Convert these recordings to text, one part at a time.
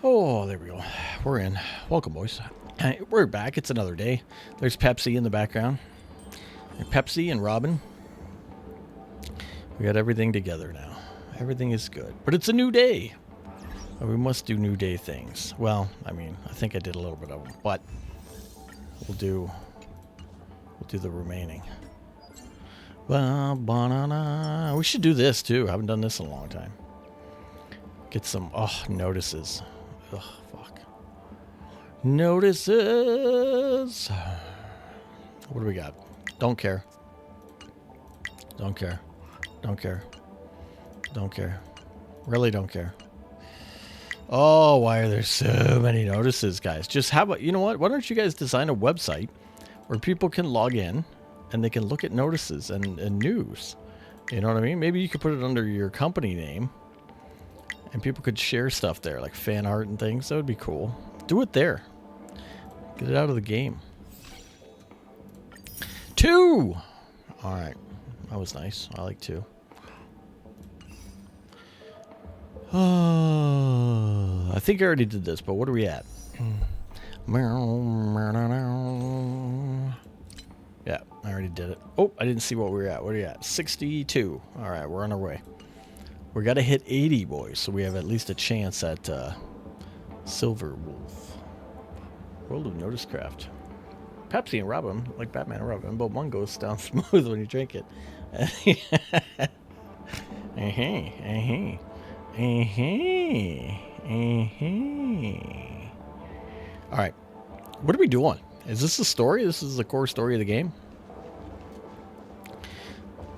Oh, there we go. We're in. Welcome, boys. We're back. It's another day. There's Pepsi in the background. Pepsi and Robin. We got everything together now. Everything is good. But it's a new day. We must do new day things. Well, I mean, I think I did a little bit of them, but we'll do the remaining. We should do this too. I haven't done this in a long time. Get some notices. Ugh, fuck. Notices. What do we got? Don't care. Don't care. Don't care. Don't care. Really don't care. Oh, why are there so many notices, guys? Just how about, you know what? Why don't you guys design a website where people can log in and they can look at notices and news? You know what I mean? Maybe you could put it under your company name and people could share stuff there, like fan art and things. That would be cool. Do it there. Get it out of the game. 2! Alright. That was nice. I like 2. I think I already did this, but what are we at? Yeah, I already did it. Oh, I didn't see what we were at. What are you at? 62. Alright, we're on our way. We got to hit 80, boys, so we have at least a chance at Silver Wolf. World of Noticecraft. Pepsi and Robin, like Batman and Robin, but one goes down smooth when you drink it. Alright. What are we doing? Is this the story? This is the core story of the game?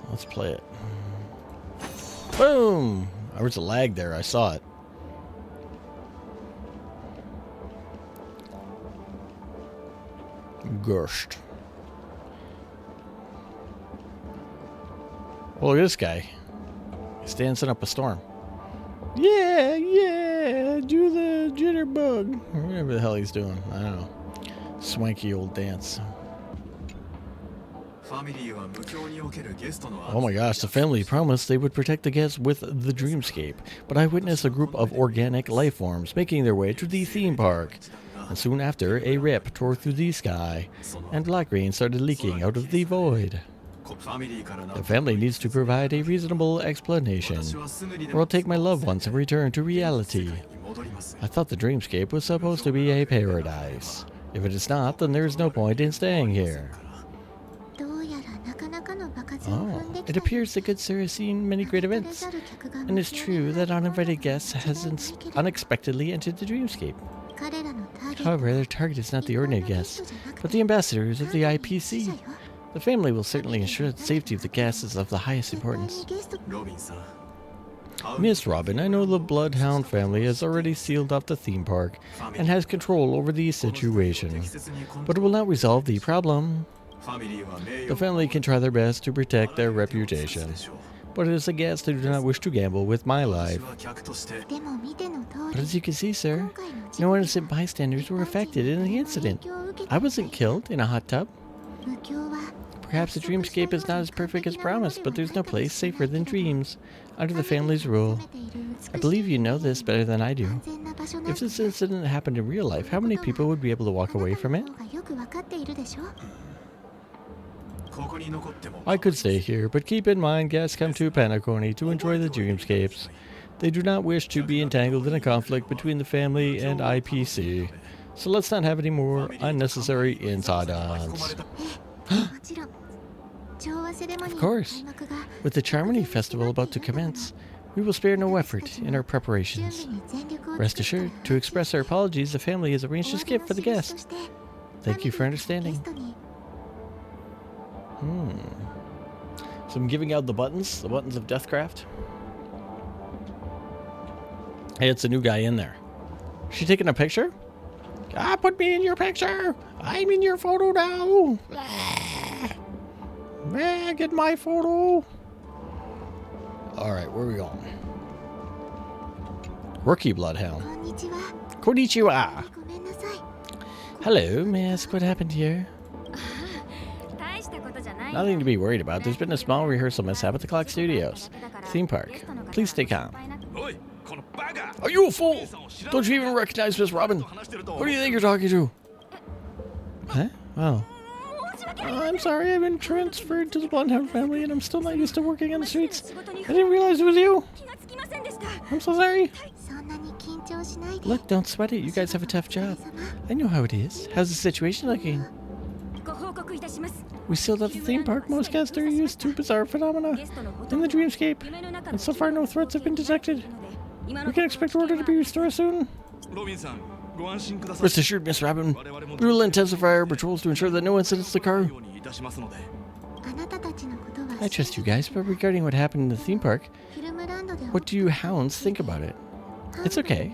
Let's play it. Boom! There was a lag there. I saw it. Gushed. Oh, look at this guy. He's dancing up a storm. Yeah, yeah, do the jitterbug. Whatever the hell he's doing. I don't know. Swanky old dance. Oh my gosh, the family promised they would protect the guests with the dreamscape, but I witnessed a group of organic life forms making their way to the theme park. And soon after, a rip tore through the sky, and black rain started leaking out of the void. The family needs to provide a reasonable explanation, or I'll take my loved ones and return to reality. I thought the dreamscape was supposed to be a paradise. If it is not, then there is no point in staying here. Oh, it appears the good sir has seen many great events, and it's true that uninvited guests has unexpectedly entered the dreamscape. However, their target is not the ordinary guests, but the ambassadors of the IPC. The family will certainly ensure the safety of the guests is of the highest importance. Miss Robin, I know the Bloodhound family has already sealed off the theme park and has control over the situation, but it will not resolve the problem. The family can try their best to protect their reputation, but it is a guest who do not wish to gamble with my life. But as you can see, sir, no innocent bystanders were affected in the incident. I wasn't killed in a hot tub. Perhaps the dreamscape is not as perfect as promised, but there's no place safer than dreams, under the family's rule. I believe you know this better than I do. If this incident happened in real life, how many people would be able to walk away from it? I could stay here, but keep in mind guests come to Penacony to enjoy the dreamscapes. They do not wish to be entangled in a conflict between the family and IPC. So let's not have any more unnecessary incidents. Of course. With the Charmony Festival about to commence, we will spare no effort in our preparations. Rest assured, to express our apologies, the family has arranged a gift for the guests. Thank you for understanding. So I'm giving out the buttons of Deathcraft. Hey, it's a new guy in there. She taking a picture? Put me in your picture! I'm in your photo now! Get my photo! Alright, where are we going? Rookie Bloodhound. Konnichiwa! Hello, may I ask what happened here? Nothing to be worried about. There's been a small rehearsal mishap at the Clock Studios theme park. Please stay calm. Are you a fool? Don't you even recognize Miss Robin? Who do you think you're talking to? Huh? Oh. I'm sorry, I've been transferred to the Bloodhound family and I'm still not used to working on the streets. I didn't realize it was you. I'm so sorry. Look, don't sweat it. You guys have a tough job. I know how it is. How's the situation looking? We sealed up the theme park. Most guests are used to bizarre phenomena in the dreamscape, and so far no threats have been detected. We can expect order to be restored soon. Rest assured, Miss Robin, we will intensify our patrols to ensure that no incidents occur. I trust you guys, but regarding what happened in the theme park, what do you hounds think about it? It's okay.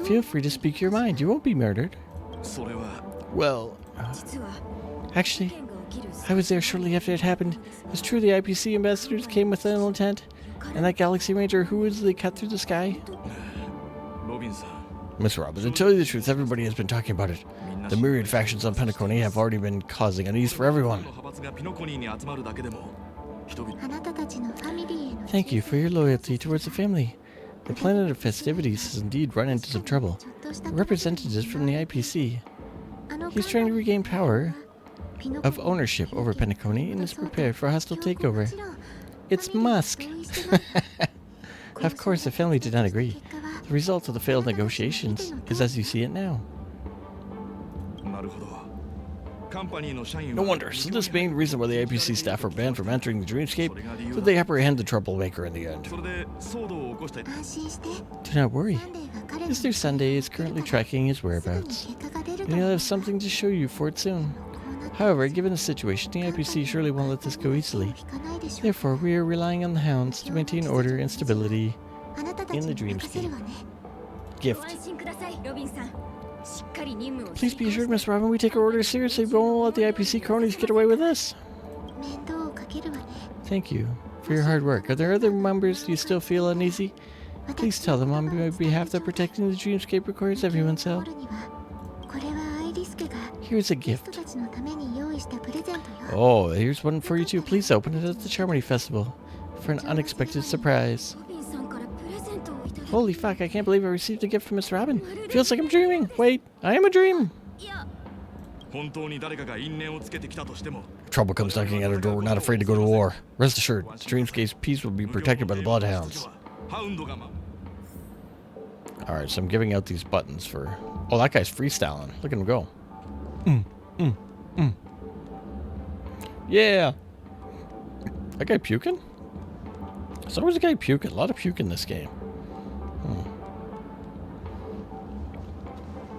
Feel free to speak your mind. You won't be murdered. Well, actually, I was there shortly after it happened. It's true the IPC ambassadors came with an intent, and that Galaxy Ranger who was the cut through the sky. Miss Robin, to tell you the truth, everybody has been talking about it. The myriad factions on Penacony have already been causing unease for everyone. Thank you for your loyalty towards the family. The planet of festivities has indeed run into some trouble. Representatives from the IPC. He's trying to regain power of ownership over Penacony and is prepared for a hostile takeover. It's Musk. Of course, the family did not agree. The result of the failed negotiations is as you see it now. No wonder. So this main reason why the IPC staff are banned from entering the dreamscape, so they apprehend the troublemaker in the end. Do not worry. Mr. Sunday is currently tracking his whereabouts, and he'll have something to show you for it soon. However, given the situation, the IPC surely won't let this go easily. Therefore, we are relying on the hounds to maintain order and stability in the dreamscape. Gift. Please be assured, Miss Robin, we take our orders seriously, but won't let the IPC cronies get away with this. Thank you for your hard work. Are there other members you still feel uneasy? Please tell them on my behalf that protecting the dreamscape requires everyone's help. Here's a gift. Oh, here's one for you too. Please open it at the Charmony Festival for an unexpected surprise. Holy fuck, I can't believe I received a gift from Miss Robin. Feels like I'm dreaming. Wait, I am a dream. If trouble comes knocking at our door, we're not afraid to go to war. Rest assured, the dreamscape's peace will be protected by the Bloodhounds. Alright, so I'm giving out these buttons for... Oh, that guy's freestyling. Look at him go. Yeah. That guy puking? There's always a guy puking. A lot of puke in this game.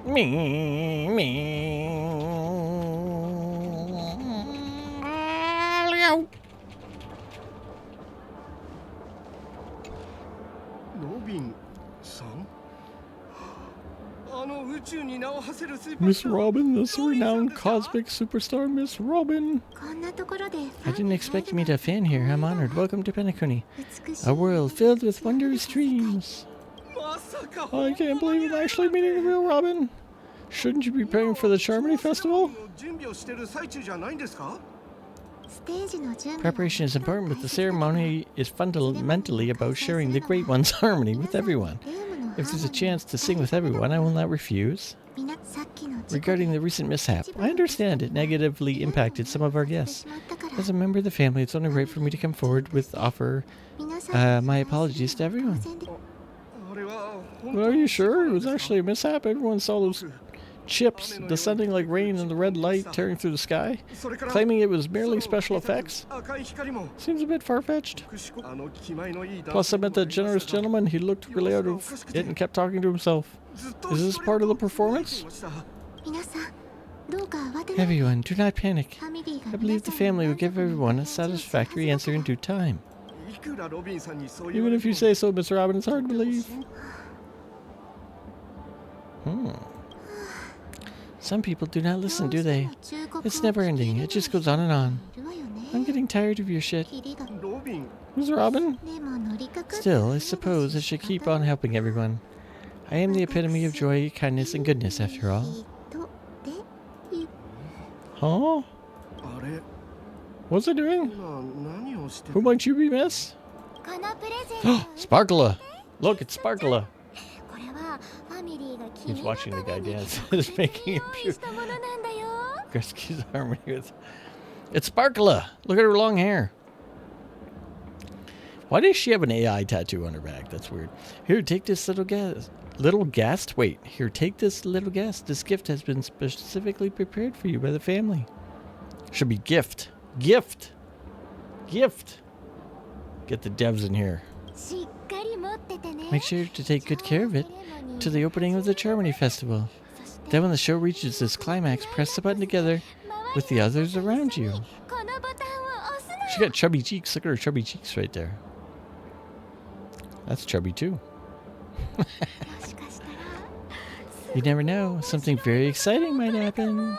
Me. Miss Robin, this renowned cosmic superstar, Miss Robin. I didn't expect to meet a fan here. I'm honored. Welcome to Penacony, a world filled with wondrous dreams. I can't believe I'm actually meeting the real Robin. Shouldn't you be preparing for the Charmony Festival? Preparation is important, but the ceremony is fundamentally about sharing the Great One's harmony with everyone. If there's a chance to sing with everyone, I will not refuse. Regarding the recent mishap, I understand it negatively impacted some of our guests. As a member of the family, it's only right for me to come forward with offer my apologies to everyone. Well, are you sure? It was actually a mishap. Everyone saw those chips descending like rain in the red light tearing through the sky, claiming it was merely special effects. Seems a bit far-fetched. Plus, I met that generous gentleman. He looked really out of it and kept talking to himself. Is this part of the performance? Everyone, do not panic. I believe the family will give everyone a satisfactory answer in due time. Even if you say so, Mr. Robin, it's hard to believe. Some people do not listen, do they? It's never ending. It just goes on and on. I'm getting tired of your shit. Mr. Robin? Still, I suppose I should keep on helping everyone. I am the epitome of joy, kindness, and goodness, after all. Huh? What's it doing? Who might you be, miss? Sparkler! Look, it's Sparkler! He's watching the guy dance. It's making him puke. Grotesque's harmony with... It's Sparkla! Look at her long hair. Why does she have an AI tattoo on her back? That's weird. Here, take this little guest. Little guest? Wait. Here, take this little guest. This gift has been specifically prepared for you by the family. Should be gift. Gift. Gift. Get the devs in here. Make sure to take good care of it to the opening of the Charmony Festival. Then when the show reaches its climax, press the button together with the others around you. She got chubby cheeks. Look at her chubby cheeks right there. That's chubby too. You never know. Something very exciting might happen.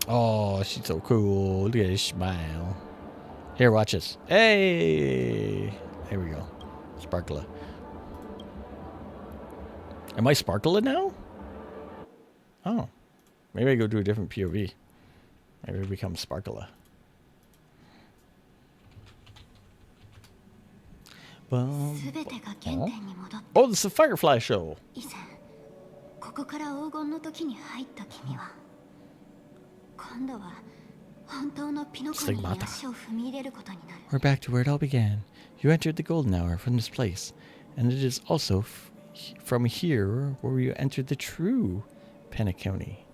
Oh, she's so cool. Look at his smile. Here, watch this. Hey! There we go. Sparkla. Am I Sparkla now? Oh. Maybe I go do a different POV. Maybe I become Sparkla. Well, oh, this is a Firefly show. Stigmata. We're back to where it all began. You entered the golden hour from this place, and it is also from here where you entered the true Penacony.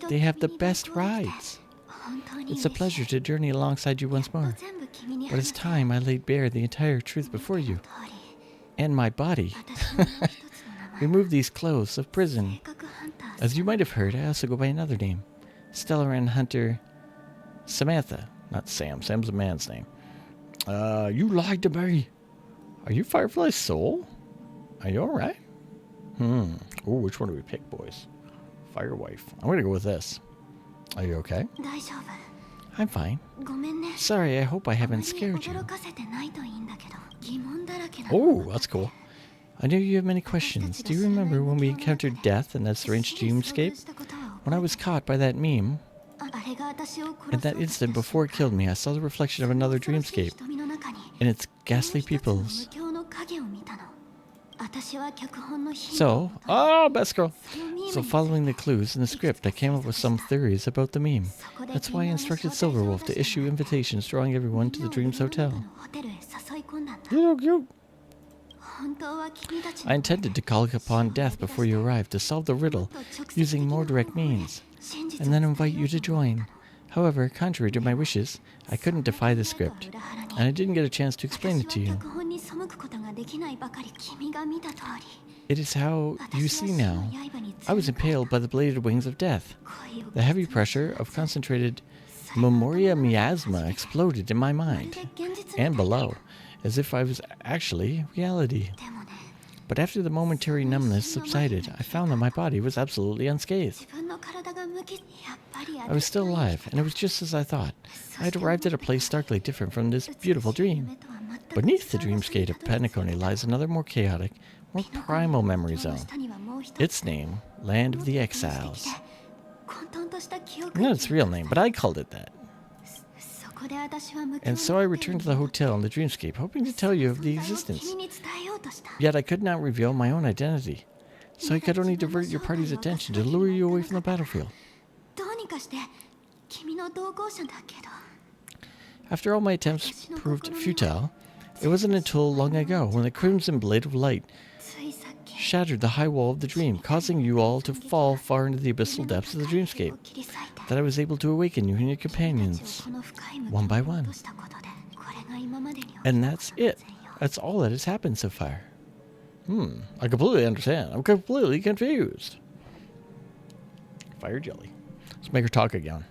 They have the best rides. It's a pleasure to journey alongside you once more. But it's time I laid bare the entire truth before you. And my body. Remove these clothes of prison. As you might have heard, I also go by another name. Stellar and Hunter Samantha. Not Sam. Sam's a man's name. You lied to me. Are you Firefly's soul? Are you alright? Oh, which one do we pick, boys? Firewife. I'm going to go with this. Are you okay? I'm fine. Sorry, I hope I haven't scared you. Oh, that's cool. I know you have many questions. Do you remember when we encountered death in that strange dreamscape? When I was caught by that meme, in that instant before it killed me, I saw the reflection of another dreamscape and its ghastly pupils. So, best girl. So following the clues in the script, I came up with some theories about the meme. That's why I instructed Silverwolf to issue invitations drawing everyone to the Dreams Hotel. Cute. I intended to call upon death before you arrived to solve the riddle using more direct means, and then invite you to join. However, contrary to my wishes, I couldn't defy the script, and I didn't get a chance to explain it to you. It is how you see now. I was impaled by the bladed wings of death. The heavy pressure of concentrated memoria miasma exploded in my mind, and below, as if I was actually reality. But after the momentary numbness subsided, I found that my body was absolutely unscathed. I was still alive, and it was just as I thought. I had arrived at a place starkly different from this beautiful dream. Beneath the dreamscape of Penacony lies another more chaotic, more primal memory zone. Its name, Land of the Exiles. Not its real name, but I called it that. And so I returned to the hotel in the dreamscape, hoping to tell you of the existence. Yet I could not reveal my own identity, so I could only divert your party's attention to lure you away from the battlefield. After all my attempts proved futile, it wasn't until long ago when the crimson blade of light shattered the high wall of the dream, causing you all to fall far into the abyssal depths of the dreamscape, that I was able to awaken you and your companions, one by one. And that's it. That's all that has happened so far. I completely understand. I'm completely confused. Fire jelly. Let's make her talk again.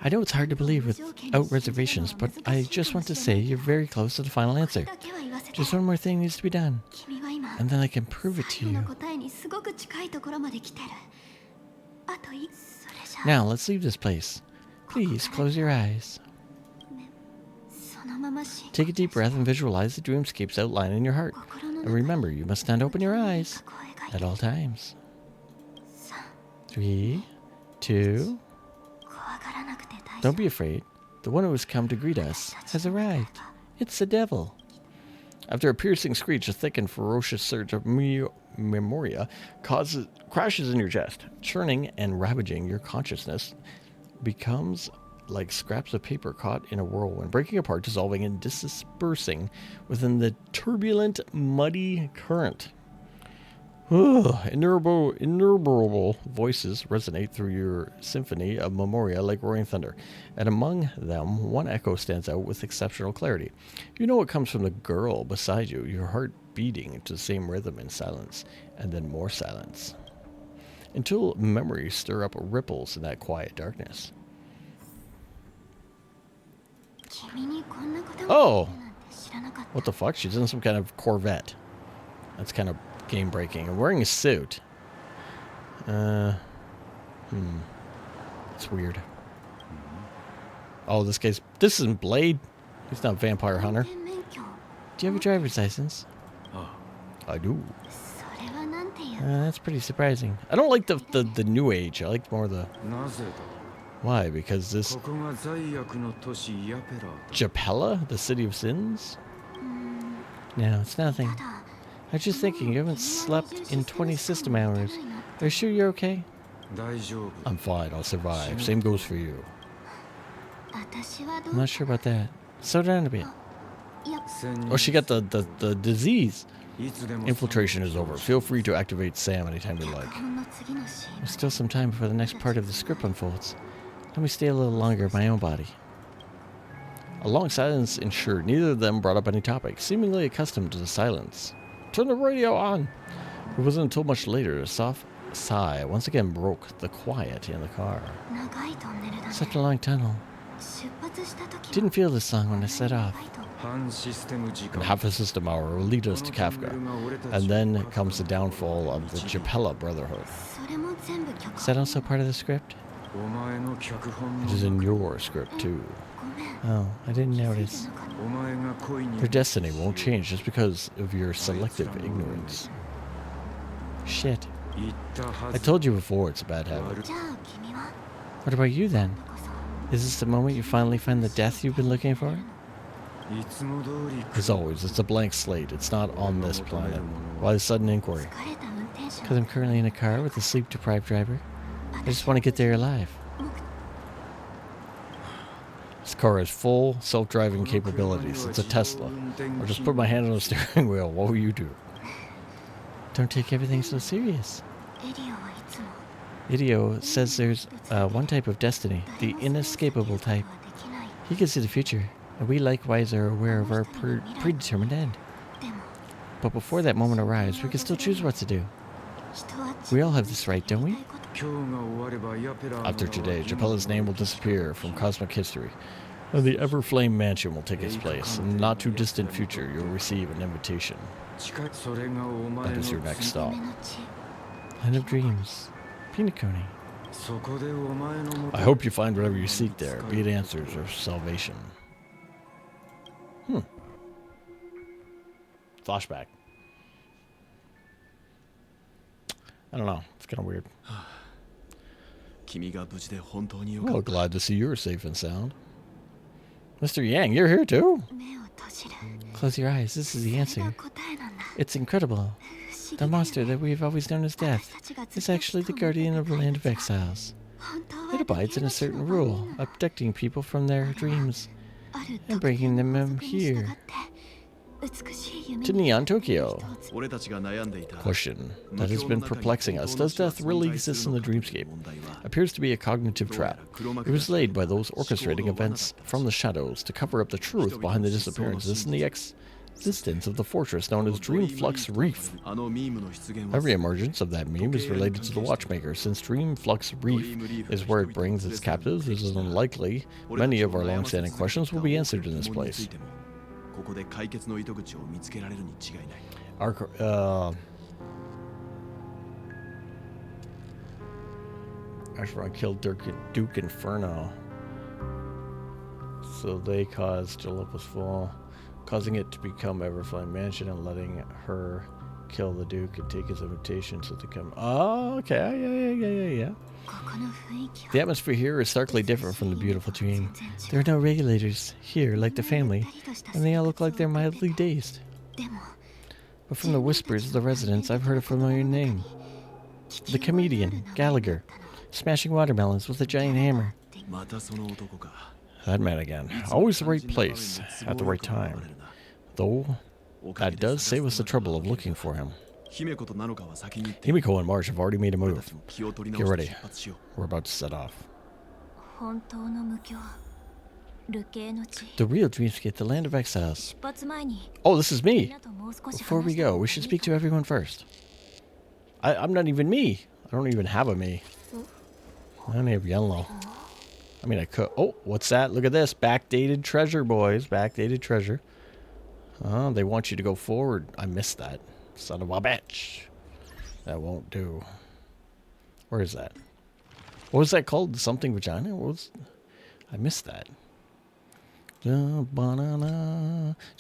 I know it's hard to believe without reservations, but I just want to say you're very close to the final answer. Just one more thing needs to be done, and then I can prove it to you. Now, let's leave this place. Please, close your eyes. Take a deep breath and visualize the dreamscape's outline in your heart. And remember, you must not open your eyes at all times. 3, 2... Don't be afraid. The one who has come to greet us has arrived. It's the devil. After a piercing screech, a thick and ferocious surge of memoria crashes in your chest, churning and ravaging your consciousness, becomes like scraps of paper caught in a whirlwind, breaking apart, dissolving, and dispersing within the turbulent, muddy current. Innumerable voices resonate through your symphony of memoria like roaring thunder, and among them, one echo stands out with exceptional clarity. You know it comes from the girl beside you, your heart beating to the same rhythm in silence, and then more silence, until memories stir up ripples in that quiet darkness. Oh! What the fuck? She's in some kind of Corvette. That's kind of game breaking. And wearing a suit. It's weird. Oh, this isn't Blade. He's not Vampire Hunter. Do you have a driver's license? I do. That's pretty surprising. I don't like the new age. I like more the... Why? Because this... Japella? The City of Sins? No, it's nothing. I was just thinking, you haven't slept in 20 system hours. Are you sure you're okay? I'm fine, I'll survive. Same goes for you. I'm not sure about that. Slow down a bit. Oh, she got the disease. Infiltration is over. Feel free to activate Sam anytime you like. There's still some time before the next part of the script unfolds. Let me stay a little longer in my own body. A long silence ensured. Neither of them brought up any topic, seemingly accustomed to the silence. Turn the radio on! It wasn't until much later a soft sigh once again broke the quiet in the car. Such a long tunnel. Didn't feel this long when I set off. And half a system hour will lead us to Kafka. And then comes the downfall of the Japella Brotherhood. Is that also part of the script? It is in your script too. Oh, I didn't notice. Your destiny won't change just because of your selective ignorance. Shit. I told you before it's a bad habit. What about you then? Is this the moment you finally find the death you've been looking for? As always, it's a blank slate. It's not on this planet. Why the sudden inquiry? Because I'm currently in a car with a sleep-deprived driver. I just want to get there alive. This car has full self-driving capabilities. It's a Tesla. I'll just put my hand on the steering wheel. What will you do? Don't take everything so serious. Idio says there's one type of destiny, the inescapable type. He can see the future, and we likewise are aware of our predetermined end. But before that moment arrives, we can still choose what to do. We all have this right, don't we? After today, Japella's name will disappear from cosmic history, and the Everflame Mansion will take its place. In the not-too-distant future, you'll receive an invitation. That is your next stop. Land of Dreams. Pinacone. I hope you find whatever you seek there, be it answers or salvation. Flashback. I don't know. It's kind of weird. Well, glad to see you're safe and sound. Mr. Yang, you're here too? Close your eyes. This is the answer. It's incredible. The monster that we've always known as Death is actually the guardian of the land of exiles. It abides in a certain rule, abducting people from their dreams and bringing them here. To Neon Tokyo. Question that has been perplexing us. Does death really exist in the dreamscape? Appears to be a cognitive trap. It was laid by those orchestrating events from the shadows to cover up the truth behind the disappearances and the existence of the fortress known as Dreamflux Reef. Every emergence of that meme is related to the Watchmaker. Since Dreamflux Reef is where it brings its captives, it is unlikely many of our long-standing questions will be answered in this place. Ashron killed Duke Inferno. So they caused Jalopus fall, causing it to become Everflame Mansion and letting her kill the Duke and take his invitation so they come. Oh, okay. Yeah. The atmosphere here is starkly different from the beautiful dream. There are no regulators here like the family, and they all look like they're mildly dazed. But from the whispers of the residents, I've heard a familiar name. The comedian, Gallagher, smashing watermelons with a giant hammer. That man again. Always the right place, at the right time. Though, that does save us the trouble of looking for him. Himiko and Marsh have already made a move. Get ready. We're about to set off. The real Dreamscape, the land of exiles. Oh, this is me. Before we go, we should speak to everyone first. I'm not even me. I don't even have a me. I only have yellow. I mean, I could. Oh, what's that? Look at this. Backdated treasure, boys. Backdated treasure. Oh, they want you to go forward. I missed that. Son of a bitch. That won't do. Where is that? What was that called? Something vagina? What was... I missed that. Do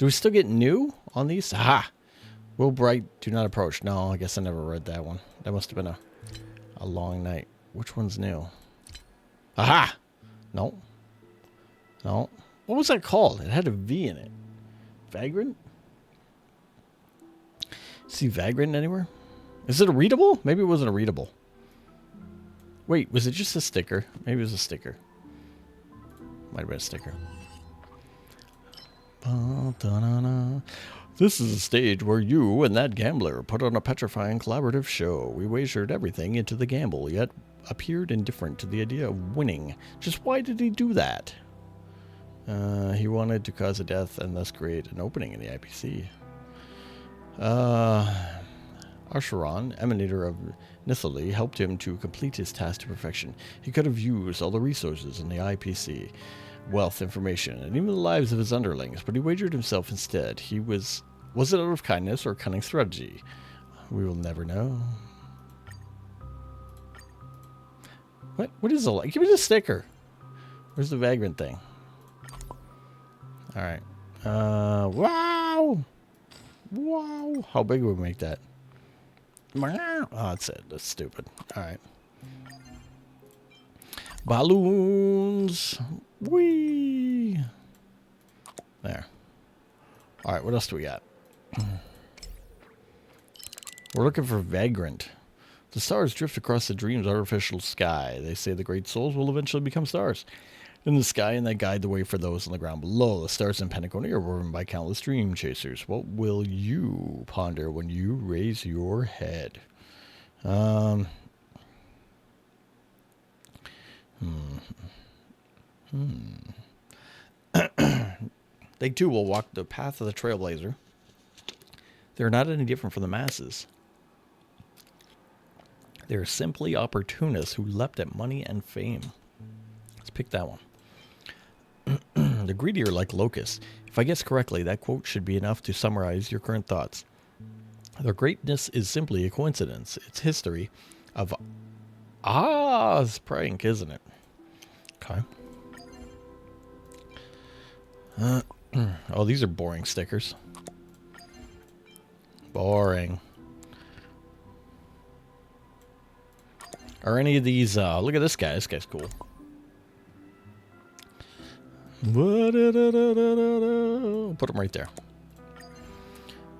we still get new on these? Aha! Will Bright, do not approach. No, I guess I never read that one. That must have been a long night. Which one's new? Aha! No. No. What was that called? It had a V in it. Vagrant? See Vagrant anywhere? Is it a readable? Maybe it wasn't a readable. Wait, was it just a sticker? Maybe it was a sticker. Might have been a sticker. This is a stage where you and that gambler put on a petrifying collaborative show. We wagered everything into the gamble, yet appeared indifferent to the idea of winning. Just why did he do that? He wanted to cause a death and thus create an opening in the IPC. Arsharon, emanator of Nithali, helped him to complete his task to perfection. He could have used all the resources in the IPC, wealth, information, and even the lives of his underlings, but he wagered himself instead. He was it out of kindness or cunning strategy? We will never know. What is the... Give me the sticker. Where's the Vagrant thing? Alright. Wow! Wow! How big would we make that? Oh, that's it. That's stupid. Alright. Balloons! Whee! There. Alright, what else do we got? We're looking for Vagrant. The stars drift across the dream's artificial sky. They say the great souls will eventually become stars in the sky, and they guide the way for those on the ground below. The stars in Pentaconia are woven by countless dream chasers. What will you ponder when you raise your head? They too will walk the path of the Trailblazer. They're not any different from the masses. They're simply opportunists who leapt at money and fame. Let's pick that one. The greedy are like locusts. If I guess correctly, that quote should be enough to summarize your current thoughts. Their greatness is simply a coincidence. It's history of Oz prank, isn't it? Okay. Oh, these are boring stickers. Boring. Are any of these... look at this guy. This guy's cool. Put him right there.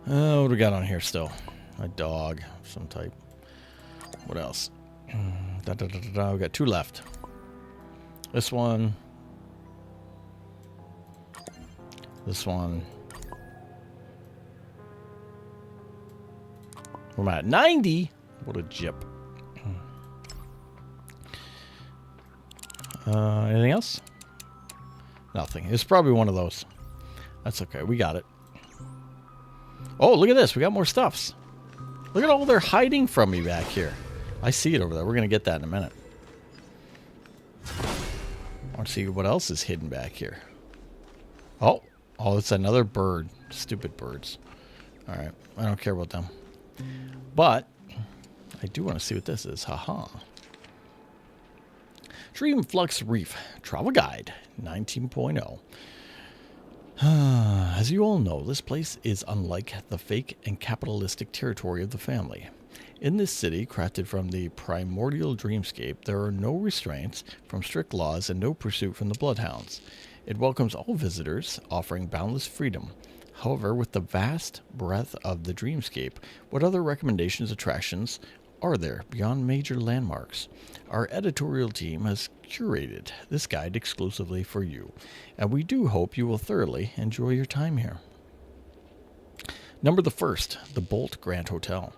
What do we got on here still? A dog of some type. What else? We got two left. This one. This one. Where am I at? 90? What a jip. Anything else? Nothing. It's probably one of those. That's okay. We got it. Oh, look at this. We got more stuffs. Look at all they're hiding from me back here. I see it over there. We're going to get that in a minute. I want to see what else is hidden back here. Oh. Oh, it's another bird. Stupid birds. All right. I don't care about them. But I do want to see what this is. Haha. Dream Flux Reef Travel Guide 19.0. As you all know, this place is unlike the fake and capitalistic territory of the family. In this city, crafted from the primordial dreamscape, there are no restraints from strict laws and no pursuit from the bloodhounds. It welcomes all visitors, offering boundless freedom. However, with the vast breadth of the dreamscape, what other recommendations attractions are there beyond major landmarks? Our editorial team has curated this guide exclusively for you, and we do hope you will thoroughly enjoy your time here. Number the first, the Bolt Grand Hotel.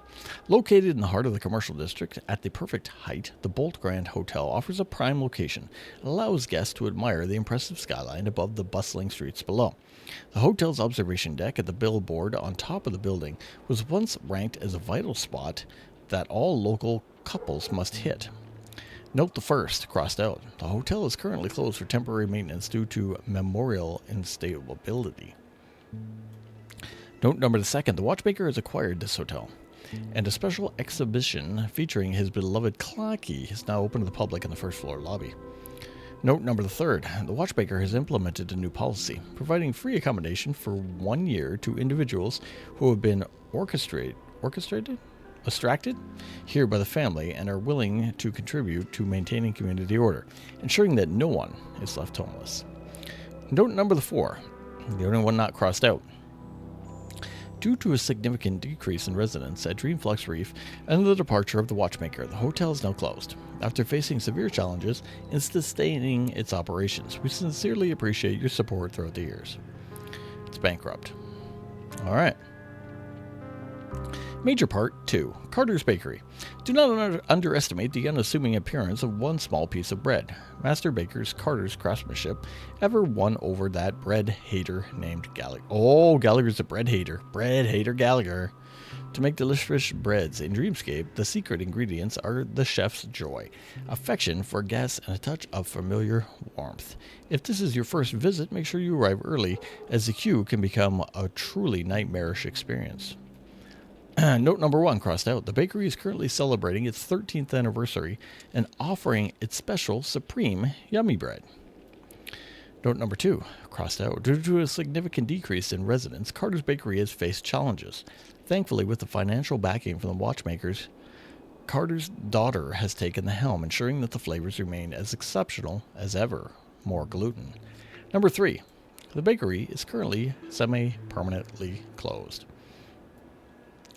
Located in the heart of the commercial district at the perfect height, the Bolt Grand Hotel offers a prime location and allows guests to admire the impressive skyline above the bustling streets below. The hotel's observation deck at the billboard on top of the building was once ranked as a vital spot that all local couples must hit. Note the first, crossed out. The hotel is currently closed for temporary maintenance due to memorial instability. Note number the second, the watchmaker has acquired this hotel, and a special exhibition featuring his beloved Clocky is now open to the public in the first floor lobby. Note number the third, the watchmaker has implemented a new policy, providing free accommodation for 1 year to individuals who have been distracted here by the family and are willing to contribute to maintaining community order, ensuring that no one is left homeless. Note number the four, the only one not crossed out. Due to a significant decrease in residents at Dreamflux Reef and the departure of the watchmaker, the hotel is now closed. After facing severe challenges in sustaining its operations, we sincerely appreciate your support throughout the years. It's bankrupt. All right. Major Part 2, Carter's Bakery. Do not underestimate the unassuming appearance of one small piece of bread. Master Baker's Carter's craftsmanship ever won over that bread hater named Gallagher. Oh, Gallagher's a bread hater. Bread hater Gallagher. To make delicious breads in Dreamscape, the secret ingredients are the chef's joy, affection for guests, and a touch of familiar warmth. If this is your first visit, make sure you arrive early, as the queue can become a truly nightmarish experience. Note number one, crossed out. The bakery is currently celebrating its 13th anniversary and offering its special Supreme Yummy Bread. Note number two, crossed out. Due to a significant decrease in residents, Carter's Bakery has faced challenges. Thankfully, with the financial backing from the watchmakers, Carter's daughter has taken the helm, ensuring that the flavors remain as exceptional as ever. More gluten. Number three, the bakery is currently semi-permanently closed.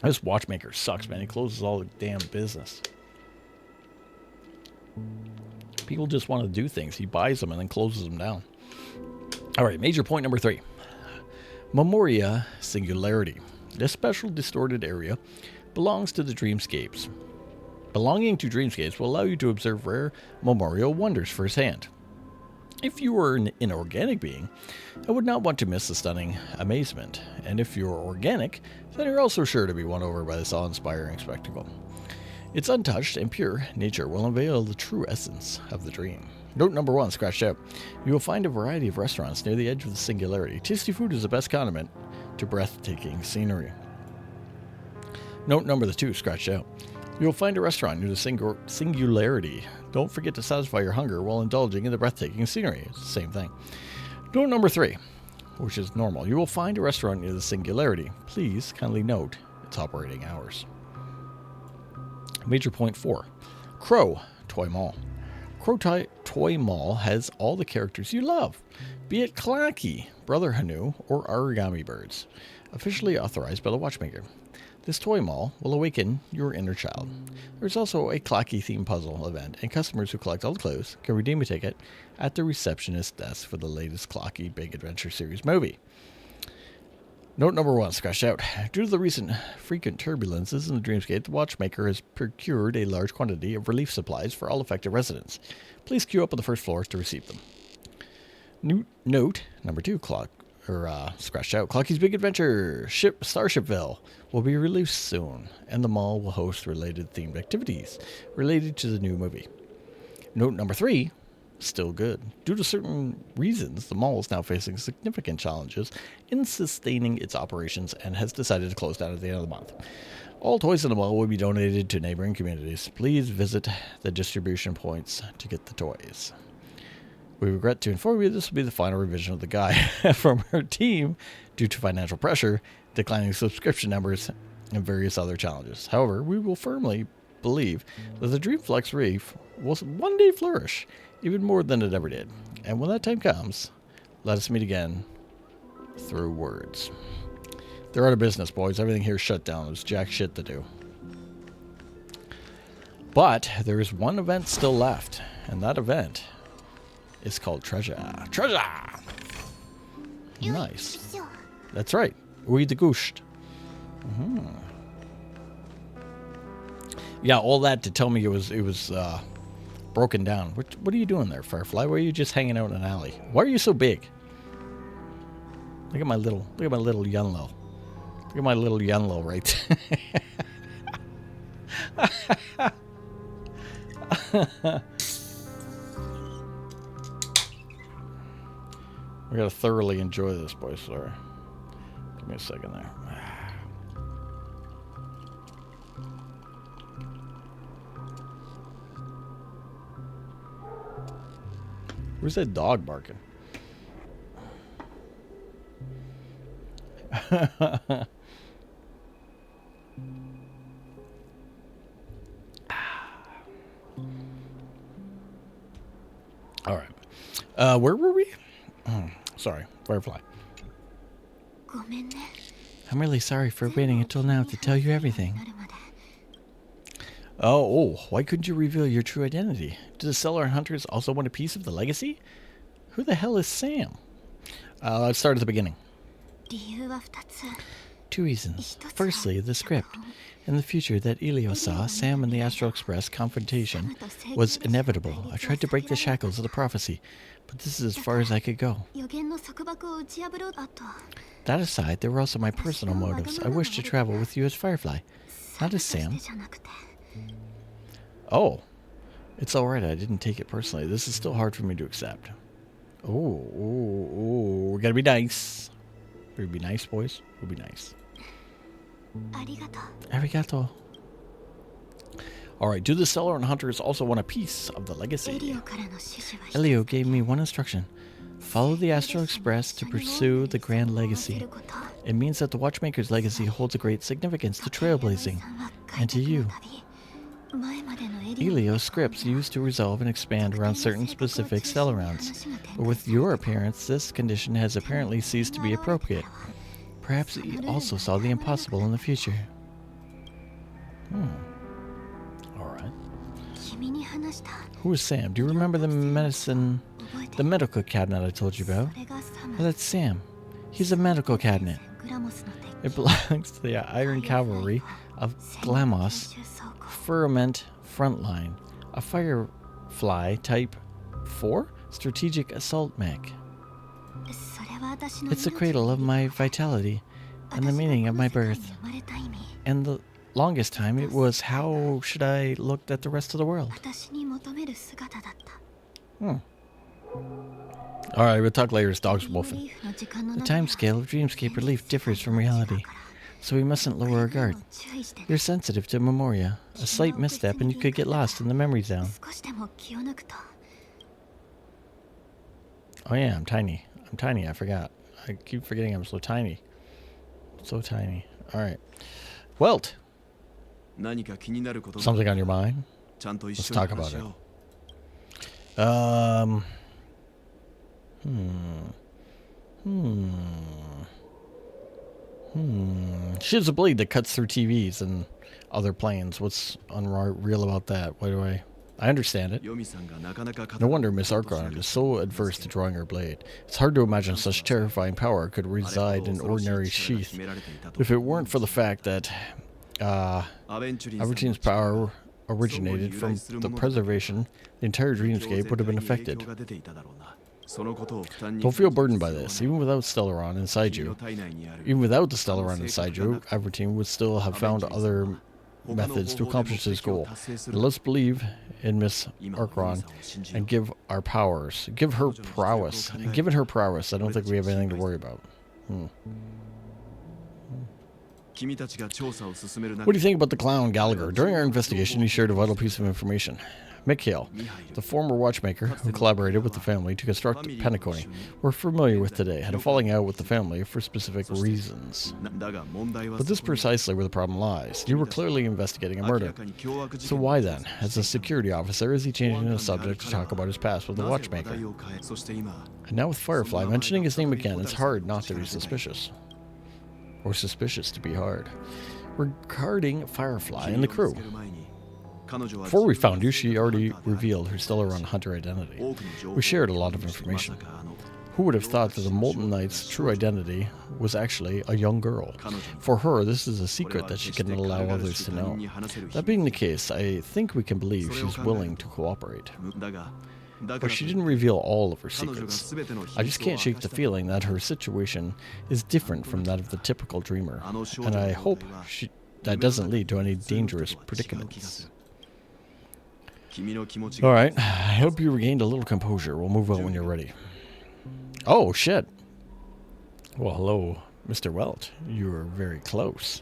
This watchmaker sucks, man. He closes all the damn business. People just want to do things. He buys them and then closes them down. All right, major point number three. Memoria Singularity. This special distorted area belongs to the Dreamscapes. Belonging to Dreamscapes will allow you to observe rare memorial wonders firsthand. If you were an inorganic being, I would not want to miss the stunning amazement. And if you're organic, then you're also sure to be won over by this awe-inspiring spectacle. Its untouched and pure nature will unveil the true essence of the dream. Note number one, scratched out. You will find a variety of restaurants near the edge of the singularity. Tasty food is the best condiment to breathtaking scenery. Note number two, scratched out. You will find a restaurant near the singularity. Don't forget to satisfy your hunger while indulging in the breathtaking scenery. It's the same thing. Note number three, which is normal. You will find a restaurant near the singularity. Please kindly note its operating hours. Major point 4. Crow Toy Mall. Crow Toy Mall has all the characters you love, be it Clocky, Brother Hanu, or Origami Birds. Officially authorized by the watchmaker. This toy mall will awaken your inner child. There's also a Clocky themed puzzle event, and customers who collect all the clues can redeem a ticket at the receptionist desk for the latest Clocky Big Adventure Series movie. Note number one, scratched out. Due to the recent frequent turbulences in the Dreamscape, the watchmaker has procured a large quantity of relief supplies for all affected residents. Please queue up on the first floor to receive them. Note number two, scratched out. Clocky's Big Adventure Starshipville will be released soon, and the mall will host related themed activities related to the new movie. Note number three, still good. Due to certain reasons, the mall is now facing significant challenges in sustaining its operations and has decided to close down at the end of the month. All toys in the mall will be donated to neighboring communities. Please visit the distribution points to get the toys. We regret to inform you this will be the final revision of the guide from our team due to financial pressure, declining subscription numbers, and various other challenges. However, we will firmly believe that the Dreamflux Reef will one day flourish, even more than it ever did. And when that time comes, let us meet again through words. They're out of business, boys. Everything here is shut down. There's jack shit to do. But there is one event still left, and that event is called Treasure. Treasure! Nice. That's right. We the Gusht. Yeah, all that to tell me it was broken down. What are you doing there, Firefly? Why are you just hanging out in an alley? Why are you so big? Look at my little Yunlo. Look at my little Yunlo right there. We gotta thoroughly enjoy this, boys. Sorry. Give me a second there. Where's that dog barking? All right. Where were we? Sorry, Firefly. I'm really sorry for waiting until now to tell you everything. Oh, why couldn't you reveal your true identity? Do the Stellar Hunters also want a piece of the legacy? Who the hell is Sam? Let's start at the beginning. 2 reasons. Firstly, the script. In the future that Elio saw, Sam and the Astral Express confrontation was inevitable. I tried to break the shackles of the prophecy, but this is as far as I could go. That aside, there were also my personal motives. I wished to travel with you as Firefly, not as Sam. Oh, it's alright, I didn't take it personally. This is still hard for me to accept. Oh, we gotta be nice. We'll be nice, boys. We'll be nice. Arigato. Alright, do the Stellar Hunters also want a piece of the legacy? Elio gave me one instruction. Follow the Astral Express to pursue the grand legacy. It means that the Watchmaker's legacy holds a great significance to Trailblazing, and to you. Elio's scripts used to resolve and expand around certain specific Stellarons, but with your appearance, this condition has apparently ceased to be appropriate. Perhaps he also saw the impossible in the future. Alright. Who is Sam? Do you remember the medical cabinet I told you about? Oh, that's Sam. He's a medical cabinet. It belongs to the Iron Cavalry of Glamos Firmament Frontline, a Firefly Type 4 Strategic Assault Mech. It's the cradle of my vitality and the meaning of my birth. And the longest time it was how should I look at the rest of the world. Alright, we'll talk later as dogs wolfing. The time scale of dreamscape relief differs from reality, so we mustn't lower our guard. You're sensitive to memoria. A slight misstep and you could get lost in the memory zone. Oh yeah, I'm tiny. I'm tiny, I forgot. I keep forgetting I'm so tiny. So tiny. Alright. Welt! Something on your mind? Let's talk about it. Shit's a blade that cuts through TVs and other planes. What's unreal about that? I understand it. No wonder Miss Archon is so adverse to drawing her blade. It's hard to imagine such terrifying power could reside in ordinary sheath. If it weren't for the fact that Avertine's power originated from the preservation, the entire dreamscape would have been affected. Don't feel burdened by this. Even without Stellaron inside you, Avertine would still have found other methods to accomplish his goal. And let's believe in Miss Archon and give her prowess. Given her prowess, I don't think we have anything to worry about. What do you think about the clown Gallagher? During our investigation, he shared a vital piece of information. Mikhail, the former watchmaker who collaborated with the family to construct Penacony, we're familiar with today, had a falling out with the family for specific reasons. But this is precisely where the problem lies. You were clearly investigating a murder. So why then, as a security officer, is he changing the subject to talk about his past with the watchmaker? And now with Firefly mentioning his name again, it's hard not to be suspicious. or suspicious to be hard. Regarding Firefly and the crew. Before we found you, she already revealed her Stellar Run Hunter identity. We shared a lot of information. Who would have thought that the Molten Knight's true identity was actually a young girl? For her, this is a secret that she cannot allow others to know. That being the case, I think we can believe she's willing to cooperate. But she didn't reveal all of her secrets. I just can't shake the feeling that her situation is different from that of the typical dreamer, and I hope that doesn't lead to any dangerous predicaments. Alright, I hope you regained a little composure. We'll move on when you're ready. Oh, shit. Well, hello, Mr. Welt. You were very close.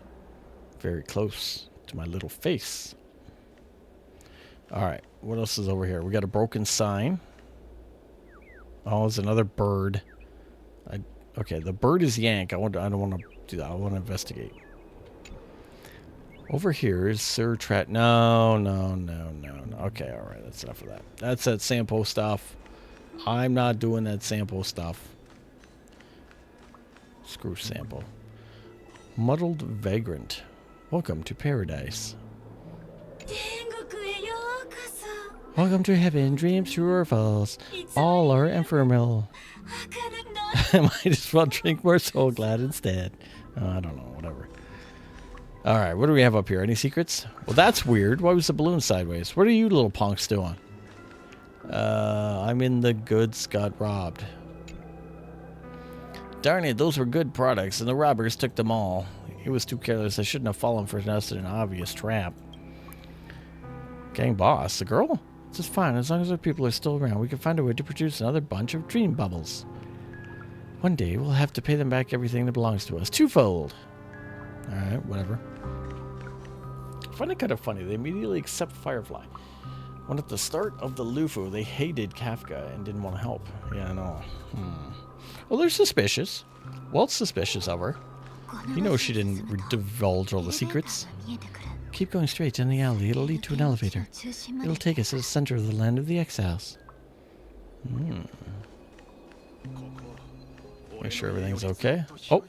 Very close to my little face. Alright, what else is over here? We got a broken sign. Oh, there's another bird. Okay, the bird is Yank. I don't want to do that. I want to investigate. Over here is Sir Trat. No. Okay, alright, that's enough of that. That's that Sampo stuff. I'm not doing that Sampo stuff. Screw Sampo. Muddled Vagrant. Welcome to paradise. Welcome to heaven. Dreams true or false. All are ephemeral. I might as well drink more Soul Glad instead. Oh, I don't know, whatever. Alright, what do we have up here? Any secrets? Well, that's weird. Why was the balloon sideways? What are you little punks doing? I'm in the goods got robbed. Darn it, those were good products, and the robbers took them all. He was too careless. I shouldn't have fallen for us in an obvious trap. Gang boss, the girl? It's just fine. As long as our people are still around, we can find a way to produce another bunch of dream bubbles. One day, we'll have to pay them back everything that belongs to us. Twofold. Alright, whatever. I find it kind of funny. They immediately accept Firefly. When at the start of the Lufu, they hated Kafka and didn't want to help. Yeah, I know. Well, they're suspicious. Walt's suspicious of her. He knows she didn't divulge all the secrets. Keep going straight down the alley. It'll lead to an elevator. It'll take us to the center of the land of the exiles. Make sure everything's okay. Oh!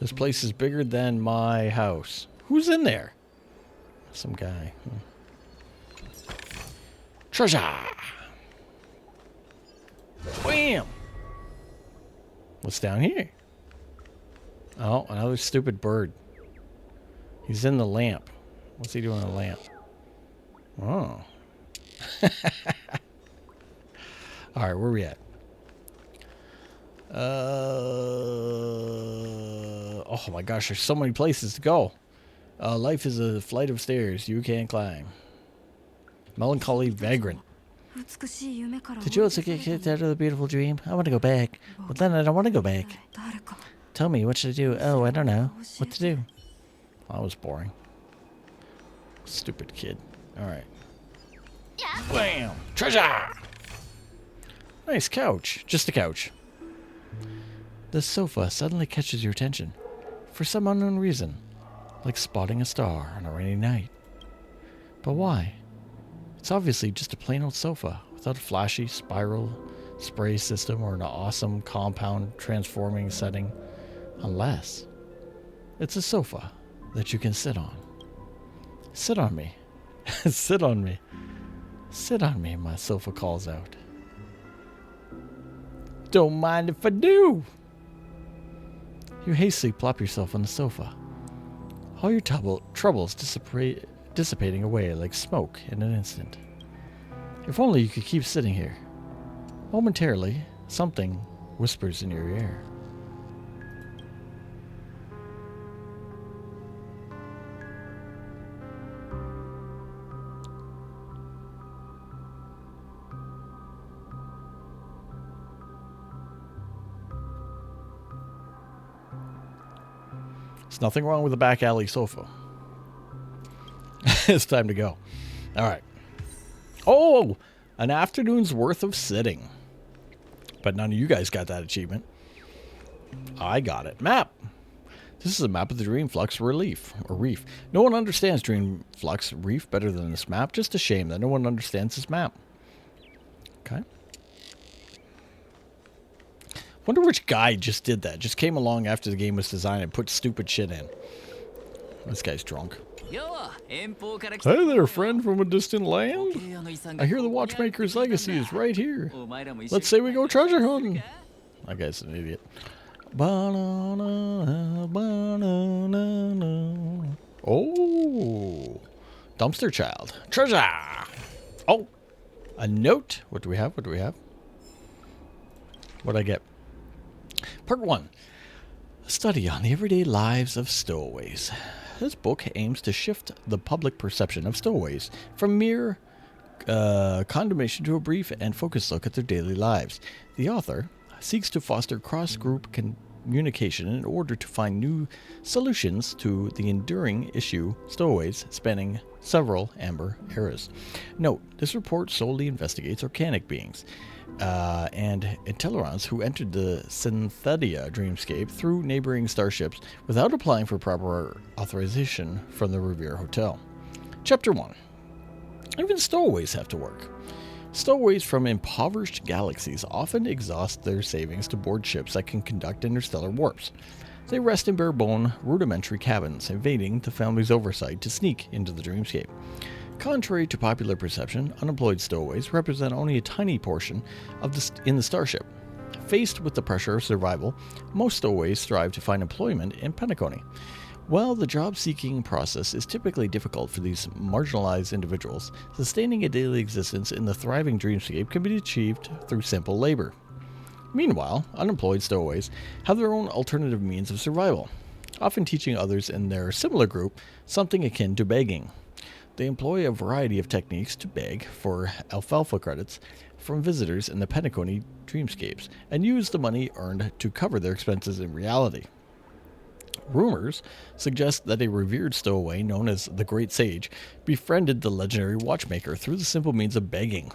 This place is bigger than my house. Who's in there? Some guy. Treasure! Wham! What's down here? Oh, another stupid bird. He's in the lamp. What's he doing in the lamp? Oh. Alright, where are we at? Oh my gosh, there's so many places to go. Life is a flight of stairs you can't climb. Melancholy Vagrant. Did you also get kicked out of the beautiful dream? I want to go back. But then I don't want to go back. Tell me, what should I do? Oh, I don't know. What to do? That was boring. Stupid kid. Alright. Bam! Treasure! Nice couch. Just a couch. The sofa suddenly catches your attention. For some unknown reason. Like spotting a star on a rainy night. But why? It's obviously just a plain old sofa without a flashy spiral spray system or an awesome compound transforming setting. Unless it's a sofa that you can sit on. Sit on me. Sit on me. Sit on me, my sofa calls out. Don't mind if I do. You hastily plop yourself on the sofa. All your troubles dissipating away like smoke in an instant. If only you could keep sitting here. Momentarily, something whispers in your ear. There's nothing wrong with the back alley sofa. It's time to go. All right. Oh, an afternoon's worth of sitting. But none of you guys got that achievement. I got it. Map. This is a map of the Dreamflux Reef. No one understands Dreamflux Reef better than this map. Just a shame that no one understands this map. Okay. Wonder which guy just did that. Just came along after the game was designed and put stupid shit in. This guy's drunk. Hey there, friend from a distant land. I hear the watchmaker's legacy is right here. Let's say we go treasure hunting. That guy's an idiot. Oh, dumpster child. Treasure. Oh, a note. What do we have? What do we have? What'd I get? Part 1. A study on the everyday lives of stowaways. This book aims to shift the public perception of stowaways from mere condemnation to a brief and focused look at their daily lives. The author seeks to foster cross-group communication in order to find new solutions to the enduring issue stowaways spanning several amber eras. Note, this report solely investigates organic beings and Intellerons who entered the Synthetia dreamscape through neighboring starships without applying for proper authorization from the Revere Hotel. Chapter 1. Even stowaways have to work. Stowaways from impoverished galaxies often exhaust their savings to board ships that can conduct interstellar warps. They rest in bare-bone, rudimentary cabins, evading the family's oversight to sneak into the dreamscape. Contrary to popular perception, unemployed stowaways represent only a tiny portion of in the starship. Faced with the pressure of survival, most stowaways strive to find employment in Penacony. While the job-seeking process is typically difficult for these marginalized individuals, sustaining a daily existence in the thriving dreamscape can be achieved through simple labor. Meanwhile, unemployed stowaways have their own alternative means of survival, often teaching others in their similar group something akin to begging. They employ a variety of techniques to beg for alfalfa credits from visitors in the Penacony dreamscapes and use the money earned to cover their expenses in reality. Rumors suggest that a revered stowaway known as the Great Sage befriended the legendary watchmaker through the simple means of begging,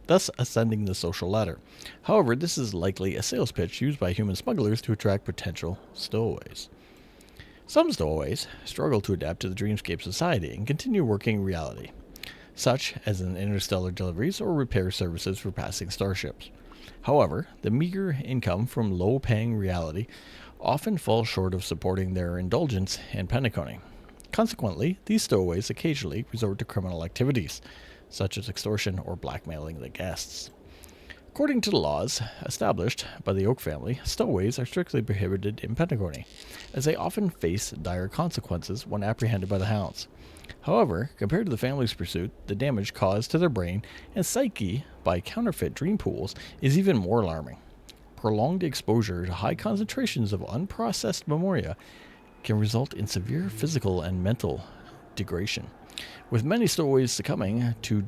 thus ascending the social ladder. However, this is likely a sales pitch used by human smugglers to attract potential stowaways. Some stowaways struggle to adapt to the dreamscape society and continue working in reality, such as in interstellar deliveries or repair services for passing starships. However, the meager income from low-paying reality often falls short of supporting their indulgence in Penacony. Consequently, these stowaways occasionally resort to criminal activities, such as extortion or blackmailing the guests. According to the laws established by the Oak family, stowaways are strictly prohibited in Penacony, as they often face dire consequences when apprehended by the hounds. However, compared to the family's pursuit, the damage caused to their brain and psyche by counterfeit dream pools is even more alarming. Prolonged exposure to high concentrations of unprocessed memoria can result in severe physical and mental degradation, with many stowaways succumbing to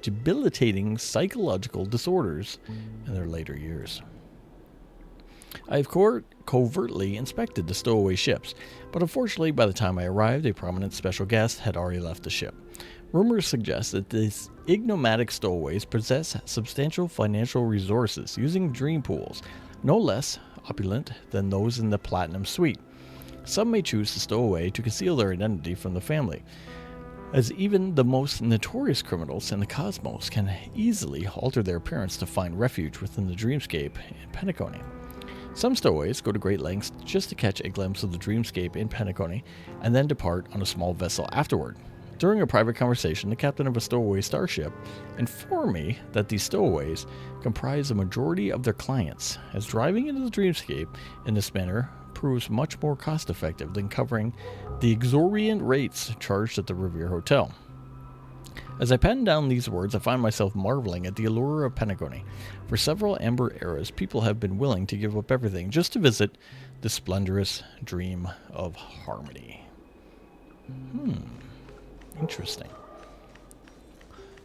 debilitating psychological disorders in their later years. I have covertly inspected the stowaway ships, but unfortunately by the time I arrived, a prominent special guest had already left the ship. Rumors suggest that these enigmatic stowaways possess substantial financial resources using dream pools, no less opulent than those in the Platinum Suite. Some may choose to stow away to conceal their identity from the family, as even the most notorious criminals in the cosmos can easily alter their appearance to find refuge within the dreamscape in Penacony. Some stowaways go to great lengths just to catch a glimpse of the dreamscape in Penacony and then depart on a small vessel afterward. During a private conversation, the captain of a stowaway starship informed me that these stowaways comprise a majority of their clients, as driving into the dreamscape in this manner proves much more cost-effective than covering the exorbitant rates charged at the Revere Hotel. As I pen down these words, I find myself marveling at the allure of Penacony. For several amber eras, people have been willing to give up everything just to visit the splendorous dream of harmony. Interesting.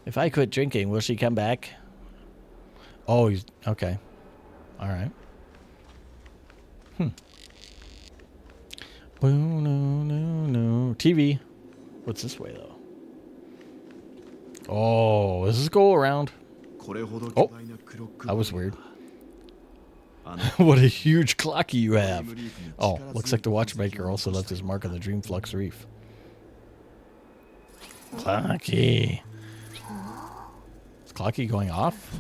If I quit drinking, will she come back? Oh, he's okay. All right. No. TV. What's this way, though? Oh, does this go around? Oh, that was weird. What a huge clocky you have. Oh, looks like the watchmaker also left his mark on the Dreamflux Reef. Clocky. Is Clocky going off?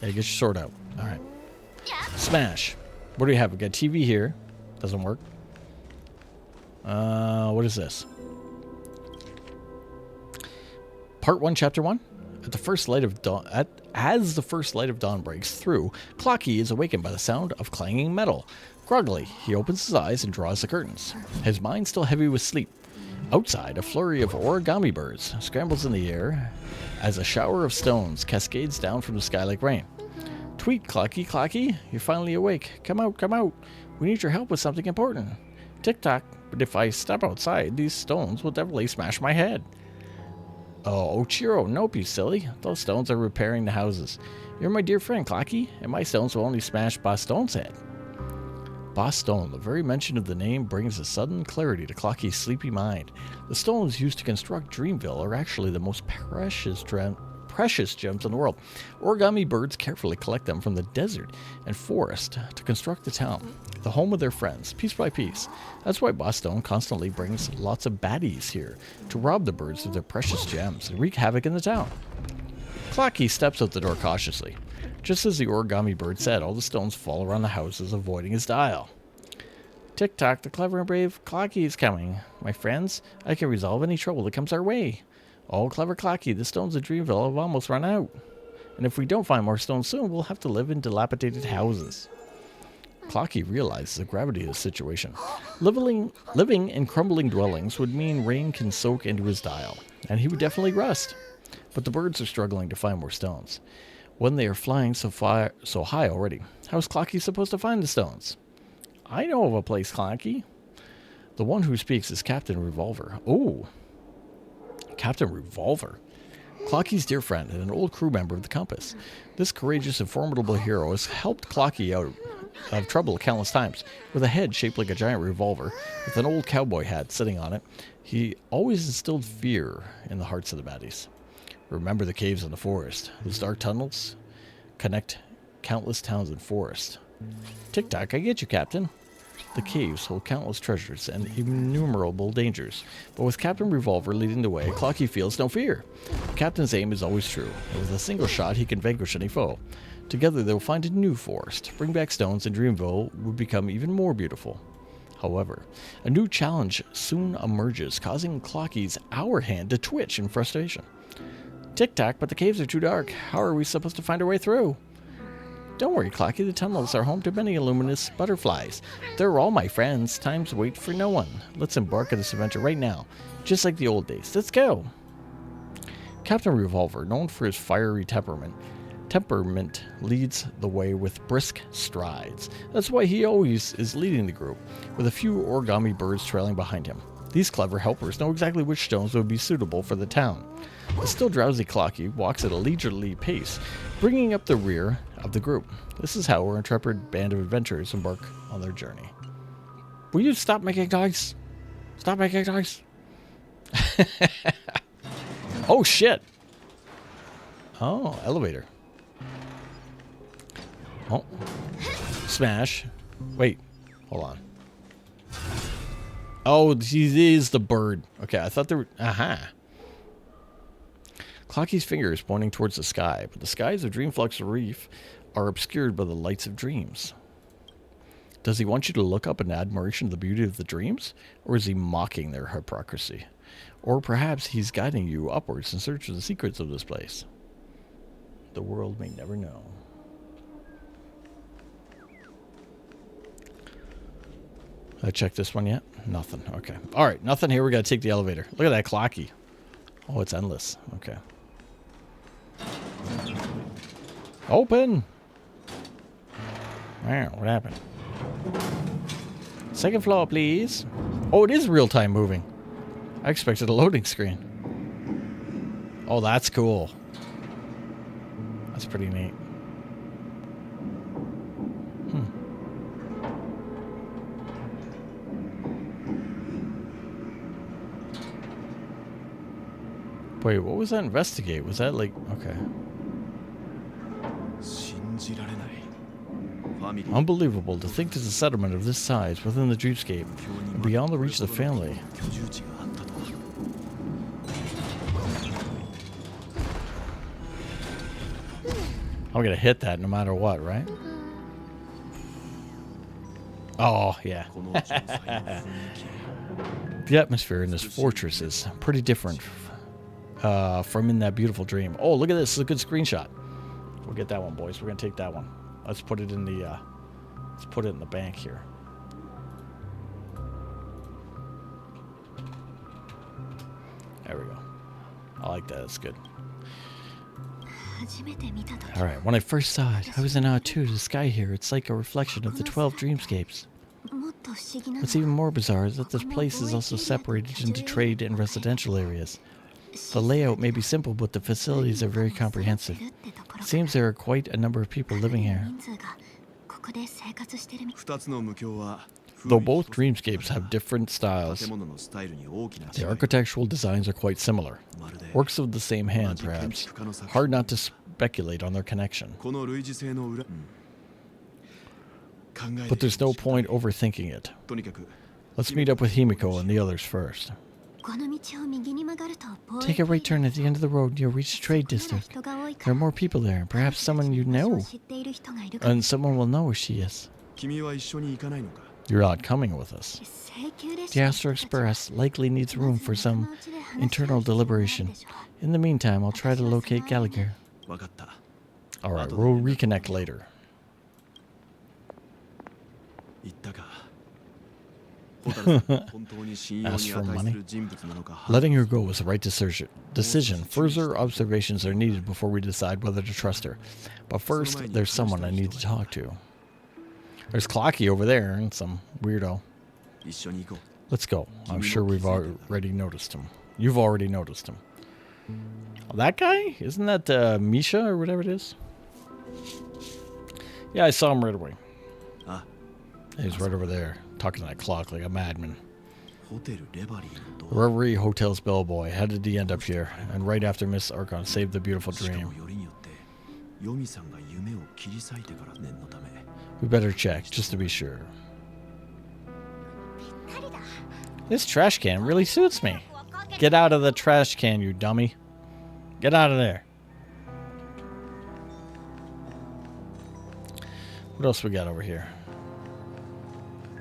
Yeah, get your sword out. All right. Smash. What do we have? We got TV here. Doesn't work. What is this? Part 1, Chapter 1. At the first light of dawn, as the first light of dawn breaks through, Clocky is awakened by the sound of clanging metal. Groggily, he opens his eyes and draws the curtains, his mind still heavy with sleep. Outside, a flurry of origami birds scrambles in the air as a shower of stones cascades down from the sky like rain. Tweet, Clocky, Clocky, you're finally awake. Come out, come out. We need your help with something important. Tick-tock, but if I step outside, these stones will definitely smash my head. Oh, Ochiro, nope, you silly. Those stones are repairing the houses. You're my dear friend, Clocky, and my stones will only smash Boss Stone's head. Boss Stone, the very mention of the name brings a sudden clarity to Clocky's sleepy mind. The stones used to construct Dreamville are actually the most precious gems in the world. Origami birds carefully collect them from the desert and forest to construct the town, the home of their friends, piece by piece. That's why Boss Stone constantly brings lots of baddies here to rob the birds of their precious gems and wreak havoc in the town. Clocky steps out the door cautiously. Just as the origami bird said, all the stones fall around the houses, avoiding his dial. Tick-tock, the clever and brave Clocky is coming. My friends, I can resolve any trouble that comes our way. Oh, clever Clocky, the stones of Dreamville have almost run out. And if we don't find more stones soon, we'll have to live in dilapidated houses. Clocky realizes the gravity of the situation. Living in crumbling dwellings would mean rain can soak into his dial, and he would definitely rust. But the birds are struggling to find more stones. When they are flying so high already, how is Clocky supposed to find the stones? I know of a place, Clocky. The one who speaks is Captain Revolver. Oh, Captain Revolver. Clocky's dear friend and an old crew member of the Compass. This courageous and formidable hero has helped Clocky out of trouble countless times. With a head shaped like a giant revolver, with an old cowboy hat sitting on it, he always instilled fear in the hearts of the baddies. Remember the caves in the forest. Those dark tunnels connect countless towns and forests. Tick-tock, I get you, Captain. The caves hold countless treasures and innumerable dangers, but with Captain Revolver leading the way, Clocky feels no fear. The Captain's aim is always true, and with a single shot he can vanquish any foe. Together they'll find a new forest, bring back stones, and Dreamville will become even more beautiful. However, a new challenge soon emerges, causing Clocky's hour hand to twitch in frustration. Tick-tock, but the caves are too dark. How are we supposed to find our way through? Don't worry, Clocky, the tunnels are home to many luminous butterflies. They're all my friends. Times wait for no one. Let's embark on this adventure right now, just like the old days. Let's go! Captain Revolver, known for his fiery temperament, leads the way with brisk strides. That's why he always is leading the group, with a few origami birds trailing behind him. These clever helpers know exactly which stones would be suitable for the town. The still drowsy Clocky walks at a leisurely pace, bringing up the rear of the group. This is how our intrepid band of adventurers embark on their journey. Will you stop making noise? Stop making noise. Oh, shit. Oh, elevator. Oh. Smash. Wait. Hold on. Oh, he is the bird. Okay, I thought there were... Aha. Clocky's finger is pointing towards the sky, but the skies of Dreamflux Reef are obscured by the lights of dreams. Does he want you to look up in admiration of the beauty of the dreams? Or is he mocking their hypocrisy? Or perhaps he's guiding you upwards in search of the secrets of this place. The world may never know. I checked this one yet? Nothing. Okay. Alright, nothing here. We gotta take the elevator. Look at that Clocky. Oh, it's endless. Okay. Open! Wow, what happened? Second floor, please. Oh, it is real-time moving. I expected a loading screen. Oh, that's cool. That's pretty neat. Wait, what was that investigate? Was that like... Okay. Unbelievable to think there's a settlement of this size within the dreamscape and beyond the reach of the family. I'm gonna hit that no matter what, right? Oh, yeah. The atmosphere in this fortress is pretty different from in that beautiful dream. Oh, look at this. This is a good screenshot. We'll get that one, boys. We're going to take that one. Let's put it in the bank here. There we go. I like that. It's good. Alright, when I first saw it, I was in awe too. The sky here, it's like a reflection of the 12 dreamscapes. What's even more bizarre is that this place is also separated into trade and residential areas. The layout may be simple, but the facilities are very comprehensive. It seems there are quite a number of people living here. Though both dreamscapes have different styles, the architectural designs are quite similar. Works of the same hand, perhaps. Hard not to speculate on their connection. But there's no point overthinking it. Let's meet up with Himiko and the others first. Take a right turn at the end of the road and you'll reach the trade district. There are more people there, and perhaps someone you know. And someone will know where she is. You're not coming with us. The Astro Express likely needs room for some internal deliberation. In the meantime, I'll try to locate Gallagher. Alright, we'll reconnect later. Ask for money. Letting her go was the right decision. Further observations are needed before we decide whether to trust her. But first, there's someone I need to talk to. There's Clocky over there and some weirdo. Let's go. I'm sure we've already noticed him. You've already noticed him. Oh, that guy? Isn't that Misha or whatever it is? Yeah, I saw him right away. He's right over there, talking to that clock like a madman. Reverie Hotel's bellboy. How did he end up here? And right after Miss Archon saved the beautiful dream. We better check, just to be sure. This trash can really suits me. Get out of the trash can, you dummy. Get out of there. What else we got over here?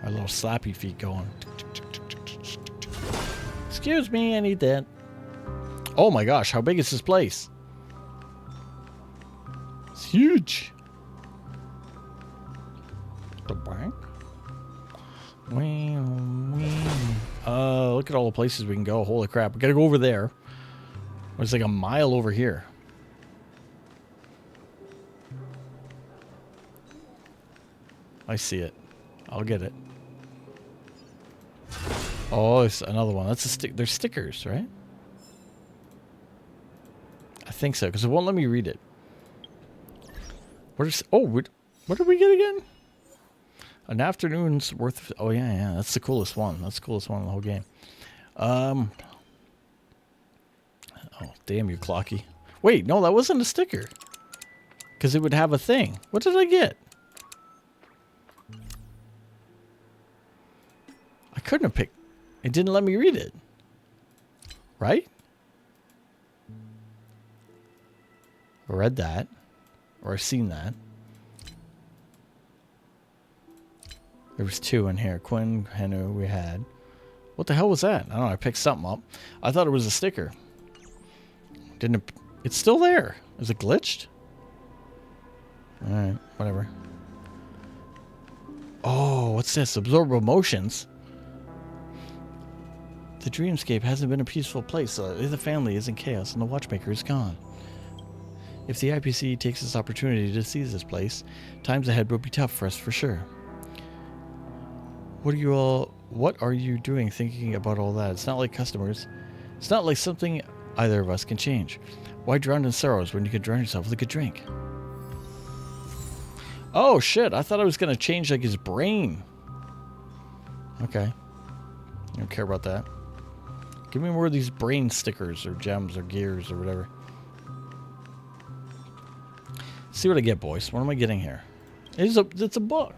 Our little slappy feet going. Excuse me, I need that. Oh my gosh, how big is this place? It's huge. The bank? Look at all the places we can go. Holy crap, we gotta go over there. It's like a mile over here. I see it. I'll get it. Oh, it's another one. That's a stick. There's stickers, right? I think so, because it won't let me read it. What did we get again? An afternoon's worth of... Oh, yeah. That's the coolest one. That's the coolest one in the whole game. Oh, damn you, Clocky. Wait, no, that wasn't a sticker. Because it would have a thing. What did I get? I couldn't have picked... It didn't let me read it. Right? I read that. Or I've seen that. There was two in here. Quinn, Henu, we had. What the hell was that? I don't know. I picked something up. I thought it was a sticker. Didn't... It's still there. Is it glitched? Alright, whatever. Oh, what's this? Absorb emotions. The dreamscape hasn't been a peaceful place. So the family is in chaos and the watchmaker is gone. If the IPC takes this opportunity to seize this place, times ahead will be tough for us for sure. What are you doing thinking about all that? It's not like customers. It's not like something either of us can change. Why drown in sorrows when you could drown yourself with a good drink? Oh shit, I thought I was gonna change like his brain. Okay. I don't care about that. Give me more of these brain stickers or gems or gears or whatever. See what I get, boys. What am I getting here? It's a book.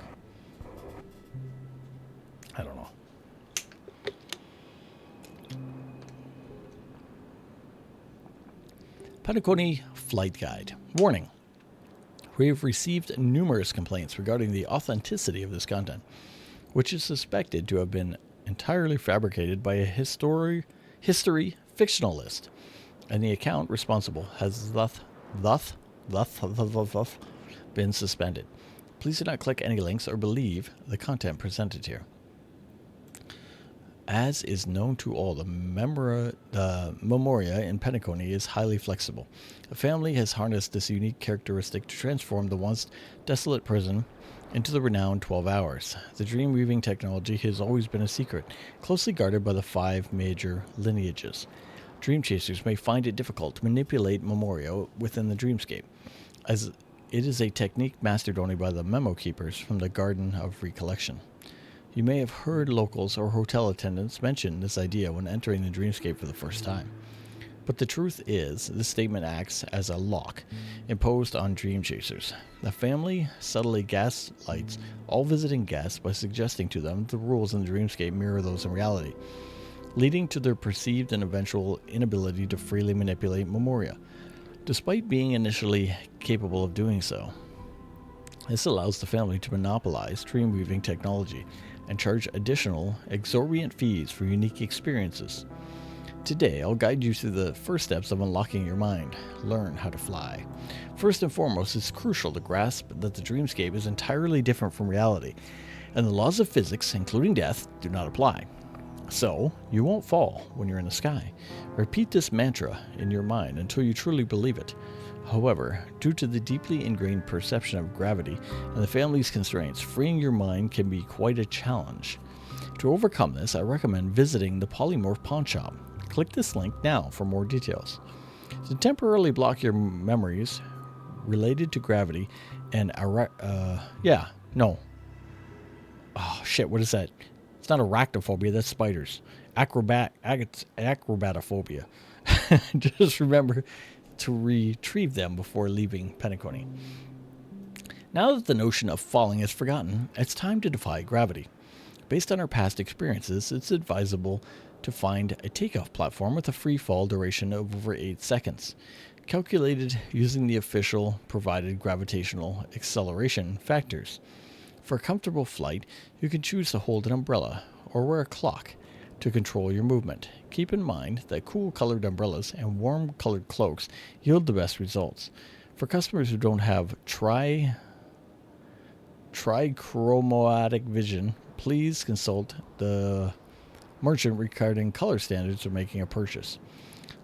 I don't know. Penacony Flight Guide. Warning. We have received numerous complaints regarding the authenticity of this content. which is suspected to have been entirely fabricated by a history fictionalist, and the account responsible has thus been suspended. Please do not click any links or believe the content presented here. As is known to all, the Memoria in Penacony is highly flexible. A family has harnessed this unique characteristic to transform the once desolate prison into the renowned 12 Hours. The dream weaving technology has always been a secret, closely guarded by the 5 major lineages. Dream chasers may find it difficult to manipulate Memoria within the dreamscape, as it is a technique mastered only by the memo keepers from the Garden of Recollection. You may have heard locals or hotel attendants mention this idea when entering the dreamscape for the first time. But the truth is, this statement acts as a lock imposed on dream chasers. The family subtly gaslights all visiting guests by suggesting to them the rules in the dreamscape mirror those in reality, leading to their perceived and eventual inability to freely manipulate Memoria, despite being initially capable of doing so. This allows the family to monopolize dream weaving technology and charge additional, exorbitant fees for unique experiences. Today, I'll guide you through the first steps of unlocking your mind. Learn how to fly. First and foremost, it's crucial to grasp that the dreamscape is entirely different from reality, and the laws of physics, including death, do not apply. So, you won't fall when you're in the sky. Repeat this mantra in your mind until you truly believe it. However, due to the deeply ingrained perception of gravity and the family's constraints, freeing your mind can be quite a challenge. To overcome this, I recommend visiting the Polymorph Pawn Shop. Click this link now for more details. To temporarily block your memories related to gravity and what is that? It's not arachnophobia, that's spiders. Acrobatophobia. Just remember to retrieve them before leaving Penacony. Now that the notion of falling is forgotten, it's time to defy gravity. Based on our past experiences, it's advisable to find a takeoff platform with a free fall duration of over 8 seconds, calculated using the official provided gravitational acceleration factors. For a comfortable flight, you can choose to hold an umbrella or wear a clock to control your movement. Keep in mind that cool-colored umbrellas and warm-colored cloaks yield the best results. For customers who don't have trichromatic vision, please consult the merchant regarding color standards when making a purchase.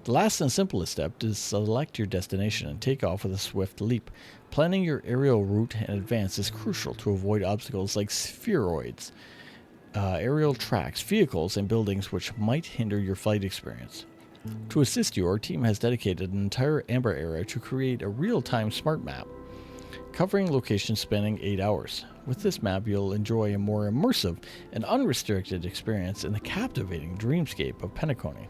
The last and simplest step is select your destination and take off with a swift leap. Planning your aerial route in advance is crucial to avoid obstacles like spheroids, aerial tracks, vehicles, and buildings which might hinder your flight experience. To assist you, our team has dedicated an entire Amber area to create a real-time smart map, covering locations spanning 8 hours. With this map, you'll enjoy a more immersive and unrestricted experience in the captivating dreamscape of Penacony.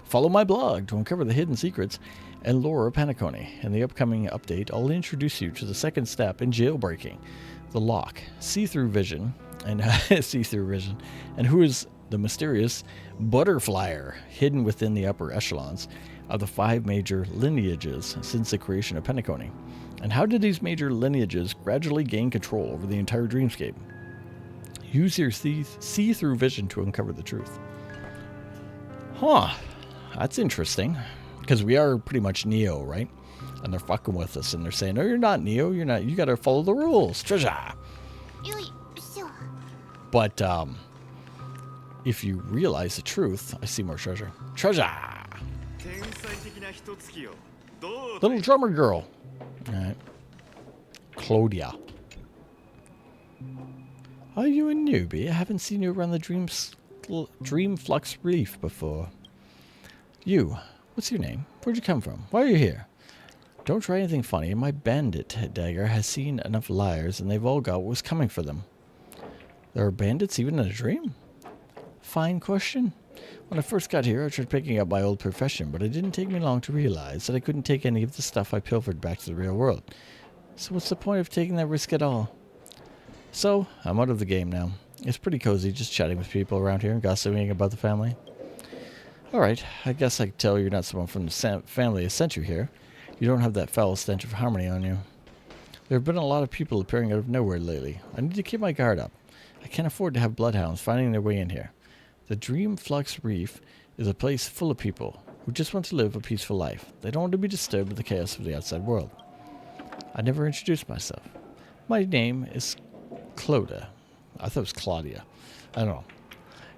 Follow my blog to uncover the hidden secrets and lore of Penacony. In the upcoming update, I'll introduce you to the second step in jailbreaking, the lock, see-through vision, and who is the mysterious Butterflyer hidden within the upper echelons of the 5 major lineages since the creation of Penacony. And how did these major lineages gradually gain control over the entire dreamscape? Use your see-through vision to uncover the truth. That's interesting, because we are pretty much Neo, right? And they're fucking with us, and they're saying, no, you're not Neo, you're not, you gotta follow the rules, treasure. But, if you realize the truth, I see more treasure. Treasure! Little drummer girl. Alright. Claudia. Are you a newbie? I haven't seen you around the Dream Flux Reef before. You, what's your name? Where'd you come from? Why are you here? Don't try anything funny. My bandit dagger has seen enough liars, and they've all got what was coming for them. There are bandits even in a dream? Fine question. When I first got here, I tried picking up my old profession, but it didn't take me long to realize that I couldn't take any of the stuff I pilfered back to the real world. So what's the point of taking that risk at all? So, I'm out of the game now. It's pretty cozy just chatting with people around here and gossiping about the family. Alright, I guess I can tell you're not someone from the family that sent you here. You don't have that foul stench of harmony on you. There have been a lot of people appearing out of nowhere lately. I need to keep my guard up. I can't afford to have bloodhounds finding their way in here. The Dream Flux Reef is a place full of people who just want to live a peaceful life. They don't want to be disturbed with the chaos of the outside world. I never introduced myself. My name is Cloda. I thought it was Claudia. I don't know.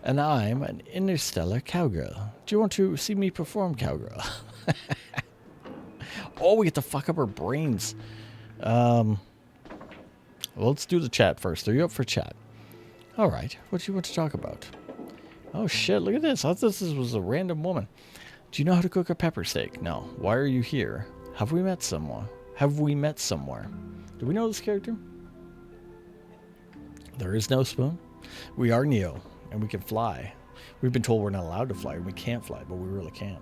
And I'm an interstellar cowgirl. Do you want to see me perform, cowgirl? Oh, we get to fuck up our brains. Well, let's do the chat first. Are you up for chat? All right. What do you want to talk about? Oh, shit. Look at this. I thought this was a random woman. Do you know how to cook a pepper steak? No. Why are you here? Have we met somewhere? Do we know this character? There is no spoon. We are Neo, and we can fly. We've been told we're not allowed to fly, and we can't fly, but we really can.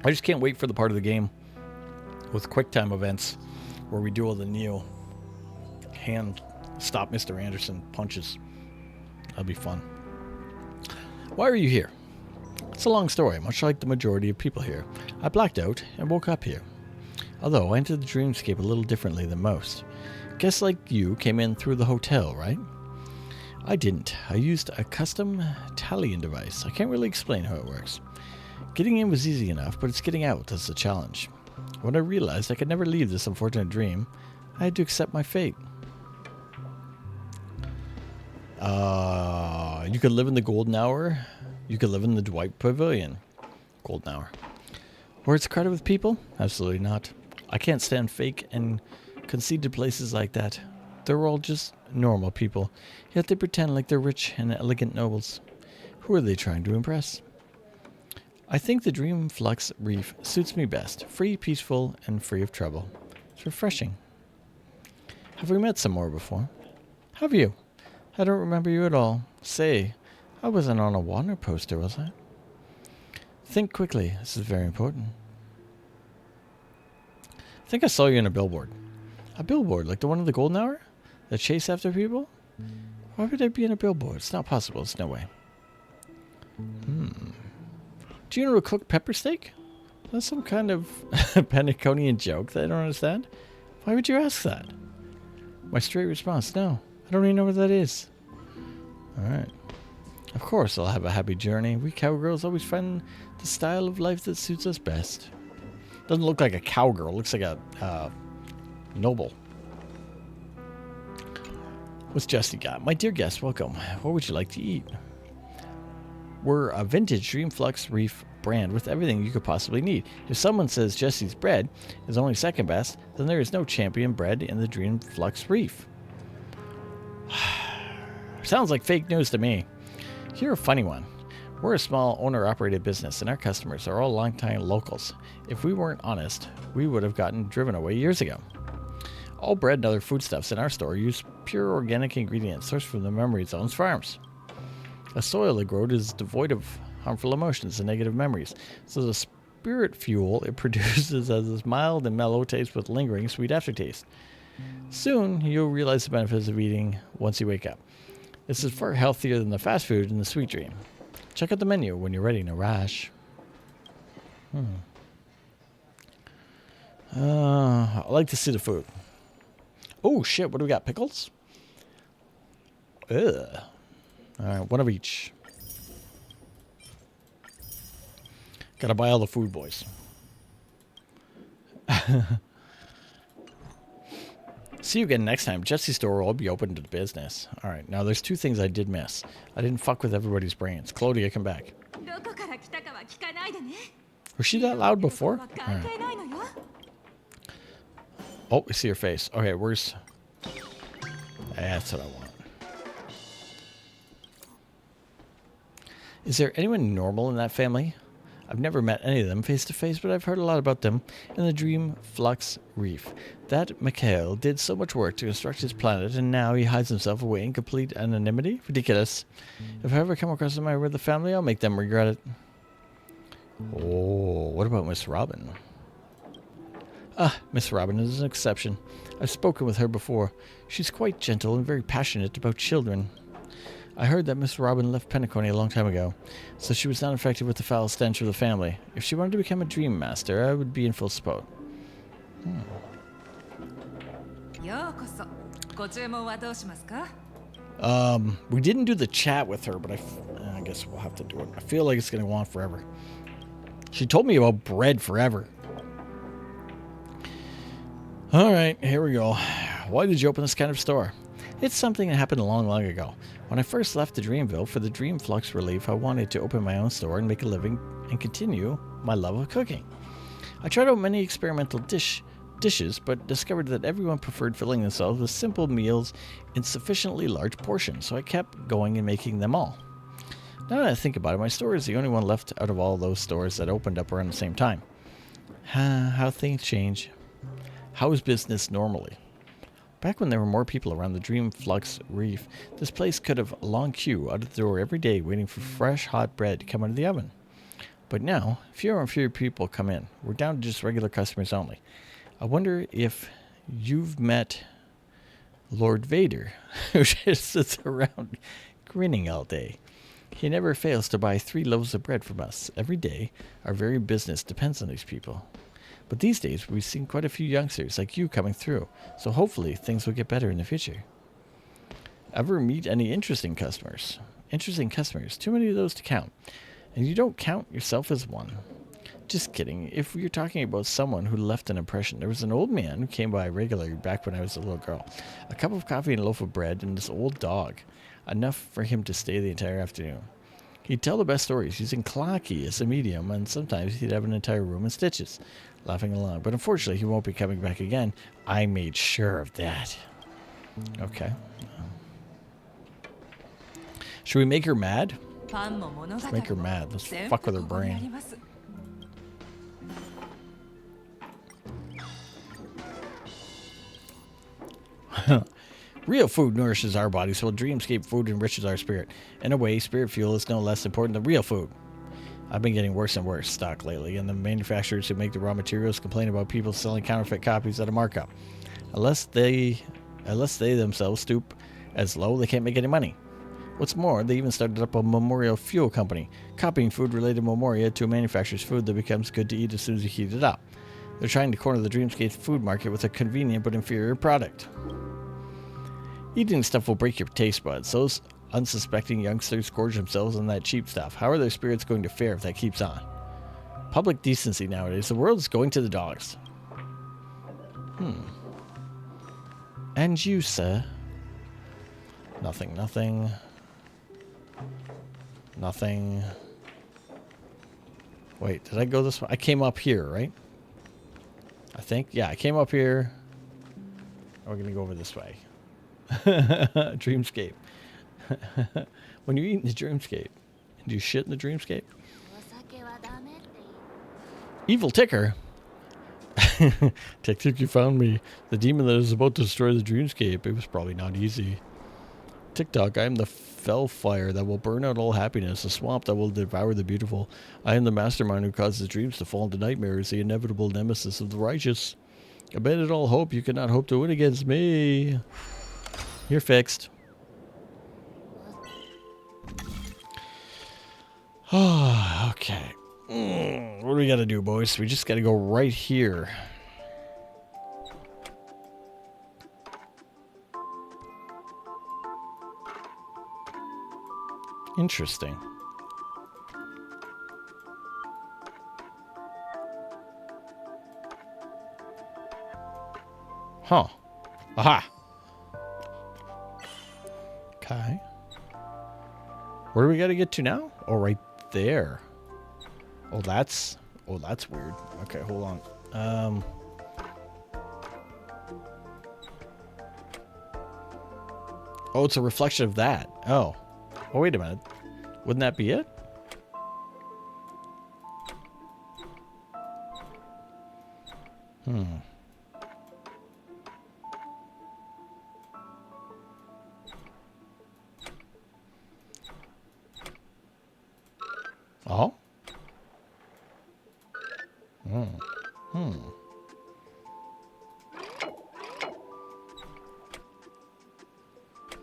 I just can't wait for the part of the game with QuickTime events where we do all the Neo hand stop Mr. Anderson punches. That'll be fun. Why are you here? It's a long story, much like the majority of people here. I blacked out and woke up here. Although I entered the dreamscape a little differently than most. Guess like you came in through the hotel, right? I didn't. I used a custom tallying device. I can't really explain how it works. Getting in was easy enough, but it's getting out that's the challenge. When I realized I could never leave this unfortunate dream, I had to accept my fate. You could live in the Golden Hour. You could live in the Dwight Pavilion. Golden Hour. Where it's crowded with people? Absolutely not. I can't stand fake and conceited places like that. They're all just normal people, yet they pretend like they're rich and elegant nobles. Who are they trying to impress? I think the Dream Flux Reef suits me best. Free, peaceful, and free of trouble. It's refreshing. Have we met somewhere before? Have you? I don't remember you at all. Say, I wasn't on a Warner poster, was I? Think quickly. This is very important. I think I saw you in a billboard. A billboard? Like the one in the Golden Hour? That chase after people? Why would I be in a billboard? It's not possible. It's no way. Do you know how to cook pepper steak? That's some kind of Penaconian joke that I don't understand. Why would you ask that? My straight response, no. I don't even know what that is. Alright. Of course I'll have a happy journey. We cowgirls always find the style of life that suits us best. Doesn't look like a cowgirl. Looks like a noble. What's Jesse got? My dear guest, welcome. What would you like to eat? We're a vintage Dream Flux Reef brand with everything you could possibly need. If someone says Jesse's bread is only second best, then there is no champion bread in the Dream Flux Reef. Sounds like fake news to me. You're a funny one. We're a small owner-operated business, and our customers are all long-time locals. If we weren't honest, we would have gotten driven away years ago. All bread and other foodstuffs in our store use pure organic ingredients sourced from the Memory Zone's farms. The soil it grows is devoid of harmful emotions and negative memories, so the spirit fuel it produces has this mild and mellow taste with lingering sweet aftertaste. Soon, you'll realize the benefits of eating once you wake up. This is far healthier than the fast food and the sweet dream. Check out the menu when you're ready to rush. I like to see the food. Oh shit, what do we got? Pickles? Ugh. Alright, one of each. Gotta buy all the food, boys. See you again next time. Jesse's store will be open to the business. Alright, now there's two things I did miss. I didn't fuck with everybody's brains. Claudia, come back. Was she that loud before? Right. Oh, I see her face. Okay, where's... That's what I want. Is there anyone normal in that family? I've never met any of them face to face, but I've heard a lot about them in the Dream Flux Reef. That Mikhail did so much work to construct his planet, and now he hides himself away in complete anonymity? Ridiculous. If I ever come across a member of the family, I'll make them regret it. Oh, what about Miss Robin? Miss Robin is an exception. I've spoken with her before. She's quite gentle and very passionate about children. I heard that Miss Robin left Penacony a long time ago, so she was not affected with the foul stench of the family. If she wanted to become a dream master, I would be in full support. We didn't do the chat with her, but I guess we'll have to do it. I feel like it's going to go on forever. She told me about bread forever. All right, here we go. Why did you open this kind of store? It's something that happened a long, long ago. When I first left the Dreamville for the Dream Flux Relief, I wanted to open my own store and make a living and continue my love of cooking. I tried out many experimental dishes, but discovered that everyone preferred filling themselves with simple meals in sufficiently large portions, so I kept going and making them all. Now that I think about it, my store is the only one left out of all those stores that opened up around the same time. How things change. How is business normally? Back when there were more people around the Dream Flux Reef, this place could have a long queue out of the door every day waiting for fresh, hot bread to come out of the oven. But now, fewer and fewer people come in. We're down to just regular customers only. I wonder if you've met Lord Vader, who just sits around grinning all day. He never fails to buy 3 loaves of bread from us every day. Our very business depends on these people. But these days, we've seen quite a few youngsters like you coming through, so hopefully things will get better in the future. Ever meet any interesting customers? Interesting customers, too many of those to count. And you don't count yourself as one. Just kidding. If you're talking about someone who left an impression, there was an old man who came by regularly back when I was a little girl. A cup of coffee and a loaf of bread and this old dog. Enough for him to stay the entire afternoon. He'd tell the best stories using Clocky as a medium, and sometimes he'd have an entire room in stitches, laughing along. But unfortunately, he won't be coming back again. I made sure of that. Okay. Should we make her mad? Let's make her mad. Let's fuck with her brain. Real food nourishes our bodies, while dreamscape food enriches our spirit. In a way, spirit fuel is no less important than real food. I've been getting worse and worse stock lately, and the manufacturers who make the raw materials complain about people selling counterfeit copies at a markup. Unless they themselves stoop as low, they can't make any money. What's more, they even started up a memorial fuel company, copying food-related memoria to a manufacturer's food that becomes good to eat as soon as you heat it up. They're trying to corner the dreamscape food market with a convenient but inferior product. Eating stuff will break your taste buds. Those unsuspecting youngsters gorge themselves on that cheap stuff. How are their spirits going to fare if that keeps on? Public decency nowadays. The world is going to the dogs. And you, sir? Nothing, nothing. Nothing. Wait, did I go this way? I came up here, right? I think. Yeah, I came up here. We're going to go over this way. Dreamscape. When you eat in the dreamscape, do you shit in the dreamscape? Evil Ticker. Tick, you found me. The demon that is about to destroy the dreamscape. It was probably not easy. TikTok, I am the fell fire that will burn out all happiness, a swamp that will devour the beautiful. I am the mastermind who causes dreams to fall into nightmares, the inevitable nemesis of the righteous. Abandon all hope, you cannot hope to win against me. You're fixed. Oh, okay. What do we got to do, boys? We just got to go right here. Interesting. Huh. Aha. Okay. Where do we got to get to now? Oh, right there. Oh, that's weird. Okay, hold on. Oh, it's a reflection of that. Oh. Oh, wait a minute. Wouldn't that be it? Oh?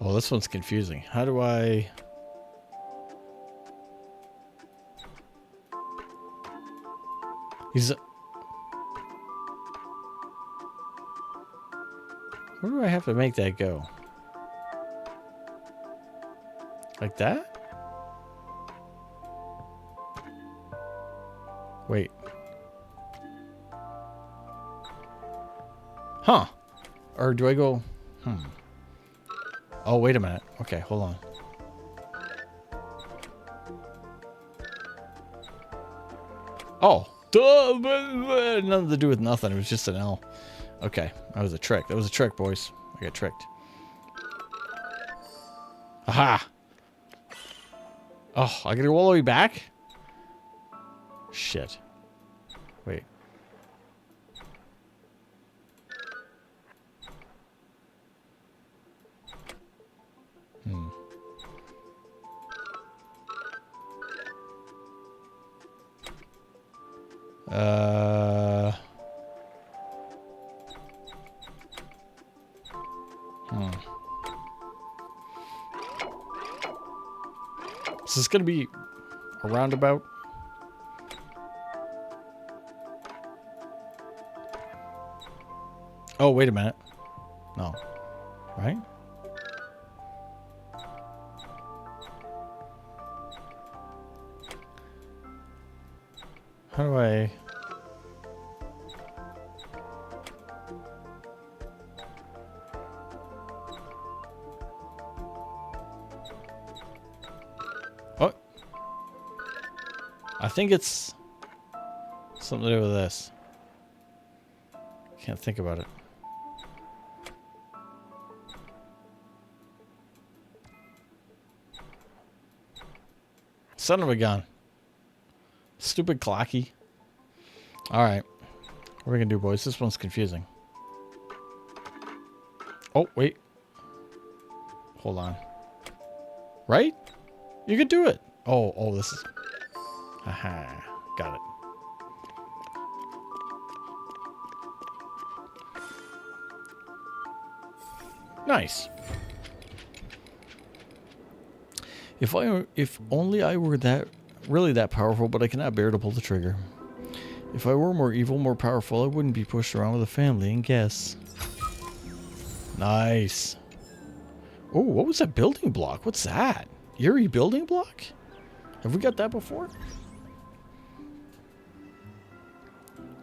Oh, this one's confusing. How do I... Where do I have to make that go? Like that? Wait. Huh. Or do I go... Oh, wait a minute. Okay, hold on. Oh. Duh, nothing to do with nothing. It was just an L. Okay. That was a trick. That was a trick, boys. I got tricked. Aha! Oh, I gotta go all the way back? Shit. Wait. Is this gonna be a roundabout? Oh, wait a minute. No. Right? How do I... Oh. I think it's something to do with this. Can't think about it. Son of a gun. Stupid clocky. Alright. What are we gonna do, boys? This one's confusing. Oh, wait. Hold on. Right? You could do it. Oh, this is... Aha. Got it. Nice. If only I were really that powerful, but I cannot bear to pull the trigger. If I were more evil, more powerful, I wouldn't be pushed around with a family and guests. Nice. Oh, what was that building block? What's that? Eerie building block? Have we got that before?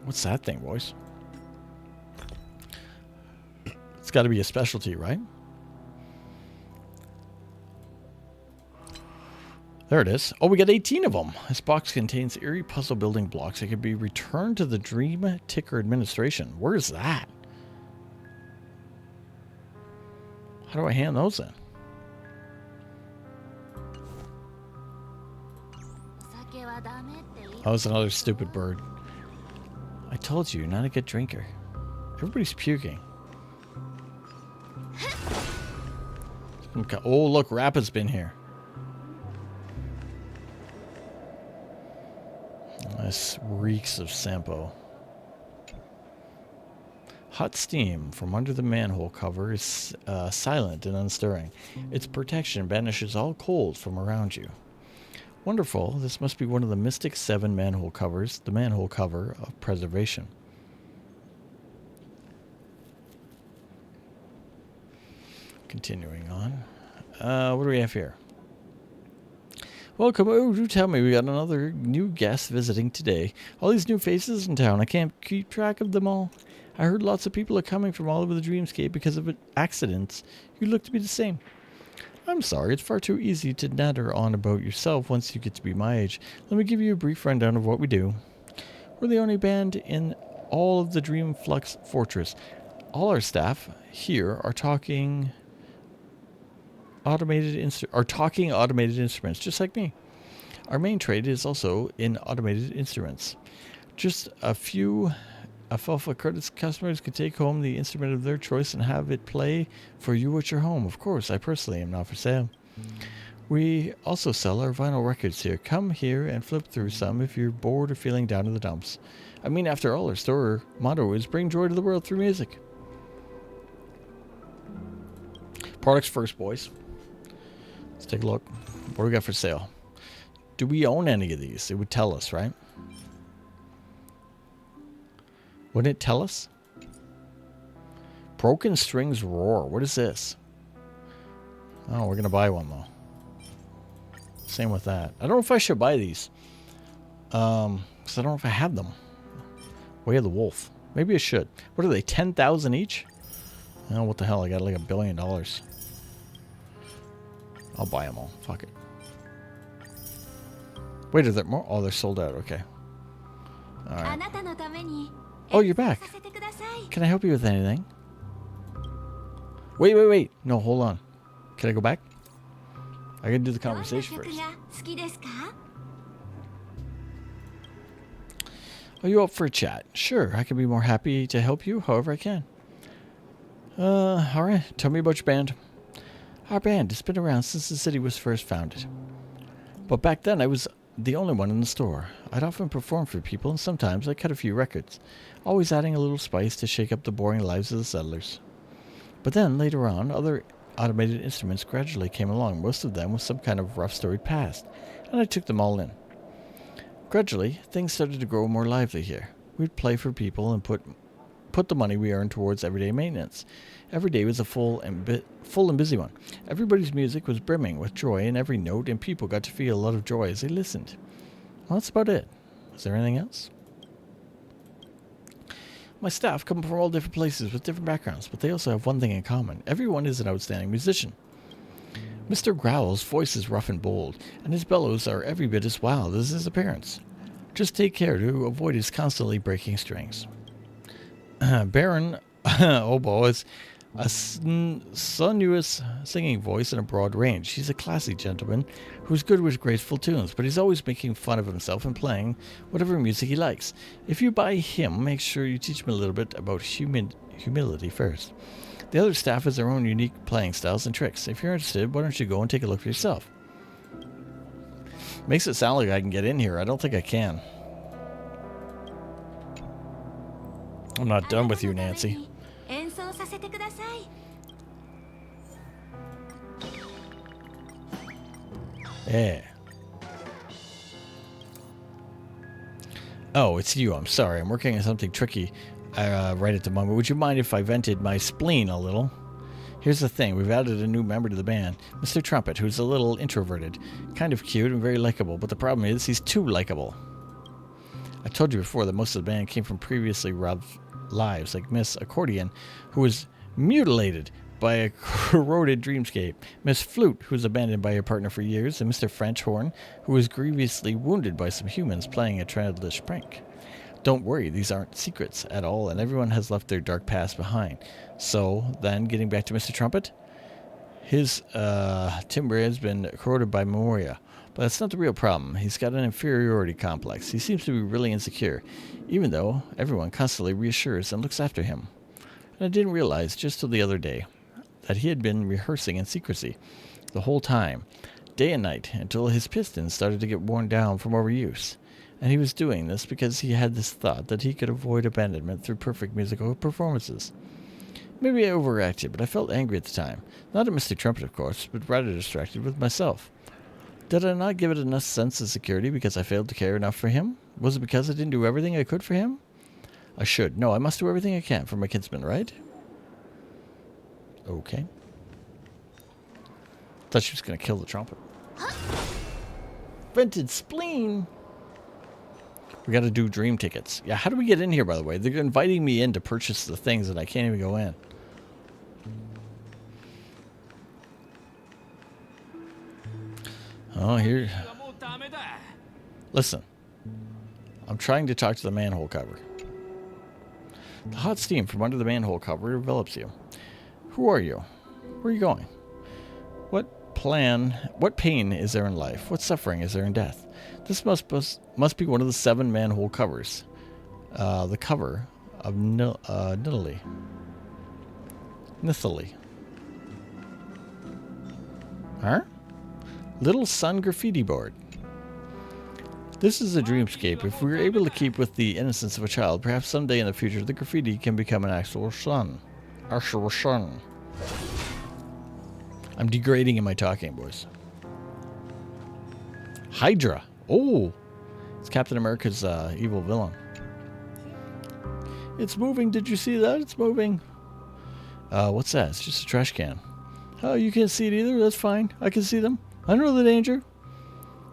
What's that thing, boys? It's got to be a specialty, right? There it is. Oh, we got 18 of them. This box contains eerie puzzle building blocks that can be returned to the Dream Ticker Administration. Where is that? How do I hand those in? Oh, it's another stupid bird. I told you, not a good drinker. Everybody's puking. Okay. Oh, look, Rapid's been here. This reeks of Sampo. Hot steam from under the manhole cover is silent and unstirring. Its protection banishes all cold from around you. Wonderful. This must be one of the Mystic 7 manhole covers, the manhole cover of preservation. Continuing on. What do we have here? Welcome. Oh, do tell me we got another new guest visiting today. All these new faces in town. I can't keep track of them all. I heard lots of people are coming from all over the dreamscape because of accidents. You look to be the same. I'm sorry, it's far too easy to natter on about yourself once you get to be my age. Let me give you a brief rundown of what we do. We're the only band in all of the Dream Flux Fortress. All our staff here are talking automated instruments, just like me. Our main trade is also in automated instruments. Just a few Alpha Curtis customers can take home the instrument of their choice and have it play for you at your home. Of course, I personally am not for sale. We also sell our vinyl records here. Come here and flip through some if you're bored or feeling down in the dumps. I mean, after all, our store motto is bring joy to the world through music. Products first, boys. Let's take a look. What do we got for sale? Do we own any of these? It would tell us, right? Wouldn't it tell us? Broken Strings Roar. What is this? Oh, we're going to buy one, though. Same with that. I don't know if I should buy these. Because I don't know if I have them. Way of the Wolf. Maybe I should. What are they? 10,000 each? Oh, what the hell? I got like $1 billion. I'll buy them all. Fuck it. Wait, are there more? Oh, they're sold out. Okay. Alright. Oh, you're back. Can I help you with anything? Wait. No, hold on. Can I go back? I gotta do the conversation first. Are you up for a chat? Sure, I can be more happy to help you however I can. Alright. Tell me about your band. Our band has been around since the city was first founded. But back then I was the only one in the store. I'd often perform for people, and sometimes I cut a few records, always adding a little spice to shake up the boring lives of the settlers. But then, later on, other automated instruments gradually came along, most of them with some kind of rough-storied past, and I took them all in. Gradually, things started to grow more lively here. We'd play for people and put the money we earned towards everyday maintenance. Every day was a full and busy one. Everybody's music was brimming with joy in every note, and people got to feel a lot of joy as they listened. Well, that's about it. Is there anything else? My staff come from all different places with different backgrounds, but they also have one thing in common. Everyone is an outstanding musician. Mr. Growl's voice is rough and bold, and his bellows are every bit as wild as his appearance. Just take care to avoid his constantly breaking strings. Baron Oboe is a sonorous singing voice and a broad range. He's a classy gentleman who's good with graceful tunes, but he's always making fun of himself and playing whatever music he likes. If you buy him, make sure you teach him a little bit about humility first. The other staff has their own unique playing styles and tricks. If you're interested, why don't you go and take a look for yourself? Makes it sound like I can get in here. I don't think I can. I'm not done with you, Nancy. Yeah. Oh, it's you. I'm sorry. I'm working on something tricky right at the moment. Would you mind if I vented my spleen a little? Here's the thing. We've added a new member to the band, Mr. Trumpet, who's a little introverted. Kind of cute and very likable, but the problem is he's too likable. I told you before that most of the band came from previously robbed lives, like Miss Accordion, who was mutilated by a corroded dreamscape, Miss Flute, who was abandoned by her partner for years, and Mr. French Horn, who was grievously wounded by some humans playing a childish prank. Don't worry, these aren't secrets at all, and everyone has left their dark past behind. So, then, getting back to Mr. Trumpet, his timbre has been corroded by memoria. But that's not the real problem. He's got an inferiority complex. He seems to be really insecure, even though everyone constantly reassures and looks after him. And I didn't realize, just till the other day, that he had been rehearsing in secrecy the whole time, day and night, until his pistons started to get worn down from overuse. And he was doing this because he had this thought that he could avoid abandonment through perfect musical performances. Maybe I overreacted, but I felt angry at the time. Not at Mr. Trumpet, of course, but rather distracted with myself. Did I not give it enough sense of security because I failed to care enough for him? Was it because I didn't do everything I could for him? I should. No, I must do everything I can for my kinsman, right? Okay. Thought she was going to kill the trumpet. Vented spleen! We got to do dream tickets. Yeah, how do we get in here, by the way? They're inviting me in to purchase the things, and I can't even go in. Oh, here. Listen. I'm trying to talk to the manhole cover. The hot steam from under the manhole cover envelops you. Who are you? Where are you going? What pain is there in life? What suffering is there in death? This must be one of the 7 manhole covers. The cover of Nithali. Huh? Little Sun graffiti board. This is a dreamscape. If we were able to keep with the innocence of a child, perhaps someday in the future the graffiti can become an actual sun. Actual sun. I'm degrading in my talking, boys. Hydra. Oh, it's Captain America's evil villain. It's moving. Did you see that? It's moving. What's that? It's just a trash can. Oh, you can't see it either? That's fine. I can see them. I know the danger.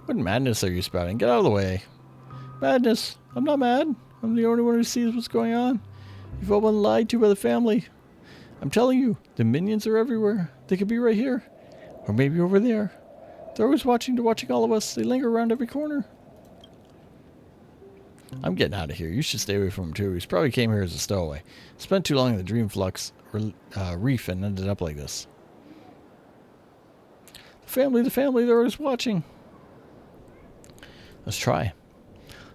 What madness are you spouting? Get out of the way. Madness. I'm not mad. I'm the only one who sees what's going on. You've all been lied to by the family. I'm telling you, the minions are everywhere. They could be right here. Or maybe over there. They're always watching all of us. They linger around every corner. I'm getting out of here. You should stay away from him too. He's probably came here as a stowaway. Spent too long in the Dream Flux reef and ended up like this. The family, they're always watching. Let's try.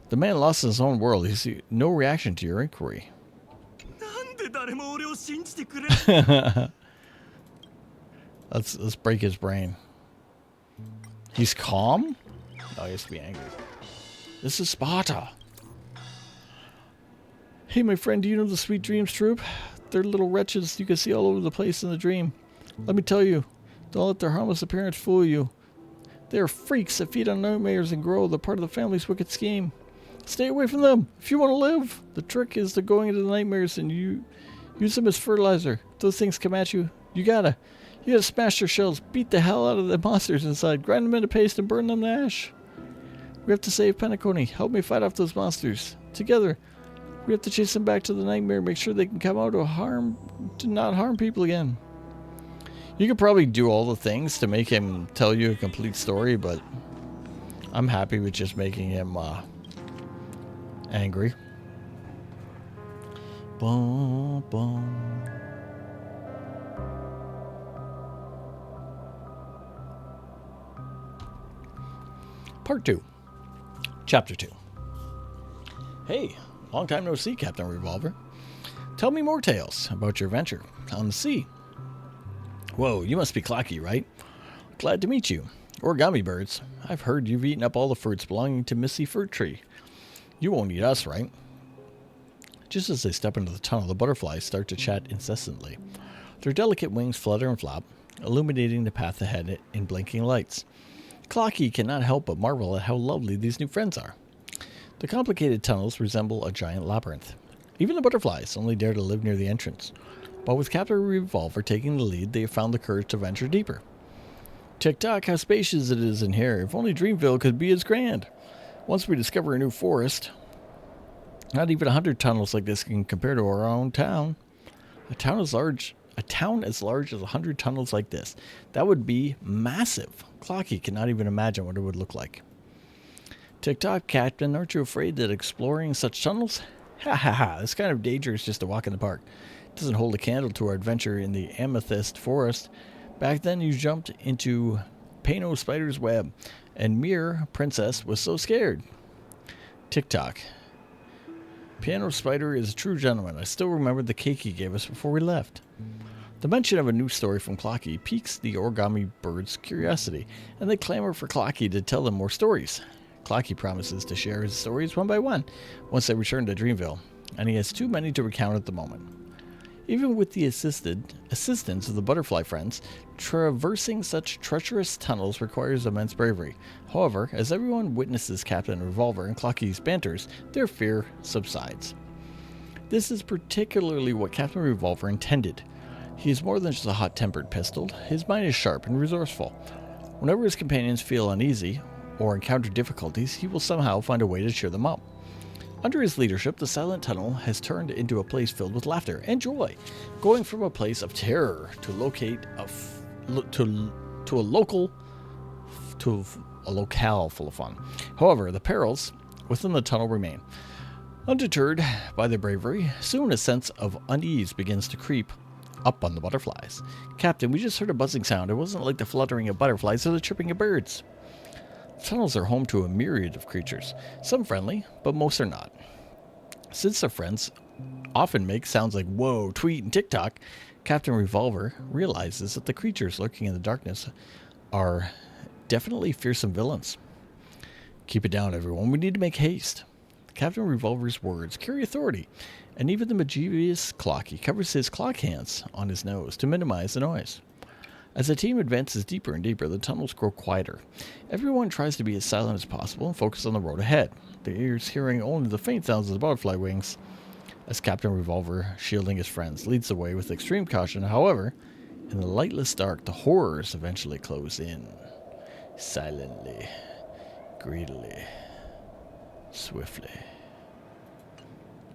The man lost in his own world. He's no reaction to your inquiry. Let's break his brain. He's calm? Oh, he has to be angry. This is Sparta. Hey, my friend, do you know the Sweet Dreams troupe? They're little wretches you can see all over the place in the dream. Let me tell you, don't let their harmless appearance fool you. They are freaks that feed on nightmares and grow. They're part of the family's wicked scheme. Stay away from them if you want to live. The trick is to going into the nightmares and you use them as fertilizer. If those things come at you, you gotta smash their shells, beat the hell out of the monsters inside, grind them into paste and burn them to ash. We have to save Penacony. Help me fight off those monsters. Together, we have to chase them back to the nightmare, make sure they can come out to not harm people again. You could probably do all the things to make him tell you a complete story, but I'm happy with just making him angry. Bum, bum. Part 2. Chapter 2. Hey, long time no see, Captain Revolver. Tell me more tales about your venture on the sea. Whoa, you must be Clocky, right? Glad to meet you. Origami birds. I've heard you've eaten up all the fruits belonging to Missy Fruit Tree. You won't eat us, right? Just as they step into the tunnel, the butterflies start to chat incessantly. Their delicate wings flutter and flop, illuminating the path ahead in blinking lights. Clocky cannot help but marvel at how lovely these new friends are. The complicated tunnels resemble a giant labyrinth. Even the butterflies only dare to live near the entrance. But with Captain Revolver taking the lead, they have found the courage to venture deeper. Tick-tock, how spacious it is in here. If only Dreamville could be as grand. Once we discover a new forest, not even 100 tunnels like this can compare to our own town. A town as large as 100 tunnels like this. That would be massive. Clocky cannot even imagine what it would look like. Tick-tock, Captain, aren't you afraid that exploring such tunnels? Ha ha ha, this kind of danger is just a walk in the park. It doesn't hold a candle to our adventure in the Amethyst Forest. Back then you jumped into Pano Spider's web, and Mir Princess was so scared. Tick-tock. Piano Spider is a true gentleman. I still remember the cake he gave us before we left. The mention of a new story from Clocky piques the origami birds' curiosity, and they clamor for Clocky to tell them more stories. Clocky promises to share his stories one by one once they return to Dreamville, and he has too many to recount at the moment. Even with the assistance of the butterfly friends, traversing such treacherous tunnels requires immense bravery. However, as everyone witnesses Captain Revolver and Clocky's banters, their fear subsides. This is particularly what Captain Revolver intended. He is more than just a hot-tempered pistol. His mind is sharp and resourceful. Whenever his companions feel uneasy or encounter difficulties, he will somehow find a way to cheer them up. Under his leadership, the Silent Tunnel has turned into a place filled with laughter and joy, going from a place of terror to a locale full of fun. However, the perils within the tunnel remain. Undeterred by their bravery, soon a sense of unease begins to creep up on the butterflies. Captain, we just heard a buzzing sound. It wasn't like the fluttering of butterflies or the chirping of birds. Tunnels are home to a myriad of creatures, some friendly, but most are not. Since their friends often make sounds like whoa, tweet, and tick-tock, Captain Revolver realizes that the creatures lurking in the darkness are definitely fearsome villains. Keep it down, everyone. We need to make haste. Captain Revolver's words carry authority, and even the mischievous Clocky covers his clock hands on his nose to minimize the noise. As the team advances deeper and deeper, the tunnels grow quieter. Everyone tries to be as silent as possible and focus on the road ahead, their ears hearing only the faint sounds of the butterfly wings. as Captain Revolver, shielding his friends, leads the way with extreme caution. However, in the lightless dark, the horrors eventually close in. Silently, greedily, swiftly.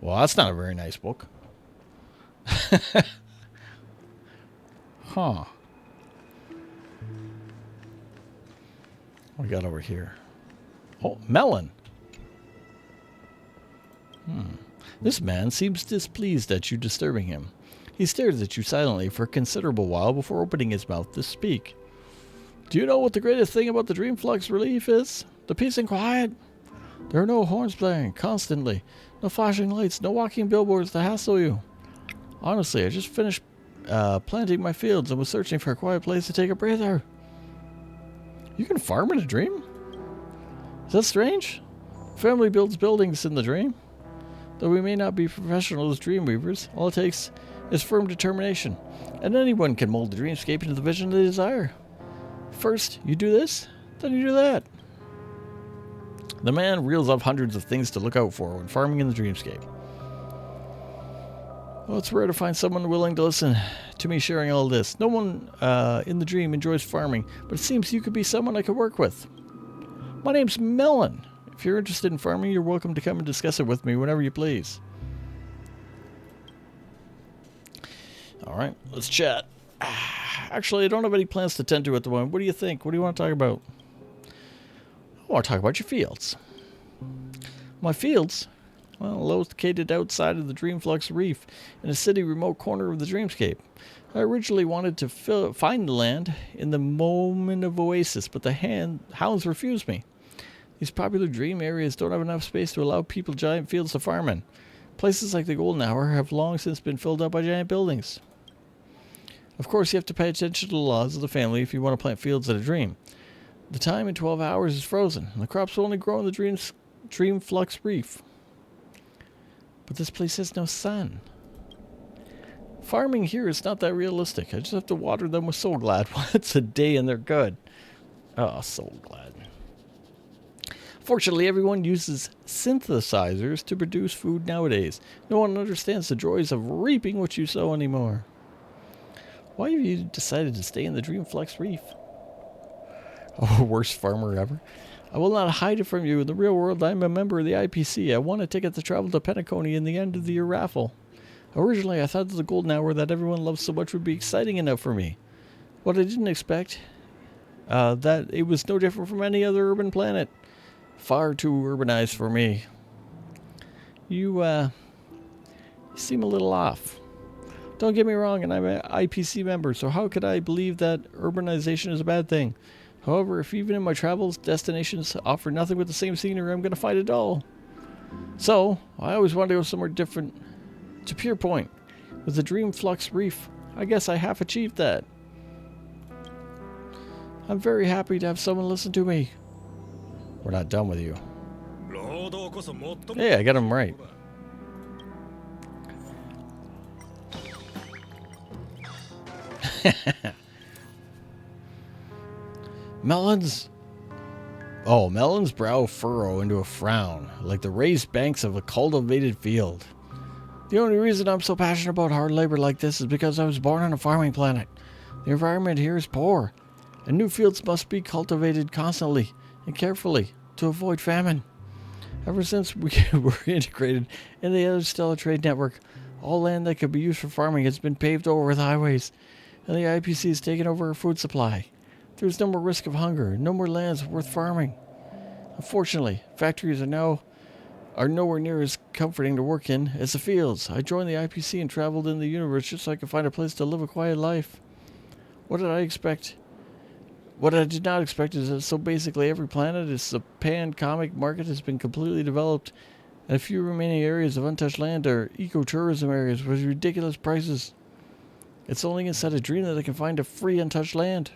Well, that's not a very nice book. Huh. What we got over here? Oh, melon. This man seems displeased at you disturbing him. He stares at you silently for a considerable while before opening his mouth to speak. Do you know what the greatest thing about the Dreamflux relief is? The peace and quiet. There are no horns playing constantly, no flashing lights, no walking billboards to hassle you. Honestly, I just finished planting my fields and was searching for a quiet place to take a breather. You can farm in a dream? Is that strange? Family builds buildings in the dream. Though we may not be professional as dream weavers, all it takes is firm determination, and anyone can mold the dreamscape into the vision they desire. First, you do this, then you do that. The man reels off hundreds of things to look out for when farming in the dreamscape. Well, it's rare to find someone willing to listen to me sharing all this. No one in the dream enjoys farming, but it seems you could be someone I could work with. My name's Melon. If you're interested in farming, you're welcome to come and discuss it with me whenever you please. Alright, let's chat. Actually, I don't have any plans to tend to at the moment. What do you think? What do you want to talk about? I want to talk about your fields. My fields? Well, located outside of the Dreamflux Reef in a city remote corner of the dreamscape. I originally wanted to find the land in the moment of oasis, but the hounds refused me. These popular dream areas don't have enough space to allow people giant fields to farm in. Places like the Golden Hour have long since been filled up by giant buildings. Of course, you have to pay attention to the laws of the family if you want to plant fields in a dream. The time in 12 hours is frozen, and the crops will only grow in the Dreamflux Reef. But this place has no sun. Farming here is not that realistic. I just have to water them with Soul Glad once a day and they're good. Oh, Soul Glad. Fortunately, everyone uses synthesizers to produce food nowadays. No one understands the joys of reaping what you sow anymore. Why have you decided to stay in the Dreamflux Reef? Oh, worst farmer ever. I will not hide it from you. In the real world, I am a member of the IPC. I won a ticket to travel to Penacony in the end of the year raffle. Originally, I thought that the Golden Hour that everyone loves so much would be exciting enough for me. What I didn't expect, that it was no different from any other urban planet. Far too urbanized for me. You seem a little off. Don't get me wrong, and I'm an IPC member, so how could I believe that urbanization is a bad thing? However, if even in my travels, destinations offer nothing but the same scenery, I'm going to find it dull. So, I always wanted to go somewhere different. To Pier Point, with the Dreamflux Reef. I guess I half achieved that. I'm very happy to have someone listen to me. We're not done with you. Hey, I got him right. Melon's brow furrow into a frown, like the raised banks of a cultivated field. The only reason I'm so passionate about hard labor like this is because I was born on a farming planet. The environment here is poor, and new fields must be cultivated constantly and carefully to avoid famine. Ever since we were integrated in the Interstellar Trade Network, all land that could be used for farming has been paved over with highways, and the IPC has taken over our food supply. There's no more risk of hunger, no more lands worth farming. Unfortunately, factories are nowhere near as comforting to work in as the fields. I joined the IPC and traveled in the universe just so I could find a place to live a quiet life. What did I expect? What I did not expect is that so basically every planet is the pan-comic market has been completely developed, and a few remaining areas of untouched land are ecotourism areas with ridiculous prices. It's only inside a dream that I can find a free untouched land.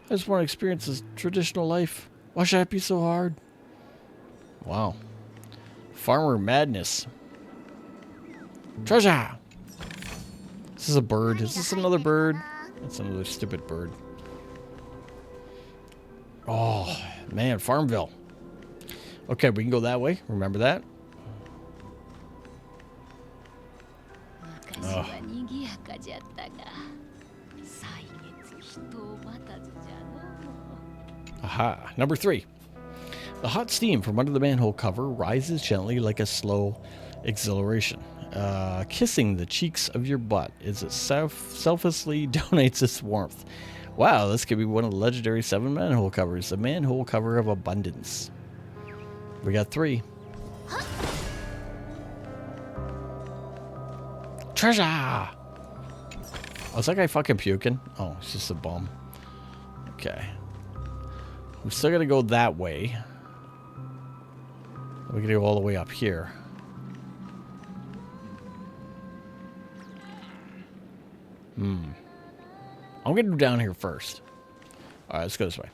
I just want to experience this traditional life. Why should it be so hard? Wow. Farmer madness. Treasure! This is a bird. Is this another bird? That's another stupid bird. Oh, man, Farmville. Okay, we can go that way. Remember that? Aha. Number 3. The hot steam from under the manhole cover rises gently like a slow exhilaration. Kissing the cheeks of your butt as it selflessly donates its warmth. Wow, this could be one of the legendary 7 manhole covers. The manhole cover of abundance. We got 3. Treasure! Oh, is that guy fucking puking? Oh, it's just a bum. Okay. We still gotta go that way. We gotta go all the way up here. I'm gonna go down here first. Alright, let's go this way.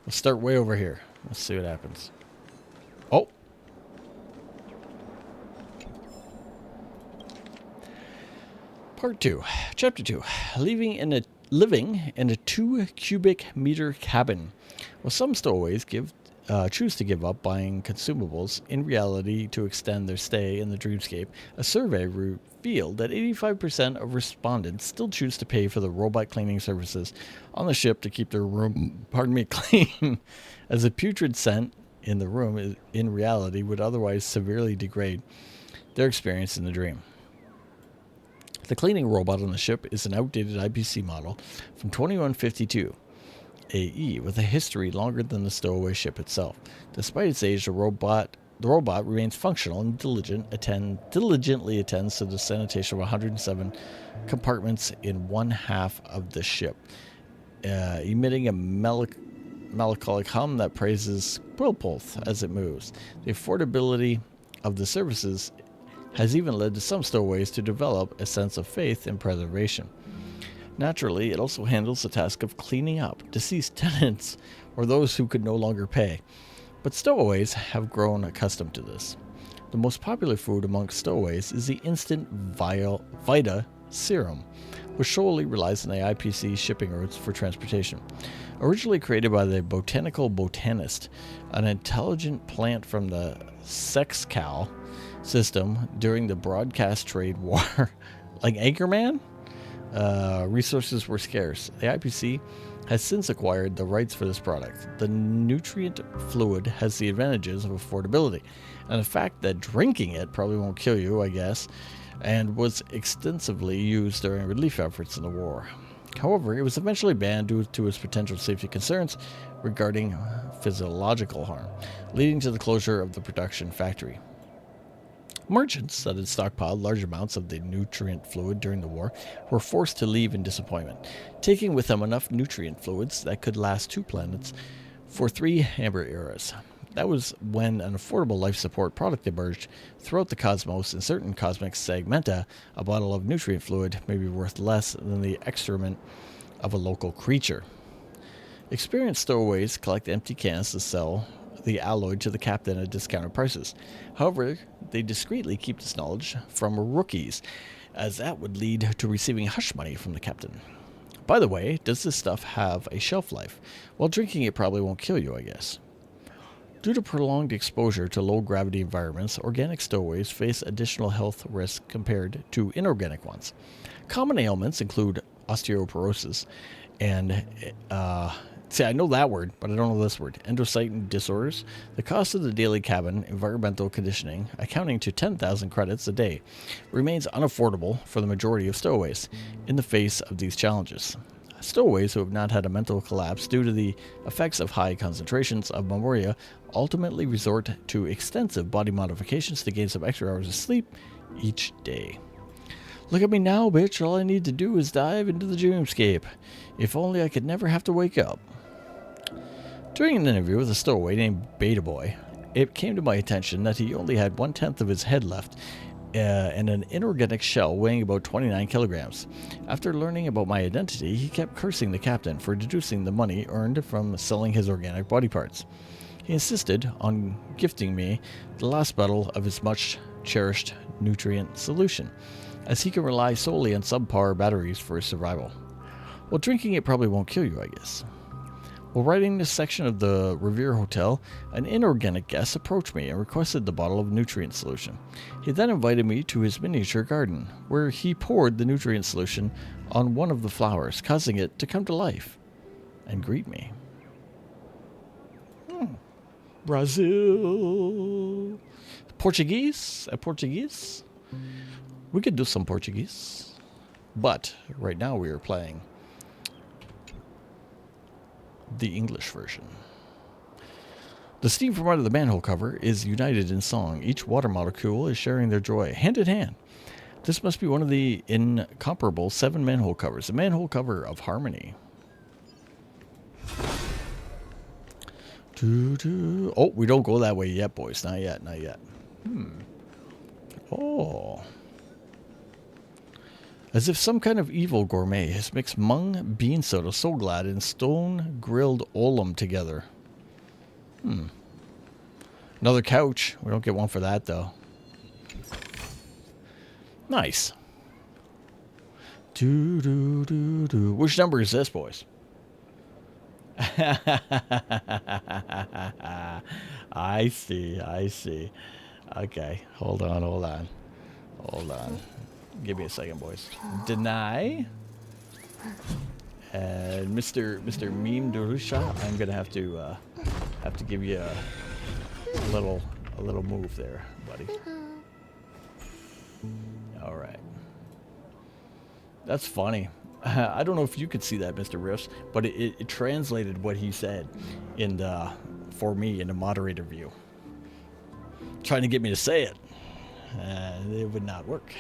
Let's start way over here. Let's see what happens. Oh! Part 2. Chapter 2. Living in a 2 cubic meter cabin. Well, some stowaways choose to give up buying consumables. In reality, to extend their stay in the dreamscape, a survey revealed that 85% of respondents still choose to pay for the robot cleaning services on the ship to keep their room, clean, as a putrid scent in the room in reality would otherwise severely degrade their experience in the dream. The cleaning robot on the ship is an outdated IPC model from 2152 AE with a history longer than the stowaway ship itself. Despite its age, the robot remains functional and diligently attends to the sanitation of 107 compartments in one half of the ship, emitting a melancholic hum that praises Quillpulth as it moves. The affordability of the services has even led to some stowaways to develop a sense of faith in preservation. Naturally, it also handles the task of cleaning up deceased tenants or those who could no longer pay. But stowaways have grown accustomed to this. The most popular food amongst stowaways is the instant Vita serum, which solely relies on the IPC shipping routes for transportation. Originally created by the botanical botanist, an intelligent plant from the Sexcal system during the broadcast trade war, like Anchorman? Resources were scarce. The IPC has since acquired the rights for this product. The nutrient fluid has the advantages of affordability and the fact that drinking it probably won't kill you, I guess, and was extensively used during relief efforts in the war. However, it was eventually banned due to its potential safety concerns regarding physiological harm, leading to the closure of the production factory. Merchants that had stockpiled large amounts of the nutrient fluid during the war were forced to leave in disappointment, taking with them enough nutrient fluids that could last 2 planets for 3 amber eras. That was when an affordable life support product emerged. Throughout the cosmos, in certain cosmic segmenta, a bottle of nutrient fluid may be worth less than the excrement of a local creature. Experienced stowaways collect empty cans to sell the alloy to the captain at discounted prices. However, they discreetly keep this knowledge from rookies, as that would lead to receiving hush money from the captain. By the way, does this stuff have a shelf life? Well, drinking it probably won't kill you, I guess. Due to prolonged exposure to low-gravity environments, organic stowaways face additional health risks compared to inorganic ones. Common ailments include osteoporosis and see, I know that word, but I don't know this word. Endocyte disorders. The cost of the daily cabin environmental conditioning, accounting to 10,000 credits a day, remains unaffordable for the majority of stowaways in the face of these challenges. Stowaways who have not had a mental collapse due to the effects of high concentrations of memoria ultimately resort to extensive body modifications to gain some extra hours of sleep each day. Look at me now, bitch. All I need to do is dive into the dreamscape. If only I could never have to wake up. During an interview with a stowaway named Beta Boy, it came to my attention that he only had 1/10 of his head left and an inorganic shell weighing about 29 kilograms. After learning about my identity, he kept cursing the captain for deducing the money earned from selling his organic body parts. He insisted on gifting me the last bottle of his much-cherished nutrient solution, as he can rely solely on subpar batteries for his survival. Well, drinking it probably won't kill you, I guess. While riding this section of the Revere Hotel, an inorganic guest approached me and requested the bottle of nutrient solution. He then invited me to his miniature garden, where he poured the nutrient solution on one of the flowers, causing it to come to life and greet me. Brazil. Portuguese? Portuguese? We could do some Portuguese. But right now we are playing the English version. The steam from under the manhole cover is united in song. Each water molecule is sharing their joy, hand in hand. This must be one of the incomparable 7 manhole covers, the manhole cover of harmony. Oh, we don't go that way yet, boys. Not yet, not yet. Oh. As if some kind of evil gourmet has mixed mung, bean soda, so glad, and stone-grilled olam together. Another couch. We don't get one for that, though. Nice. Which number is this, boys? I see, I see. Okay, hold on. Give me a second, boys. Deny. And Mr. Meme Durusha, I'm gonna have to give you a little move there, buddy. All right. That's funny. I don't know if you could see that, Mr. Riffs, but it translated what he said for me in the moderator view. Trying to get me to say it. It would not work.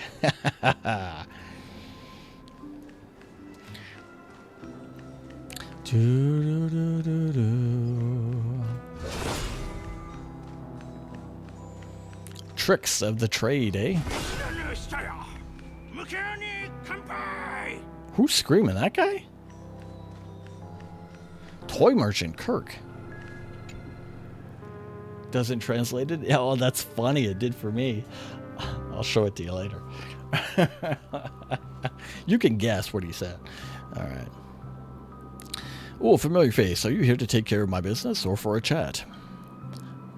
Tricks of the trade, eh? Who's screaming? That guy? Toy Merchant Kirk. Doesn't translate it? Yeah, well, that's funny. It did for me. I'll show it to you later. You can guess what he said. All right. Oh, familiar face. Are you here to take care of my business or for a chat?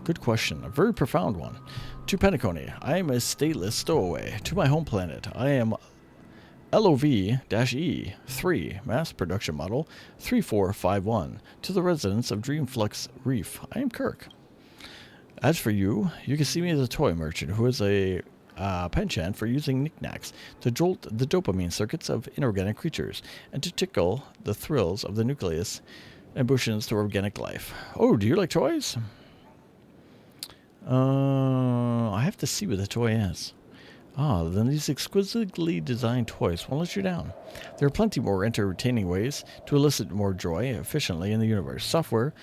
Good question. A very profound one. To Penacony, I am a stateless stowaway. To my home planet, I am LOV-E3, mass production model 3451. To the residents of Dreamflux Reef, I am Kirk. As for you, you can see me as a toy merchant who is a penchant for using knickknacks to jolt the dopamine circuits of inorganic creatures and to tickle the thrills of the nucleus ambitions to organic life. Oh, do you like toys? I have to see what the toy is. Then these exquisitely designed toys won't let you down. There are plenty more entertaining ways to elicit more joy efficiently in the universe. Software,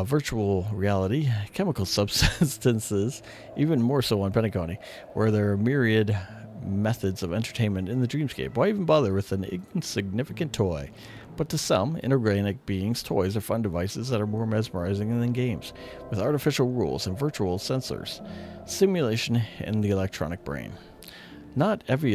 virtual reality, chemical substances, even more so on Penacony, where there are myriad methods of entertainment in the dreamscape. Why even bother with an insignificant toy? But to some inorganic beings, toys are fun devices that are more mesmerizing than games, with artificial rules and virtual sensors, simulation in the electronic brain. Not every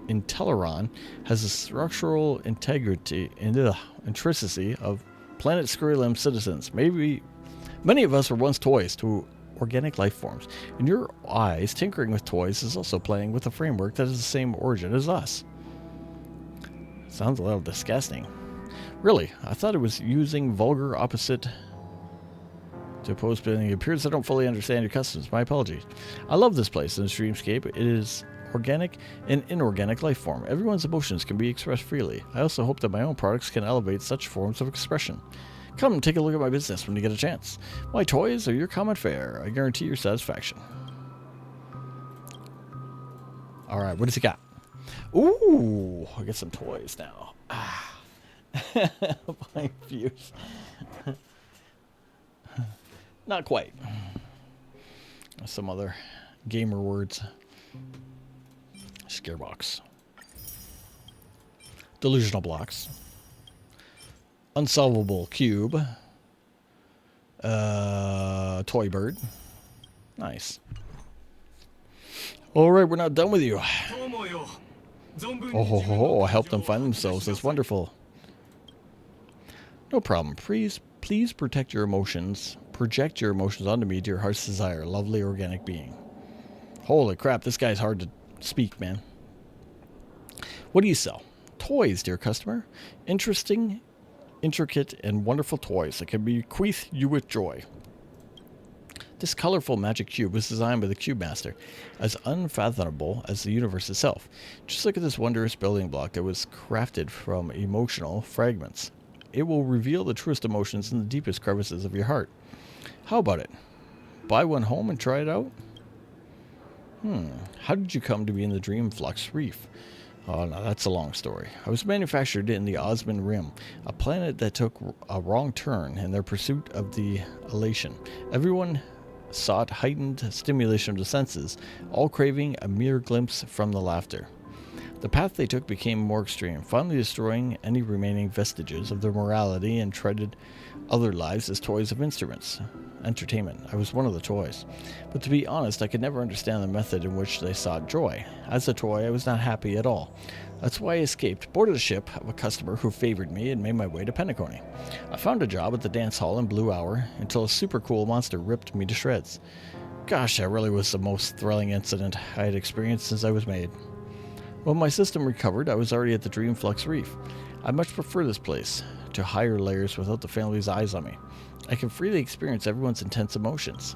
Intelleron has the structural integrity and intricacy of planet Scrillum citizens. Many of us were once toys to organic life forms. In your eyes, tinkering with toys is also playing with a framework that has the same origin as us. Sounds a little disgusting. Really, I thought it was using vulgar opposite to oppose building. It appears I don't fully understand your customs. My apologies. I love this place in this dreamscape. It is organic and inorganic life form. Everyone's emotions can be expressed freely. I also hope that my own products can elevate such forms of expression. Come and take a look at my business when you get a chance. My toys are your common fare. I guarantee your satisfaction. All right, what does he got? Ooh, I get some toys now. My views. Not quite. Some other gamer words. Scarebox. Delusional blocks. Unsolvable cube. Toy bird. Nice. All right, we're not done with you. Oh, I helped them find themselves. That's wonderful. No problem. Please protect your emotions. Project your emotions onto me to your heart's desire, lovely organic being. Holy crap, this guy's hard to speak, man. What do you sell? Toys, dear customer. Interesting, intricate, and wonderful toys that can bequeath you with joy. This colorful magic cube was designed by the Cube Master, as unfathomable as the universe itself. Just look at this wondrous building block that was crafted from emotional fragments. It will reveal the truest emotions in the deepest crevices of your heart. How about it? Buy one home and try it out? How did you come to be in the Dreamflux Reef? Oh, no, that's a long story. I was manufactured in the Osmond Rim, a planet that took a wrong turn in their pursuit of the elation. Everyone sought heightened stimulation of the senses, all craving a mere glimpse from the laughter. The path they took became more extreme, finally destroying any remaining vestiges of their morality and treated other lives as toys of entertainment. I was one of the toys. But to be honest, I could never understand the method in which they sought joy. As a toy, I was not happy at all. That's why I escaped, boarded a ship of a customer who favored me, and made my way to Penacony. I found a job at the dance hall in Blue Hour until a super cool monster ripped me to shreds. Gosh, that really was the most thrilling incident I had experienced since I was made. When my system recovered, I was already at the Dreamflux Reef. I much prefer this place to higher layers without the family's eyes on me. I can freely experience everyone's intense emotions.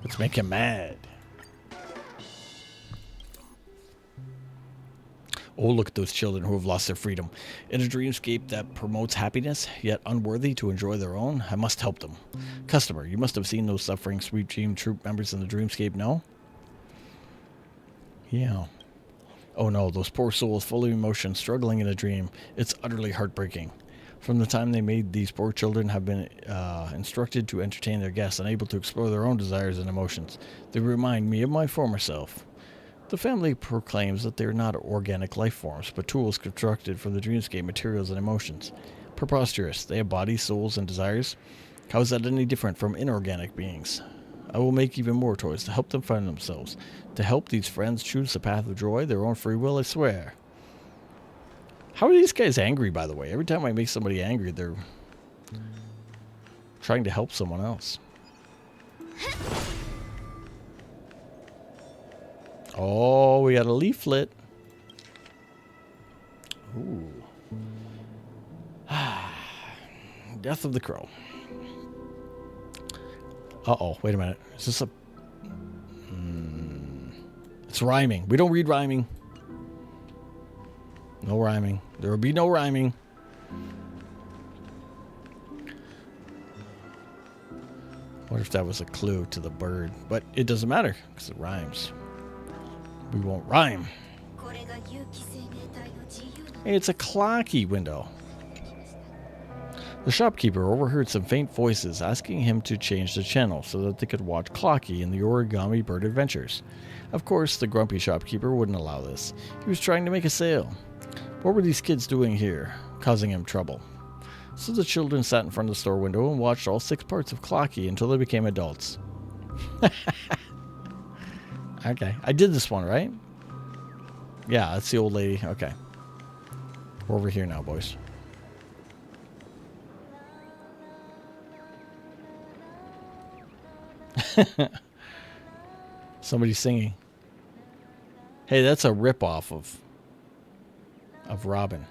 Let's make him mad. Oh, look at those children who have lost their freedom. In a dreamscape that promotes happiness, yet unworthy to enjoy their own, I must help them. Customer, you must have seen those suffering Sweet Dream Troop members in the dreamscape, no? Yeah. Oh no, those poor souls full of emotion, struggling in a dream. It's utterly heartbreaking. From the time they made, these poor children have been instructed to entertain their guests, unable to explore their own desires and emotions. They remind me of my former self. The family proclaims that they are not organic life forms, but tools constructed from the dreamscape materials and emotions. Preposterous. They have bodies, souls, and desires. How is that any different from inorganic beings? I will make even more toys to help them find themselves, to help these friends choose the path of joy, their own free will, I swear. How are these guys angry, by the way? Every time I make somebody angry, they're trying to help someone else. Oh, we got a leaflet. Ooh. Death of the Crow. Uh-oh, wait a minute. Is this a... It's rhyming. We don't read rhyming. No rhyming. There will be no rhyming. What if that was a clue to the bird? But it doesn't matter, because it rhymes. We won't rhyme. Hey, it's a clocky window. The shopkeeper overheard some faint voices asking him to change the channel so that they could watch Clocky in the Origami Bird Adventures. Of course, the grumpy shopkeeper wouldn't allow this. He was trying to make a sale. What were these kids doing here, causing him trouble? So the children sat in front of the store window and watched all 6 parts of Clocky until they became adults. Okay, I did this one, right? Yeah, that's the old lady. Okay. We're over here now, boys. Somebody's singing. Hey, that's a ripoff of Robin.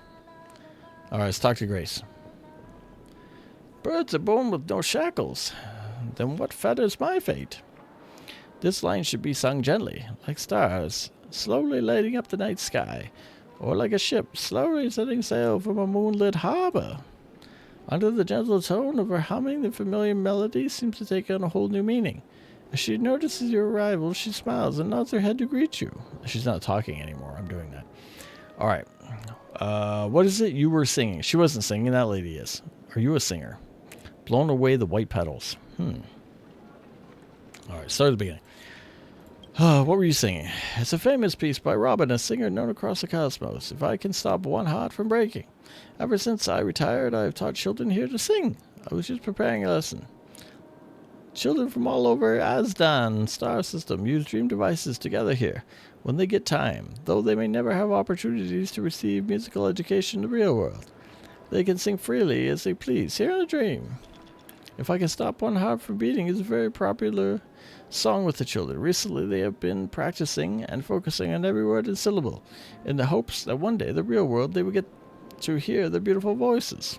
All right, let's talk to Grace. Birds are born with no shackles. Then what fetters my fate? This line should be sung gently, like stars, slowly lighting up the night sky, or like a ship slowly setting sail from a moonlit harbor. Under the gentle tone of her humming, the familiar melody seems to take on a whole new meaning. As she notices your arrival, she smiles and nods her head to greet you. She's not talking anymore. I'm doing that. All right. What is it you were singing? She wasn't singing. That lady is. Are you a singer? Blown away the white petals. All right. Start at the beginning. What were you singing? It's a famous piece by Robin, a singer known across the cosmos. If I can stop one heart from breaking. Ever since I retired, I have taught children here to sing. I was just preparing a lesson. Children from all over Azdan star system use dream devices to gather here when they get time, though they may never have opportunities to receive musical education in the real world. They can sing freely as they please here in a dream. If I Can Stop One Heart from Beating is a very popular song with the children. Recently they have been practicing and focusing on every word and syllable in the hopes that one day the real world they will get to hear their beautiful voices.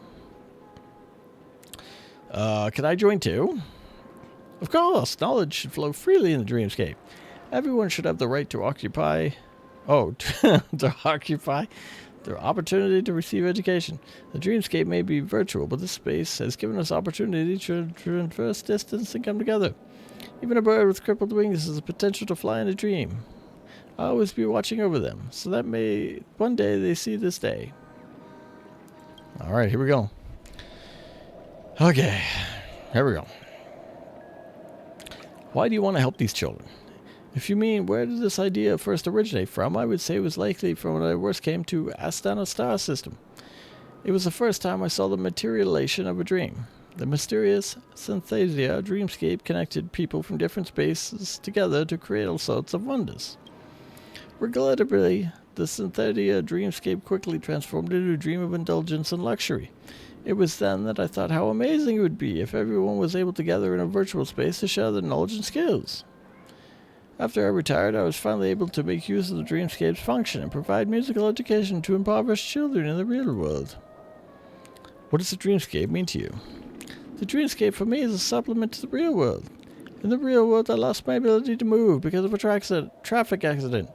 Can I join too? Of course, knowledge should flow freely in the dreamscape. Everyone should have the right to occupy their opportunity to receive education. The dreamscape may be virtual, but this space has given us opportunity to traverse distance and come together. Even a bird with crippled wings has the potential to fly in a dream. I'll always be watching over them, so that may one day they see this day. Alright, here we go. Okay, here we go. Why do you want to help these children? If you mean where did this idea first originate from, I would say it was likely from when I first came to Astana star system. It was the first time I saw the materialization of a dream. The mysterious Synthesia dreamscape connected people from different spaces together to create all sorts of wonders. Regrettably, the Synthesia dreamscape quickly transformed into a dream of indulgence and luxury. It was then that I thought how amazing it would be if everyone was able to gather in a virtual space to share their knowledge and skills. After I retired, I was finally able to make use of the dreamscape's function and provide musical education to impoverished children in the real world. What does the dreamscape mean to you? The dreamscape for me is a supplement to the real world. In the real world, I lost my ability to move because of a traffic accident,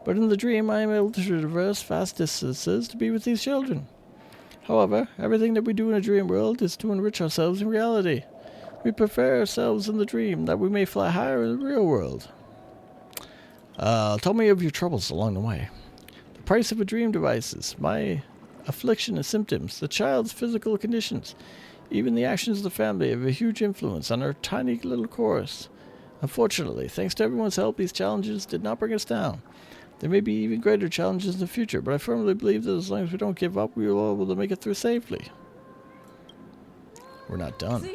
but in the dream, I am able to traverse vast distances to be with these children. However, everything that we do in a dream world is to enrich ourselves in reality. We prepare ourselves in the dream that we may fly higher in the real world. Tell me of your troubles along the way. The price of a dream devices, my affliction and symptoms, the child's physical conditions, even the actions of the family have a huge influence on our tiny little course. Unfortunately, thanks to everyone's help, these challenges did not bring us down. There may be even greater challenges in the future, but I firmly believe that as long as we don't give up, we will be able to make it through safely. We're not done.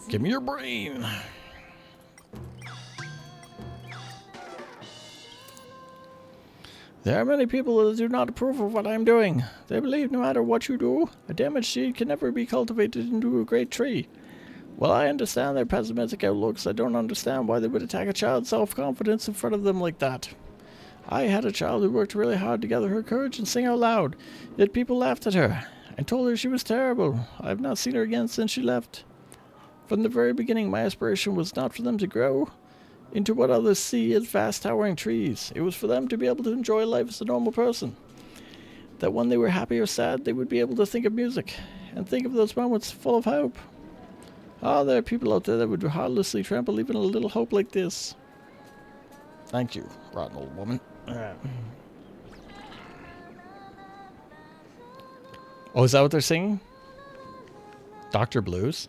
Give me your brain. There are many people that do not approve of what I am doing. They believe no matter what you do, a damaged seed can never be cultivated into a great tree. While I understand their pessimistic outlooks, I don't understand why they would attack a child's self-confidence in front of them like that. I had a child who worked really hard to gather her courage and sing out loud, yet people laughed at her and told her she was terrible. I have not seen her again since she left. From the very beginning, my aspiration was not for them to grow into what others see as vast towering trees. It was for them to be able to enjoy life as a normal person. That when they were happy or sad, they would be able to think of music and think of those moments full of hope. There are people out there that would heartlessly trample even a little hope like this. Thank you, rotten old woman. Oh, is that what they're singing? Dr. Blues?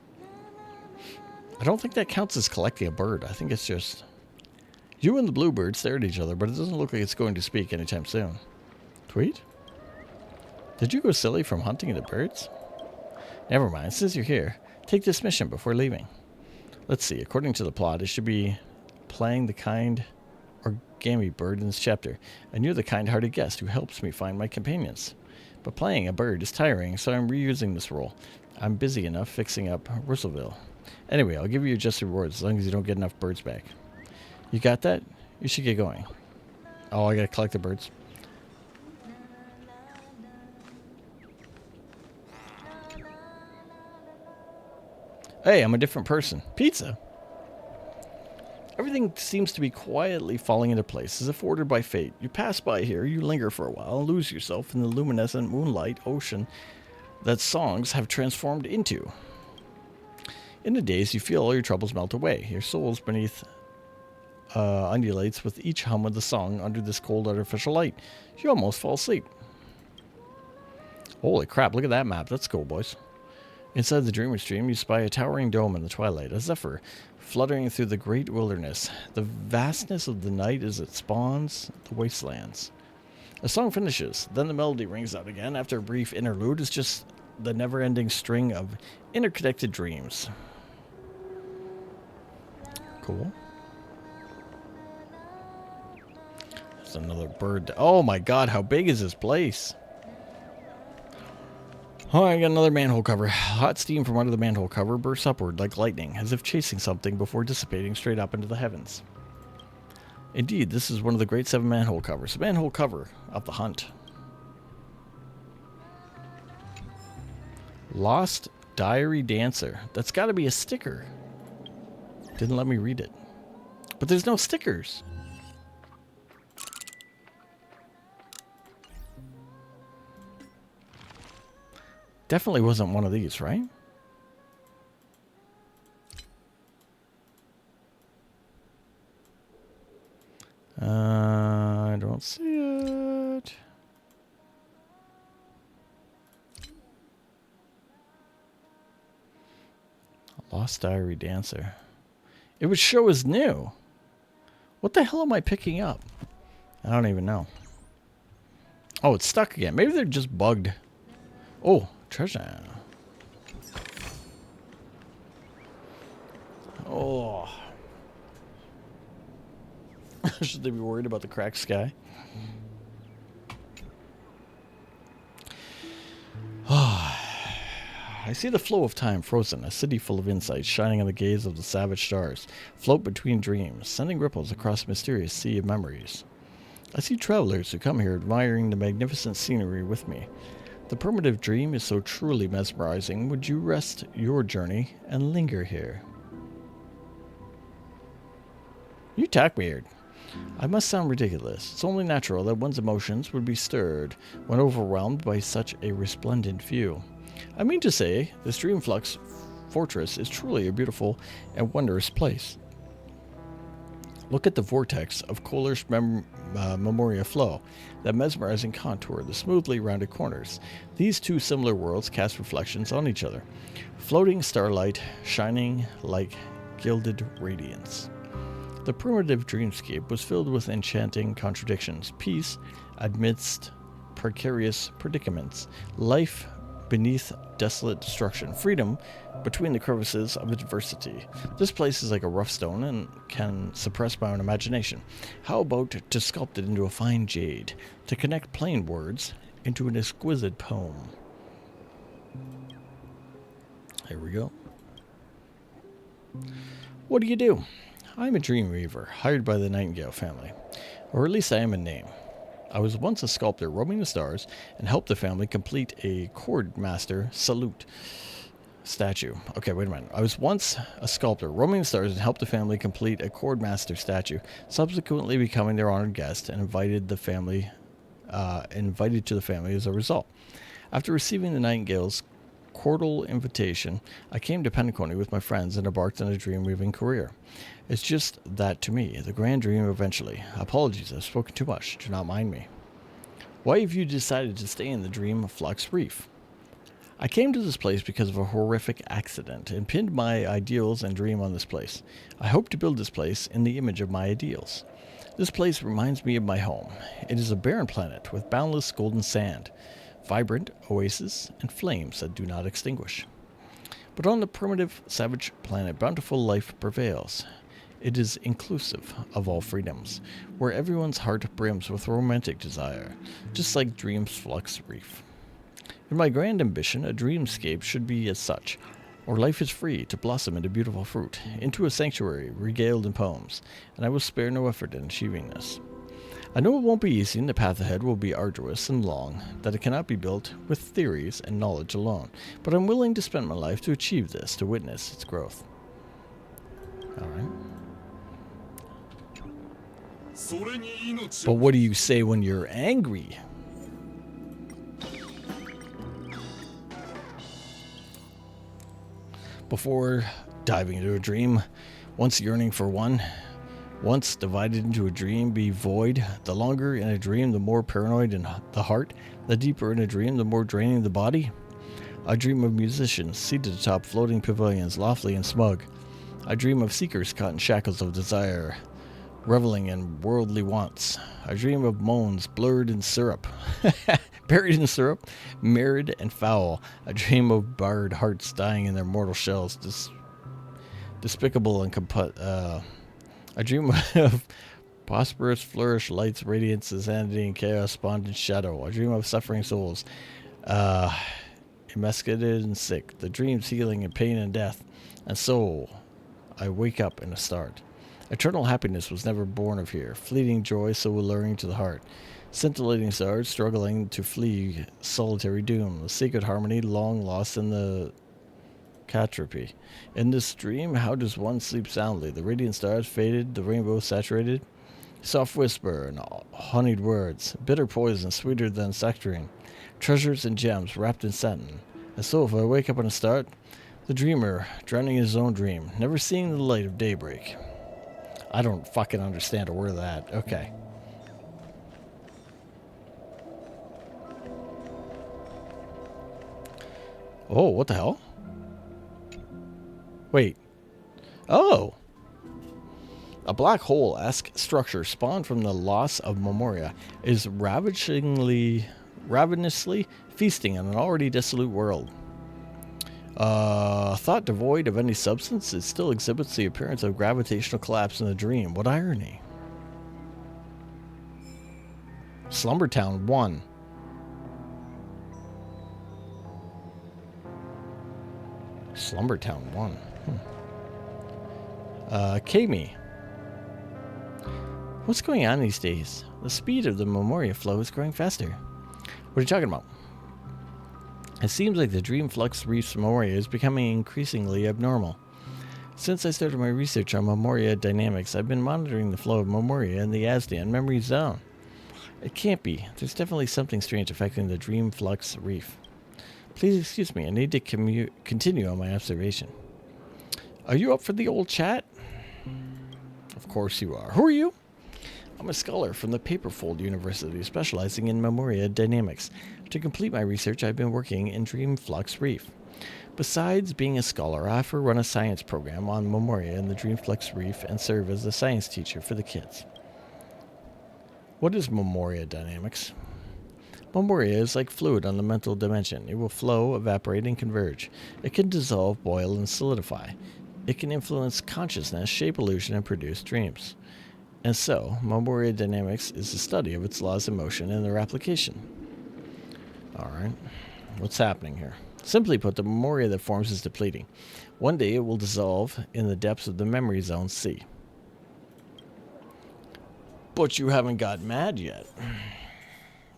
I don't think that counts as collecting a bird. I think it's just... You and the bluebird stare at each other, but it doesn't look like it's going to speak anytime soon. Tweet? Did you go silly from hunting the birds? Never mind, since you're here, take this mission before leaving. Let's see, according to the plot, it should be playing the kind origami bird in this chapter, and you're the kind-hearted guest who helps me find my companions. But playing a bird is tiring, so I'm reusing this role. I'm busy enough fixing up Russellville. Anyway, I'll give you just rewards as long as you don't get enough birds back. You got that? You should get going. Oh, I gotta collect the birds. Hey, I'm a different person. Pizza! Everything seems to be quietly falling into place, as if ordered by fate. You pass by here, you linger for a while, and lose yourself in the luminescent moonlight ocean that songs have transformed into. In a daze, you feel all your troubles melt away. Your soul's beneath undulates with each hum of the song under this cold artificial light. You almost fall asleep. Holy crap, look at that map. Let's go, boys. Inside the dreamer stream, you spy a towering dome in the twilight, a zephyr fluttering through the great wilderness. The vastness of the night as it spawns the wastelands. The song finishes, then the melody rings out again. After a brief interlude, it's just the never-ending string of interconnected dreams. Cool. There's another bird. Oh my god, how big is this place? Oh, I got another manhole cover. Hot steam from under the manhole cover bursts upward like lightning, as if chasing something before dissipating straight up into the heavens. Indeed, this is one of the great 7 manhole covers. The manhole cover of the hunt. Lost Diary Dancer. That's got to be a sticker. Didn't let me read it. But there's no stickers. Definitely wasn't one of these, right? I don't see it. Lost Diary Dancer. It would show as new. What the hell am I picking up? I don't even know. Oh, it's stuck again. Maybe they're just bugged. Oh, treasure. Oh. Should they be worried about the cracked sky? I see the flow of time frozen, a city full of insights shining on the gaze of the savage stars, float between dreams, sending ripples across a mysterious sea of memories. I see travelers who come here admiring the magnificent scenery with me. The primitive dream is so truly mesmerizing. Would you rest your journey and linger here? You talk weird. I must sound ridiculous. It's only natural that one's emotions would be stirred when overwhelmed by such a resplendent view. I mean to say, this Dreamflux fortress is truly a beautiful and wondrous place. Look at the vortex of Kohler's Memoria flow, that mesmerizing contour, the smoothly rounded corners. These two similar worlds cast reflections on each other, floating starlight shining like gilded radiance. The primitive dreamscape was filled with enchanting contradictions, peace amidst precarious predicaments, life beneath desolate destruction, freedom between the crevices of adversity. This place is like a rough stone and can suppress my own imagination. How about to sculpt it into a fine jade, to connect plain words into an exquisite poem? Here we go. What do? I'm a dream weaver, hired by the Nightingale family. Or at least I am in name. I was once a sculptor roaming the stars and helped the family complete a Chord Master Salute statue. Okay, wait a minute. I was once a sculptor roaming the stars and helped the family complete a Chord Master statue, subsequently becoming their honored guest and invited to the family as a result. After receiving the Nightingale's cordial invitation, I came to Penacony with my friends and embarked on a dream-weaving career. It's just that to me, the grand dream eventually. Apologies, I've spoken too much. Do not mind me. Why have you decided to stay in the Dream Flux Reef? I came to this place because of a horrific accident and pinned my ideals and dream on this place. I hope to build this place in the image of my ideals. This place reminds me of my home. It is a barren planet with boundless golden sand, vibrant oases, and flames that do not extinguish. But on the primitive, savage planet, bountiful life prevails. It is inclusive of all freedoms, where everyone's heart brims with romantic desire, just like Dream's Flux Reef. In my grand ambition, a dreamscape should be as such, or life is free to blossom into beautiful fruit, into a sanctuary regaled in poems, and I will spare no effort in achieving this. I know it won't be easy, and the path ahead will be arduous and long, that it cannot be built with theories and knowledge alone, but I'm willing to spend my life to achieve this, to witness its growth. Alright. But what do you say when you're angry? Before diving into a dream, once yearning for one, once divided into a dream, be void. The longer in a dream, the more paranoid in the heart. The deeper in a dream, the more draining the body. I dream of musicians seated atop floating pavilions, lofty and smug. I dream of seekers caught in shackles of desire, reveling in worldly wants. I dream of moans blurred in syrup, Buried in syrup, mirrored and foul, a dream of barred hearts dying in their mortal shells, despicable and a dream of prosperous flourish, lights, radiance, insanity, and chaos spawned in shadow, a dream of suffering souls, emasculated and sick, the dreams healing in pain and death, and so I wake up in a start. Eternal happiness was never born of here, fleeting joy so alluring to the heart. Scintillating stars struggling to flee solitary doom, the sacred harmony long lost in the catropy. In this dream, how does one sleep soundly? The radiant stars faded, the rainbow saturated. Soft whisper and honeyed words, bitter poison sweeter than nectarine, treasures and gems wrapped in satin. And so if I wake up in a start, the dreamer drowning in his own dream, never seeing the light of daybreak. I don't fucking understand a word of that. Okay. Oh, what the hell? Wait. Oh! A black hole-esque structure spawned from the loss of Memoria is ravenously feasting on an already dissolute world. Thought devoid of any substance, it still exhibits the appearance of gravitational collapse in the dream. What irony. Slumbertown 1. Slumbertown 1. Kami. What's going on these days? The speed of the Memoria flow is growing faster. What are you talking about? It seems like the Dream Flux Reef's Memoria is becoming increasingly abnormal. Since I started my research on Memoria dynamics, I've been monitoring the flow of Memoria in the Asdian memory zone. It can't be. There's definitely something strange affecting the Dream Flux Reef. Please excuse me, I need to continue on my observation. Are you up for the old chat? Of course you are. Who are you? I'm a scholar from the Paperfold University specializing in Memoria dynamics. To complete my research, I've been working in Dream Flux Reef. Besides being a scholar, I often run a science program on Memoria in the Dream Flux Reef and serve as a science teacher for the kids. What is Memoria dynamics? Memoria is like fluid on the mental dimension. It will flow, evaporate, and converge. It can dissolve, boil, and solidify. It can influence consciousness, shape illusion, and produce dreams. And so, Memoria dynamics is the study of its laws of motion and their application. Alright, what's happening here? Simply put, the Memoria that forms is depleting. One day it will dissolve in the depths of the memory zone C. But you haven't got mad yet.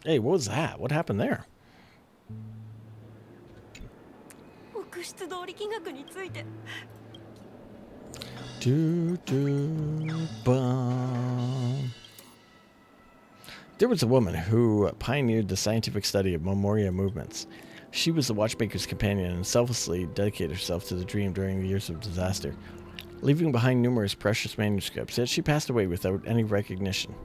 Hey, what was that? What happened there? There was a woman who pioneered the scientific study of Memoria movements. She was the watchmaker's companion and selflessly dedicated herself to the dream during the years of disaster, leaving behind numerous precious manuscripts, yet she passed away without any recognition.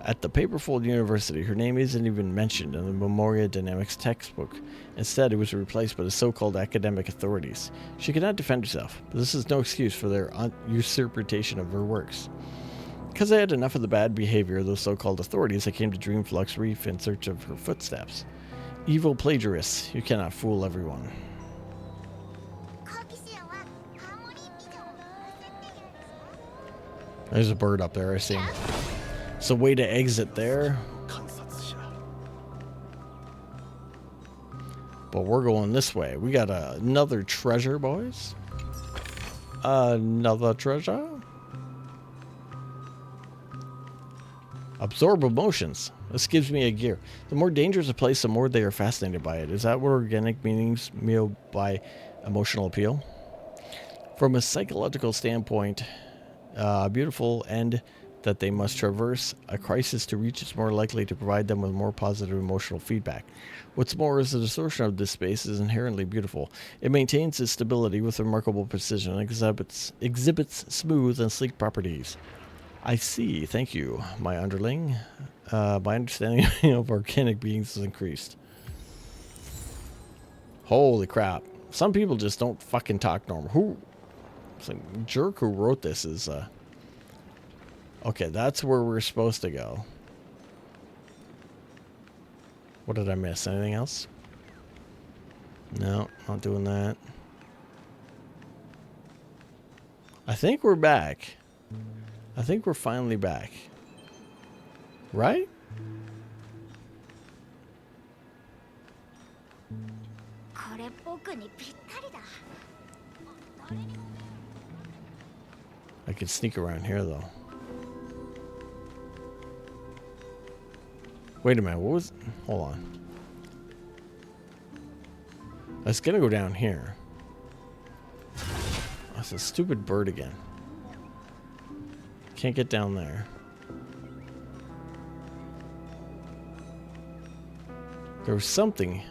At the Paperfold University, her name isn't even mentioned in the Memoria Dynamics textbook. Instead, it was replaced by the so-called academic authorities. She could not defend herself, but this is no excuse for their usurpation of her works. Because I had enough of the bad behavior of those so-called authorities, I came to Dream Flux Reef in search of her footsteps. Evil plagiarists, you cannot fool everyone. There's a bird up there, I see him. It's a way to exit there. But we're going this way. We got another treasure, boys. Another treasure. Absorb emotions. This gives me a gear. The more dangerous a place, the more they are fascinated by it. Is that what organic meanings mean by emotional appeal? From a psychological standpoint, beautiful end that they must traverse a crisis to reach is more likely to provide them with more positive emotional feedback. What's more is the distortion of this space is inherently beautiful. It maintains its stability with remarkable precision and exhibits smooth and sleek properties. I see. Thank you, my underling. My understanding of organic beings has increased. Holy crap. Some people just don't fucking talk normal. It's like the jerk who wrote this is... Okay, that's where we're supposed to go. What did I miss? Anything else? No, not doing that. I think we're back. I think we're finally back. Right? I could sneak around here, though. Wait a minute, what was... Hold on. I was gonna go down here. That's a stupid bird again. Can't get down there. There was something.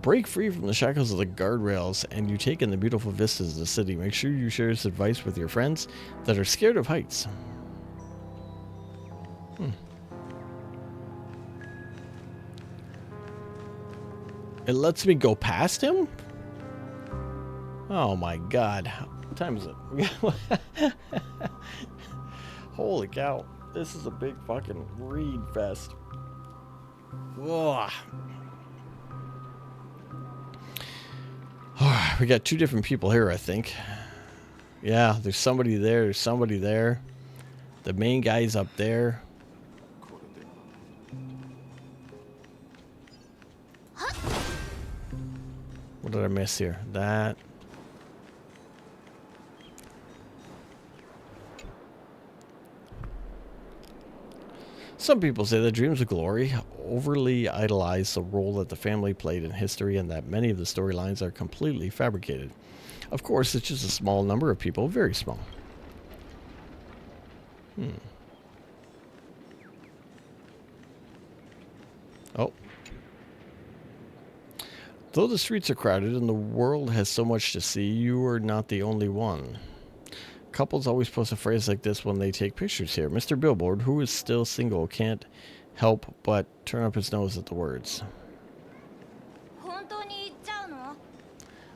Break free from the shackles of the guardrails and you take in the beautiful vistas of the city. Make sure you share this advice with your friends that are scared of heights. It lets me go past him? Oh my god. What time is it? Holy cow. This is a big fucking read fest. Ugh. We got two different people here, I think. Yeah, there's somebody there. There's somebody there. The main guy's up there. What did I miss here? That. Some people say that Dreams of Glory overly idolize the role that the family played in history and that many of the storylines are completely fabricated. Of course, it's just a small number of people, very small. Oh. Though the streets are crowded and the world has so much to see, you are not the only one. Couples always post a phrase like this when they take pictures here. Mr. Billboard, who is still single, can't help but turn up his nose at the words.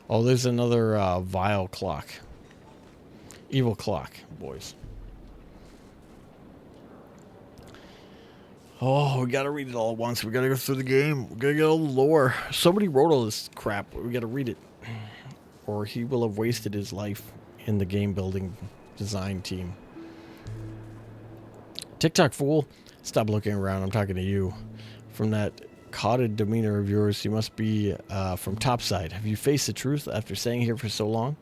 Oh, there's another vile clock. Evil clock, boys. Oh, we gotta read it all at once. We gotta go through the game. We gotta get all the lore. Somebody wrote all this crap. We gotta read it. Or he will have wasted his life in the game building design team. TikTok fool, stop looking around. I'm talking to you. From that codded demeanor of yours, you must be from topside. Have you faced the truth after staying here for so long?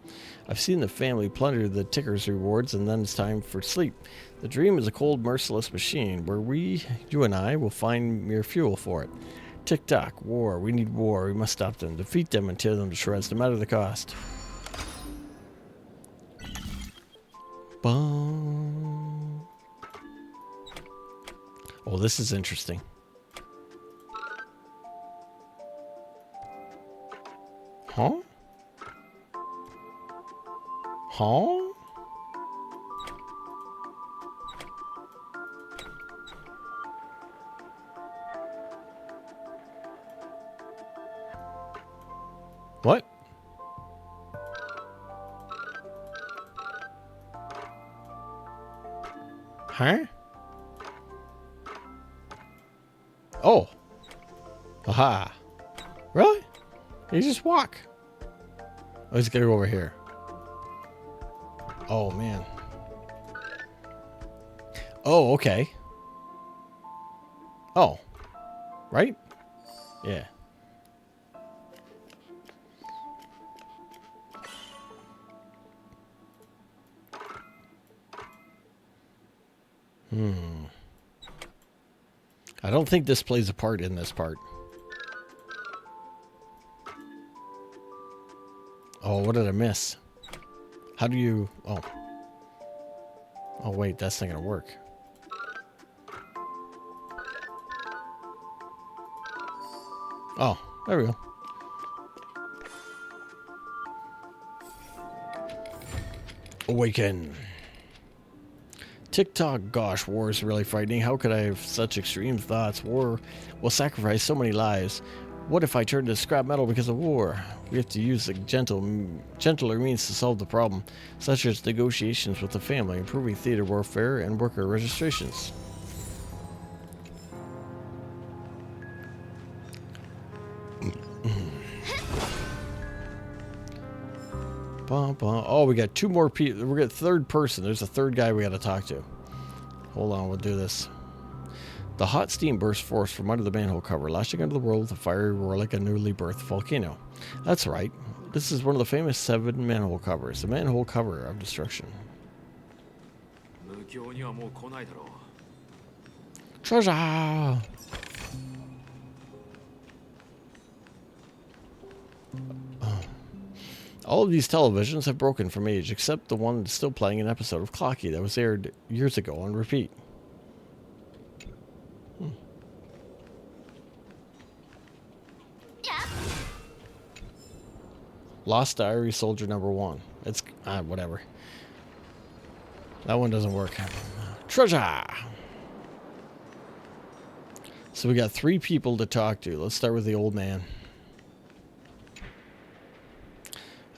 I've seen the family plunder the ticker's rewards, and then it's time for sleep. The dream is a cold, merciless machine where you and I, will find mere fuel for it. Tick-tock, war. We need war. We must stop them, defeat them, and tear them to shreds, no matter the cost. Boom. Oh, this is interesting. Huh? Huh? What? Huh? Oh. Aha. Really? You just walk. Oh, he's gonna go over here. Oh, man. Oh, okay. Oh. Right? Yeah. I don't think this plays a part in this part. Oh, what did I miss? How do you... Oh. Oh, wait, that's not gonna work. Oh, there we go. Awaken. TikTok, gosh, war is really frightening. How could I have such extreme thoughts? War will sacrifice so many lives. What if I turn to scrap metal because of war? We have to use gentler means to solve the problem, such as negotiations with the family, improving theater warfare, and worker registrations. Oh, we got 2 more people. We got third person. There's a third guy we got to talk to. Hold on, we'll do this. The hot steam burst forth from under the manhole cover, lashing into the world with a fiery roar like a newly birthed volcano. That's right. This is one of the famous 7 manhole covers. The manhole cover of destruction. Treasure! All of these televisions have broken from age, except the one that's still playing an episode of Clocky that was aired years ago on repeat. Lost Diary Soldier number 1. It's whatever. That one doesn't work. Treasure! So we got 3 people to talk to. Let's start with the old man.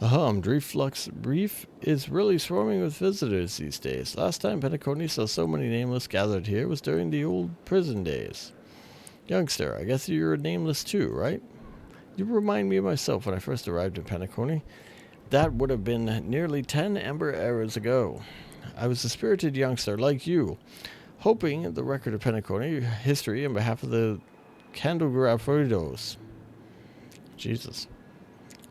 Reef is really swarming with visitors these days. Last time Penacony saw so many nameless gathered here was during the old prison days. Youngster, I guess you're nameless too, right? You remind me of myself when I first arrived in Penacony. That would have been nearly 10 Ember eras ago. I was a spirited youngster like you, hoping the record of Penacony history on behalf of the Candlegrafidos. Jesus.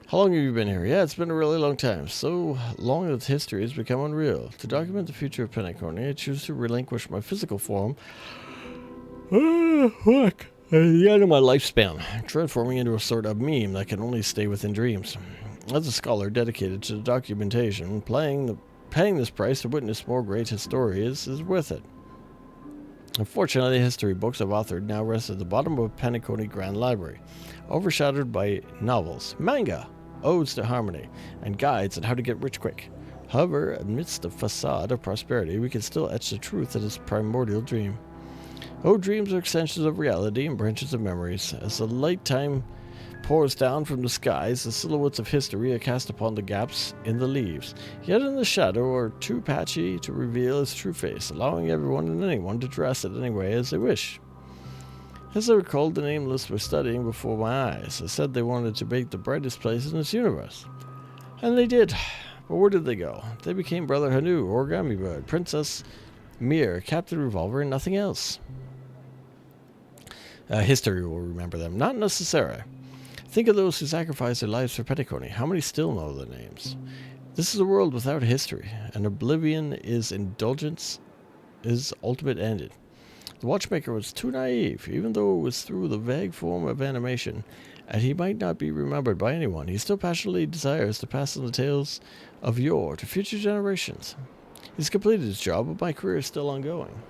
How long have you been here? Yeah, it's been a really long time. So long that history has become unreal. To document the future of Penacony, I choose to relinquish my physical form. Look. At the end of my lifespan, transforming into a sort of meme that can only stay within dreams. As a scholar dedicated to documentation, paying this price to witness more great historians is worth it. Unfortunately, the history books I've authored now rest at the bottom of Penacony Grand Library, overshadowed by novels, manga, odes to harmony, and guides on how to get rich quick. However, amidst the facade of prosperity, we can still etch the truth of this primordial dream. Oh, dreams are extensions of reality and branches of memories. As the light time pours down from the skies, the silhouettes of history are cast upon the gaps in the leaves, yet in the shadow are too patchy to reveal its true face, allowing everyone and anyone to dress it any way as they wish. As I recalled, the nameless were studying before my eyes. They said they wanted to make the brightest place in this universe. And they did. But where did they go? They became Brother Hanu, Origami Bird, Princess Mir, Captain Revolver, and nothing else. History will remember them. Not necessarily. Think of those who sacrificed their lives for Penacony. How many still know their names? This is a world without history, and oblivion is indulgence is ultimate ended. The watchmaker was too naive, even though it was through the vague form of animation, and he might not be remembered by anyone. He still passionately desires to pass on the tales of yore to future generations. He's completed his job, but my career is still ongoing.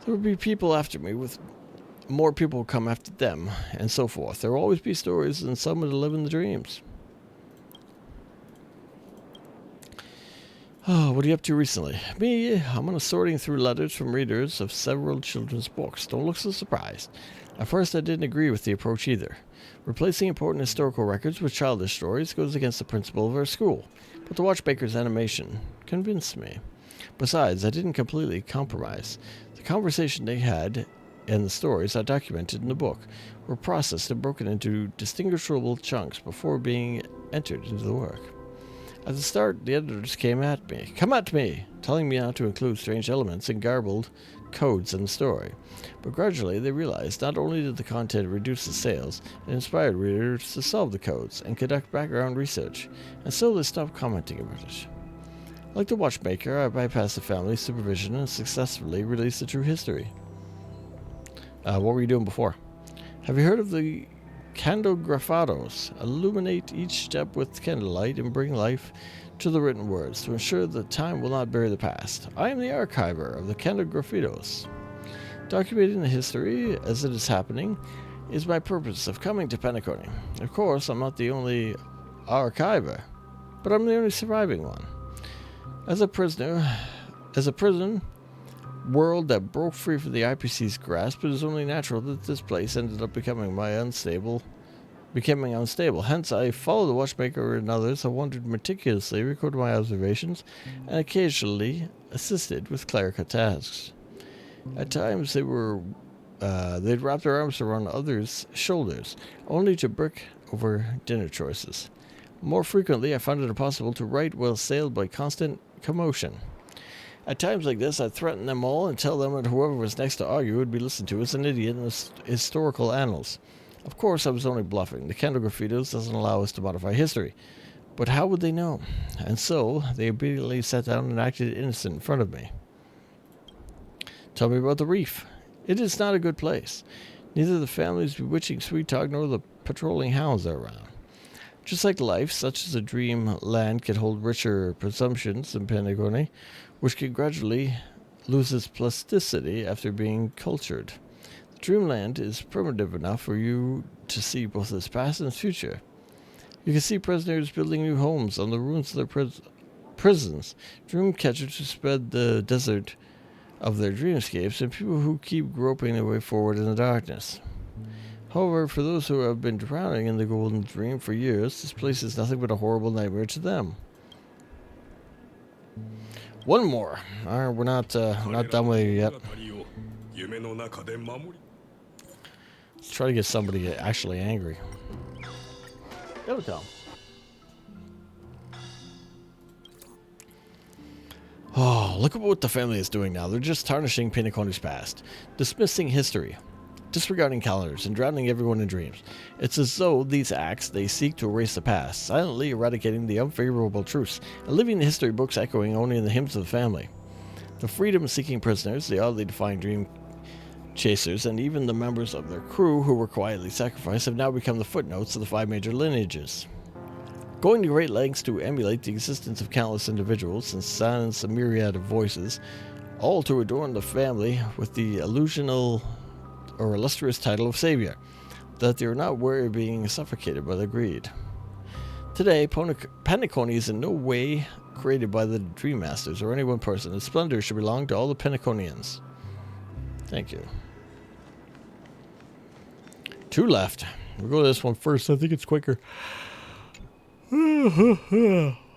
There will be people after me, with more people will come after them, and so forth. There will always be stories, and some will live in the dreams. Oh, what are you up to recently? Me, I'm on a sorting through letters from readers of several children's books. Don't look so surprised. At first, I didn't agree with the approach either. Replacing important historical records with childish stories goes against the principle of our school, but the watchmaker's animation convinced me. Besides, I didn't completely compromise. The conversation they had and the stories I documented in the book were processed and broken into distinguishable chunks before being entered into the work. At the start, the editors come at me, telling me not to include strange elements and garbled codes in the story. But gradually they realized not only did the content reduce the sales, it inspired readers to solve the codes and conduct background research, and so they stopped commenting about it. Like the watchmaker, I bypassed the family's supervision and successfully released the true history. What were you doing before? Have you heard of the Candlegrafados? Illuminate each step with candlelight and bring life to the written words to ensure that time will not bury the past. I am the archiver of the Candlegrafidos. Documenting the history as it is happening is my purpose of coming to Penacony. Of course, I'm not the only archiver, but I'm the only surviving one. As a prison world that broke free from the IPC's grasp, it is only natural that this place ended up becoming unstable. Hence, I followed the watchmaker and others. I wandered meticulously, recorded my observations, and occasionally assisted with clerical tasks. At times, they'd wrap their arms around others' shoulders, only to bicker over dinner choices. More frequently, I found it impossible to write while assailed by constant commotion. At times like this, I'd threaten them all and tell them that whoever was next to argue would be listened to as an idiot in the historical annals. Of course, I was only bluffing. The Kendo Graffitos doesn't allow us to modify history. But how would they know? And so, they immediately sat down and acted innocent in front of me. Tell me about the reef. It is not a good place. Neither the family's bewitching sweet talk nor the patrolling hounds are around. Just like life, such as a dream land can hold richer presumptions than Penacony, which can gradually lose its plasticity after being cultured. The dreamland is primitive enough for you to see both its past and its future. You can see prisoners building new homes on the ruins of their prisons, dream catchers who spread the desert of their dreamscapes, and people who keep groping their way forward in the darkness. However, for those who have been drowning in the golden dream for years, this place is nothing but a horrible nightmare to them. One more. Alright, we're not done with it yet. Let's try to get somebody actually angry. There we go. Oh, look at what the family is doing now. They're just tarnishing Penacony's past, dismissing history, disregarding calendars, and drowning everyone in dreams. It's as though these acts, they seek to erase the past, silently eradicating the unfavorable truths, and leaving the history books echoing only in the hymns of the family. The freedom-seeking prisoners, the oddly defined dream chasers, and even the members of their crew who were quietly sacrificed have now become the footnotes of the 5 major lineages. Going to great lengths to emulate the existence of countless individuals and silence a myriad of voices, all to adorn the family with the illusional or illustrious title of savior, that they are not worried of being suffocated by their greed. Today, Penacony is in no way created by the Dream Masters or any one person. Its splendor should belong to all the Penaconians. Thank you. 2 left. We'll go to this one first. I think it's quicker.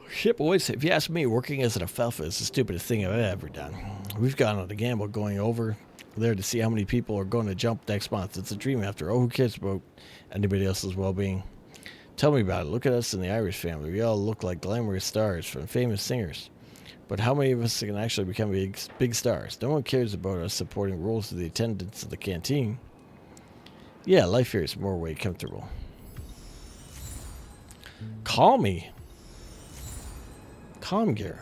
Shit, boys, if you ask me, working as an alfalfa is the stupidest thing I've ever done. We've gone on a gamble going over there to see how many people are going to jump next month. It's a dream after all. Who cares about anybody else's well-being? Tell me about it. Look at us in the Irish family. We all look like glamorous stars from famous singers. But how many of us can actually become big stars? No one cares about us supporting roles of the attendants of the canteen. Yeah, life here is more way comfortable. Call me. Calm gear.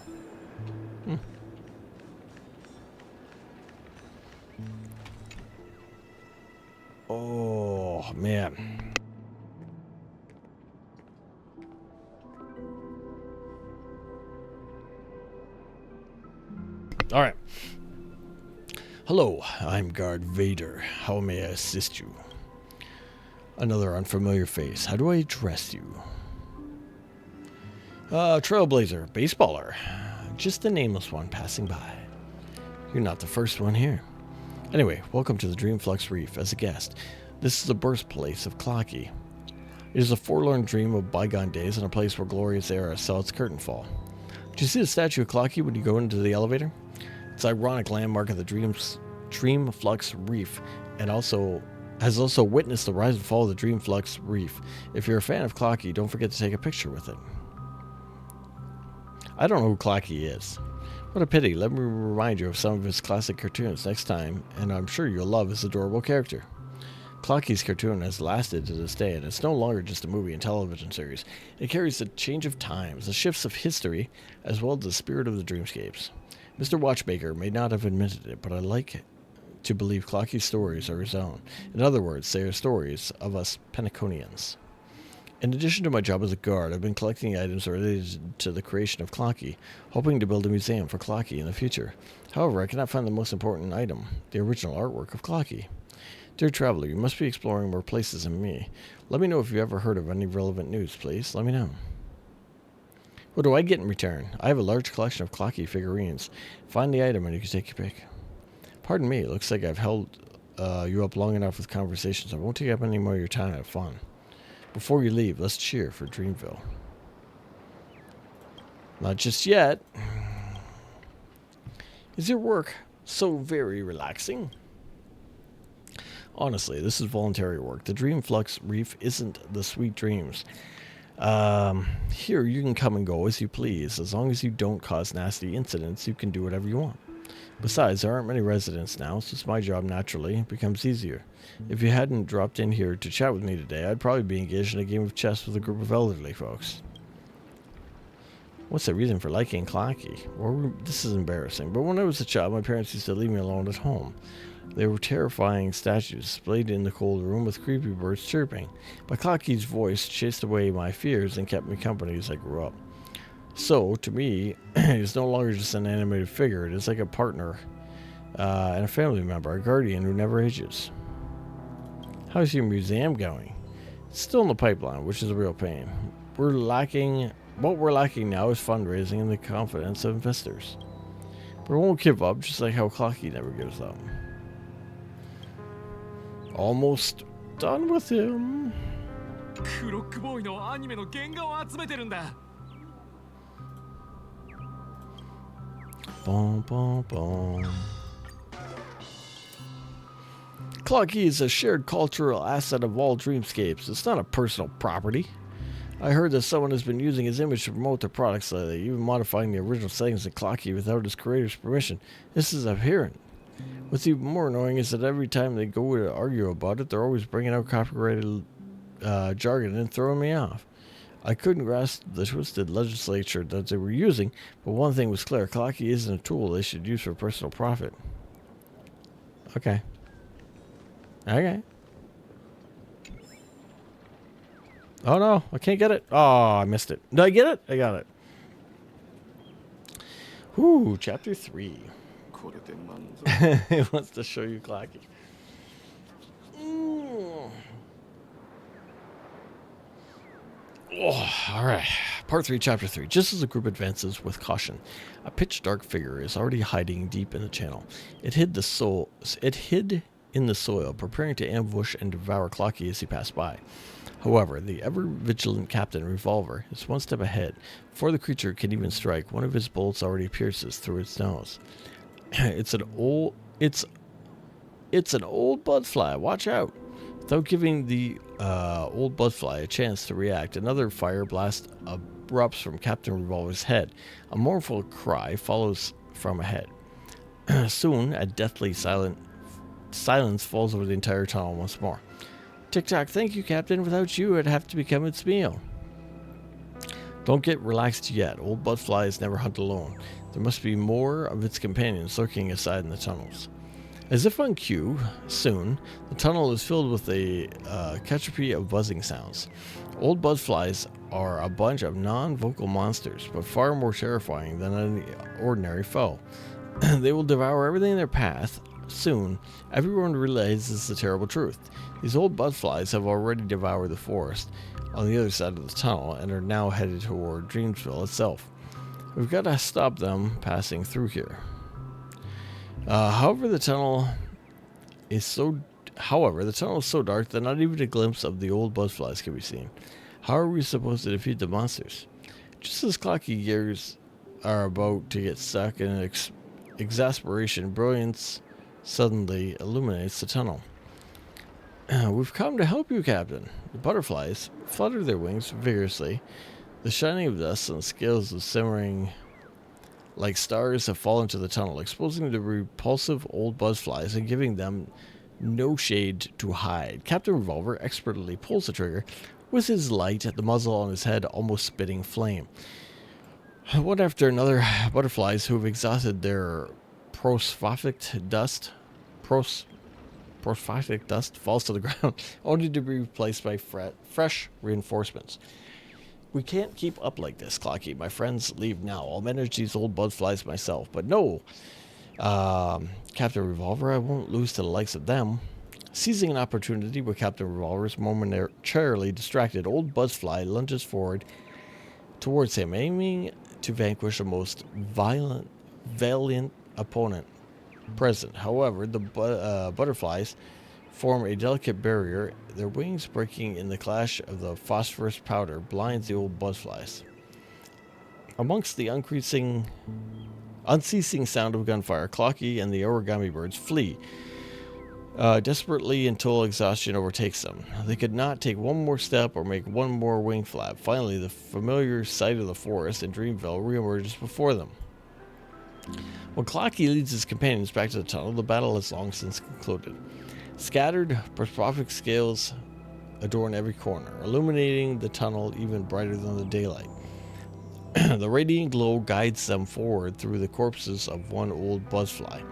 Oh, man. All right. Hello, I'm Guard Vader. How may I assist you? Another unfamiliar face. How do I address you? Trailblazer, baseballer. Just a nameless one passing by. You're not the first one here. Anyway, welcome to the Dreamflux Reef as a guest. This is the birthplace of Clocky. It is a forlorn dream of bygone days and a place where glorious eras saw its curtain fall. Do you see the statue of Clocky when you go into the elevator? It's an ironic landmark of the Dreamflux Reef and has also witnessed the rise and fall of the Dreamflux Reef. If you're a fan of Clocky, don't forget to take a picture with it. I don't know who Clocky is. What a pity. Let me remind you of some of his classic cartoons next time, and I'm sure you'll love his adorable character. Clocky's cartoon has lasted to this day, and it's no longer just a movie and television series. It carries the change of times, the shifts of history, as well as the spirit of the dreamscapes. Mr. Watchmaker may not have admitted it, but I like to believe Clocky's stories are his own. In other words, they are stories of us Penaconians. In addition to my job as a guard, I've been collecting items related to the creation of Clocky, hoping to build a museum for Clocky in the future. However, I cannot find the most important item, the original artwork of Clocky. Dear traveler, you must be exploring more places than me. Let me know if you ever heard of any relevant news, please. Let me know. What do I get in return? I have a large collection of Clocky figurines. Find the item and you can take your pick. Pardon me, it looks like I've held you up long enough with conversations. I won't take up any more of your time. Have fun. Before you leave, let's cheer for Dreamville. Not just yet. Is your work so very relaxing? Honestly, this is voluntary work. The Dreamflux Reef isn't the sweet dreams Here, you can come and go as you please. As long as you don't cause nasty incidents, you can do whatever you want. Besides, there aren't many residents now, so it's my job naturally. It becomes easier. If you hadn't dropped in here to chat with me today, I'd probably be engaged in a game of chess with a group of elderly folks. What's the reason for liking Clocky? Well, this is embarrassing, but when I was a child, my parents used to leave me alone at home. They were terrifying statues displayed in the cold room with creepy birds chirping. But Clocky's voice chased away my fears and kept me company as I grew up. So, to me, he's no longer just an animated figure. It is like a partner and a family member, a guardian who never ages. How's your museum going? It's still in the pipeline, which is a real pain. What we're lacking now is fundraising and the confidence of investors. But we won't give up, just like how Clocky never gives up. Almost done with him. Boom, boom, boom. Clocky is a shared cultural asset of all dreamscapes. It's not a personal property. I heard that someone has been using his image to promote their products lately, even modifying the original settings of Clocky without his creator's permission. This is abhorrent. What's even more annoying is that every time they go to argue about it, they're always bringing out copyrighted jargon and throwing me off. I couldn't grasp the twisted legislature that they were using, but one thing was clear. Clocky isn't a tool they should use for personal profit. Okay. Okay. Oh no, I can't get it. Oh, I missed it. Did I get it? I got it. Whew, chapter 3. It wants to show you Clocky. Oh, alright. Part 3, Chapter 3. Just as the group advances with caution, a pitch-dark figure is already hiding deep in the channel. It hid in the soil, preparing to ambush and devour Clocky as he passed by. However, the ever-vigilant Captain Revolver is one step ahead. Before the creature can even strike, one of his bullets already pierces through its nose. It's an old budfly. Watch out! Without giving the old budfly a chance to react, another fire blast erupts from Captain Revolver's head. A mournful cry follows from ahead. Soon, a deathly silence falls over the entire tunnel once more. Tick-tock, thank you, Captain. Without you, I'd have to become its meal. Don't get relaxed yet. Old budflies never hunt alone. There must be more of its companions lurking aside in the tunnels. As if on cue, soon, the tunnel is filled with a catastrophe of buzzing sounds. Old budflies are a bunch of non-vocal monsters, but far more terrifying than any ordinary foe. They will devour everything in their path. Soon, everyone realizes the terrible truth. These old budflies have already devoured the forest on the other side of the tunnel and are now headed toward Dreamsville itself. We've got to stop them passing through here. However, the tunnel is so dark that not even a glimpse of the old budflies can be seen. How are we supposed to defeat the monsters? Just as Clocky gears are about to get stuck in an exasperation, brilliance suddenly illuminates the tunnel. We've come to help you, Captain. The butterflies flutter their wings vigorously. The shining of dust and scales of simmering like stars have fallen into the tunnel, exposing the repulsive old budflies and giving them no shade to hide. Captain Revolver expertly pulls the trigger, with his light at the muzzle on his head almost spitting flame. One after another, butterflies who have exhausted their prosphatic dust falls to the ground, only to be replaced by fresh reinforcements. We can't keep up like this, Clocky. My friends leave now. I'll manage these old budflies myself. But no, Captain Revolver, I won't lose to the likes of them. Seizing an opportunity where Captain Revolver is momentarily distracted, old budfly lunges forward towards him, aiming to vanquish a most valiant opponent present. However, the butterflies form a delicate barrier. Their wings breaking in the clash of the phosphorus powder blinds the old budflies. Amongst the unceasing sound of gunfire, Clocky and the origami birds flee, desperately until exhaustion overtakes them. They could not take one more step or make one more wing flap. Finally, the familiar sight of the forest in Dreamville reemerges before them. When Clocky leads his companions back to the tunnel, the battle has long since concluded. Scattered prosophic scales adorn every corner, illuminating the tunnel even brighter than the daylight. The radiant glow guides them forward through the corpses of one old buzzfly,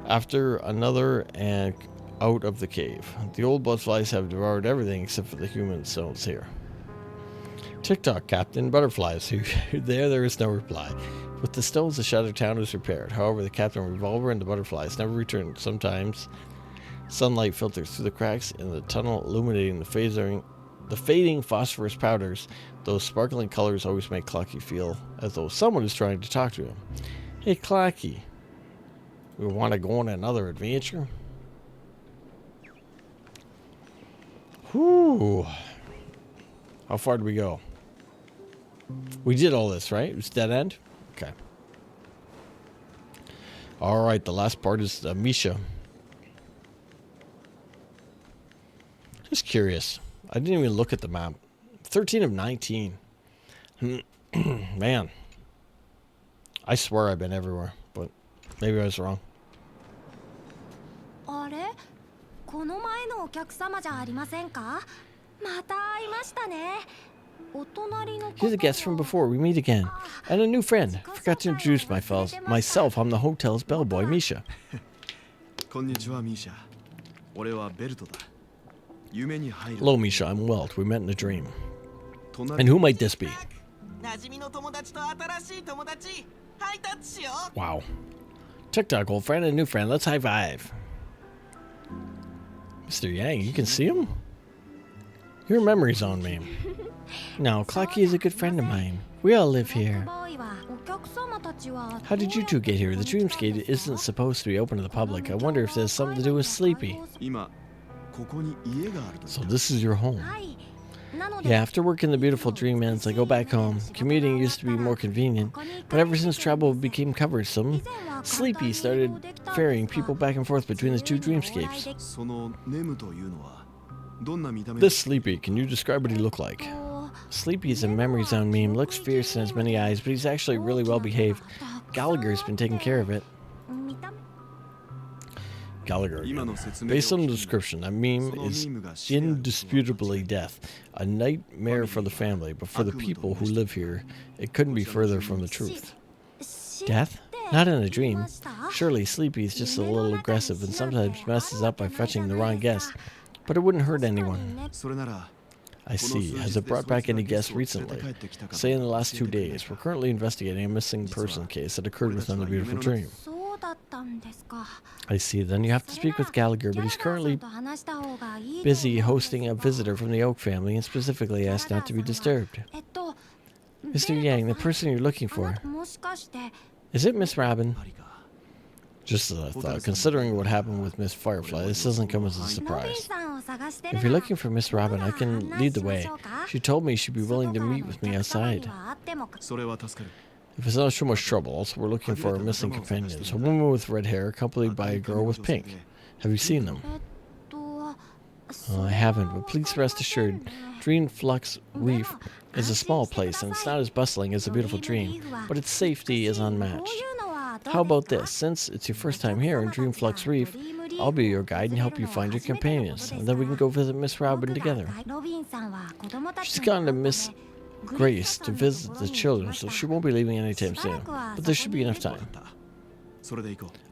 after another, and out of the cave. The old buzzflies have devoured everything except for the human stones here. TikTok, Captain. Butterflies. There is no reply. With the stones, the shattered town is repaired. However, the Captain Revolver and the butterflies never return. Sometimes, sunlight filters through the cracks in the tunnel, illuminating the fading phosphorus powders. Those sparkling colors always make Clocky feel as though someone is trying to talk to him. Hey, Clocky. We want to go on another adventure? Whew. How far did we go? We did all this, right? It was dead end? Okay. Alright, the last part is Misha. Just curious. I didn't even look at the map. 13 of 19. Man. I swear I've been everywhere, but maybe I was wrong. Here's a guest from before. We meet again. And a new friend. Forgot to introduce myself. I'm the hotel's bellboy, Misha. Hello, Misha. I'm Welt. We met in a dream. And who might this be? Wow. TikTok, old friend and new friend. Let's high five. Mr. Yang, you can see him? Your memory's on me. No, Clocky is a good friend of mine. We all live here. How did you two get here? The Dreamscape isn't supposed to be open to the public. I wonder if there's something to do with Sleepy. So this is your home. Yeah, after work in the beautiful Dreamlands, I go back home. Commuting used to be more convenient, but ever since travel became cumbersome, Sleepy started ferrying people back and forth between the two dreamscapes. This Sleepy, can you describe what he looked like? Sleepy is a memory zone meme, looks fierce and has many eyes, but he's actually really well behaved. Gallagher's been taking care of it. Gallagher again. Based on the description, that meme is indisputably death. A nightmare for the family, but for the people who live here, it couldn't be further from the truth. Death? Not in a dream. Surely Sleepy is just a little aggressive and sometimes messes up by fetching the wrong guest, but it wouldn't hurt anyone. I see. Has it brought back any guests recently? Say in the last 2 days. We're currently investigating a missing person case that occurred within the beautiful dream. I see. Then you have to speak with Gallagher, but he's currently busy hosting a visitor from the Oak family and specifically asked not to be disturbed. Mr. Yang, the person you're looking for. Is it Miss Robin? Just as I thought. Considering what happened with Miss Firefly, this doesn't come as a surprise. If you're looking for Miss Robin, I can lead the way. She told me she'd be willing to meet with me outside. If it's not too much trouble, also we're looking for our missing companions. A woman with red hair accompanied by a girl with pink. Have you seen them? I haven't, but please rest assured, Dream Flux Reef is a small place and it's not as bustling as a beautiful dream, but its safety is unmatched. How about this? Since it's your first time here in Dream Flux Reef, I'll be your guide and help you find your companions, and then we can go visit Miss Robin together. She's gone to Miss Grace to visit the children, so she won't be leaving anytime soon, but there should be enough time.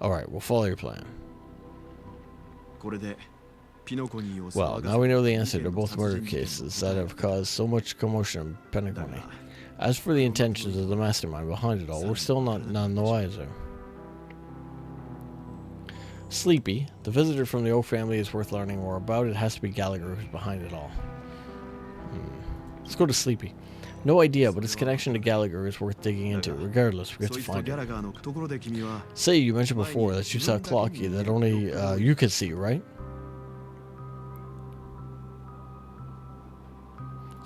Alright, we'll follow your plan. Well, now we know the answer to both murder cases that have caused so much commotion in Pentagony. As for the intentions of the mastermind behind it all, we're still none the wiser. Sleepy, the visitor from the Oak family is worth learning more about. It has to be Gallagher who's behind it all. Let's go to Sleepy. No idea, but its connection to Gallagher is worth digging into. Regardless, we get to find it. Say, you mentioned before that you saw Clocky that only you could see, right?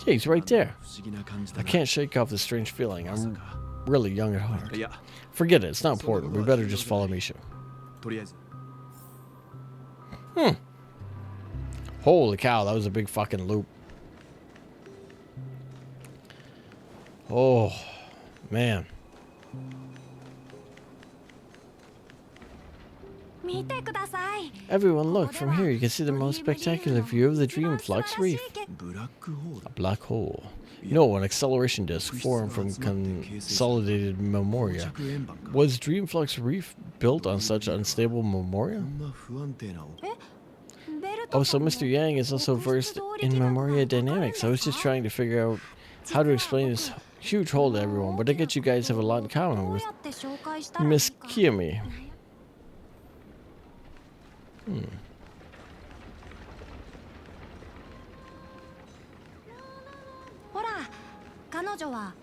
Yeah, he's right there. I can't shake off this strange feeling. I'm really young at heart. Forget it, it's not important. We better just follow Misha. Holy cow, that was a big fucking loop. Oh, man. Everyone look, from here you can see the most spectacular view of the Dream Flux Reef. A black hole. No, an acceleration disk formed from consolidated memoria. Was Dream Flux Reef built on such unstable memoria? Oh, so Mr. Yang is also versed in memoria dynamics. I was just trying to figure out how to explain this huge hole to everyone, but I guess you guys have a lot in common with Miss Kiyomi.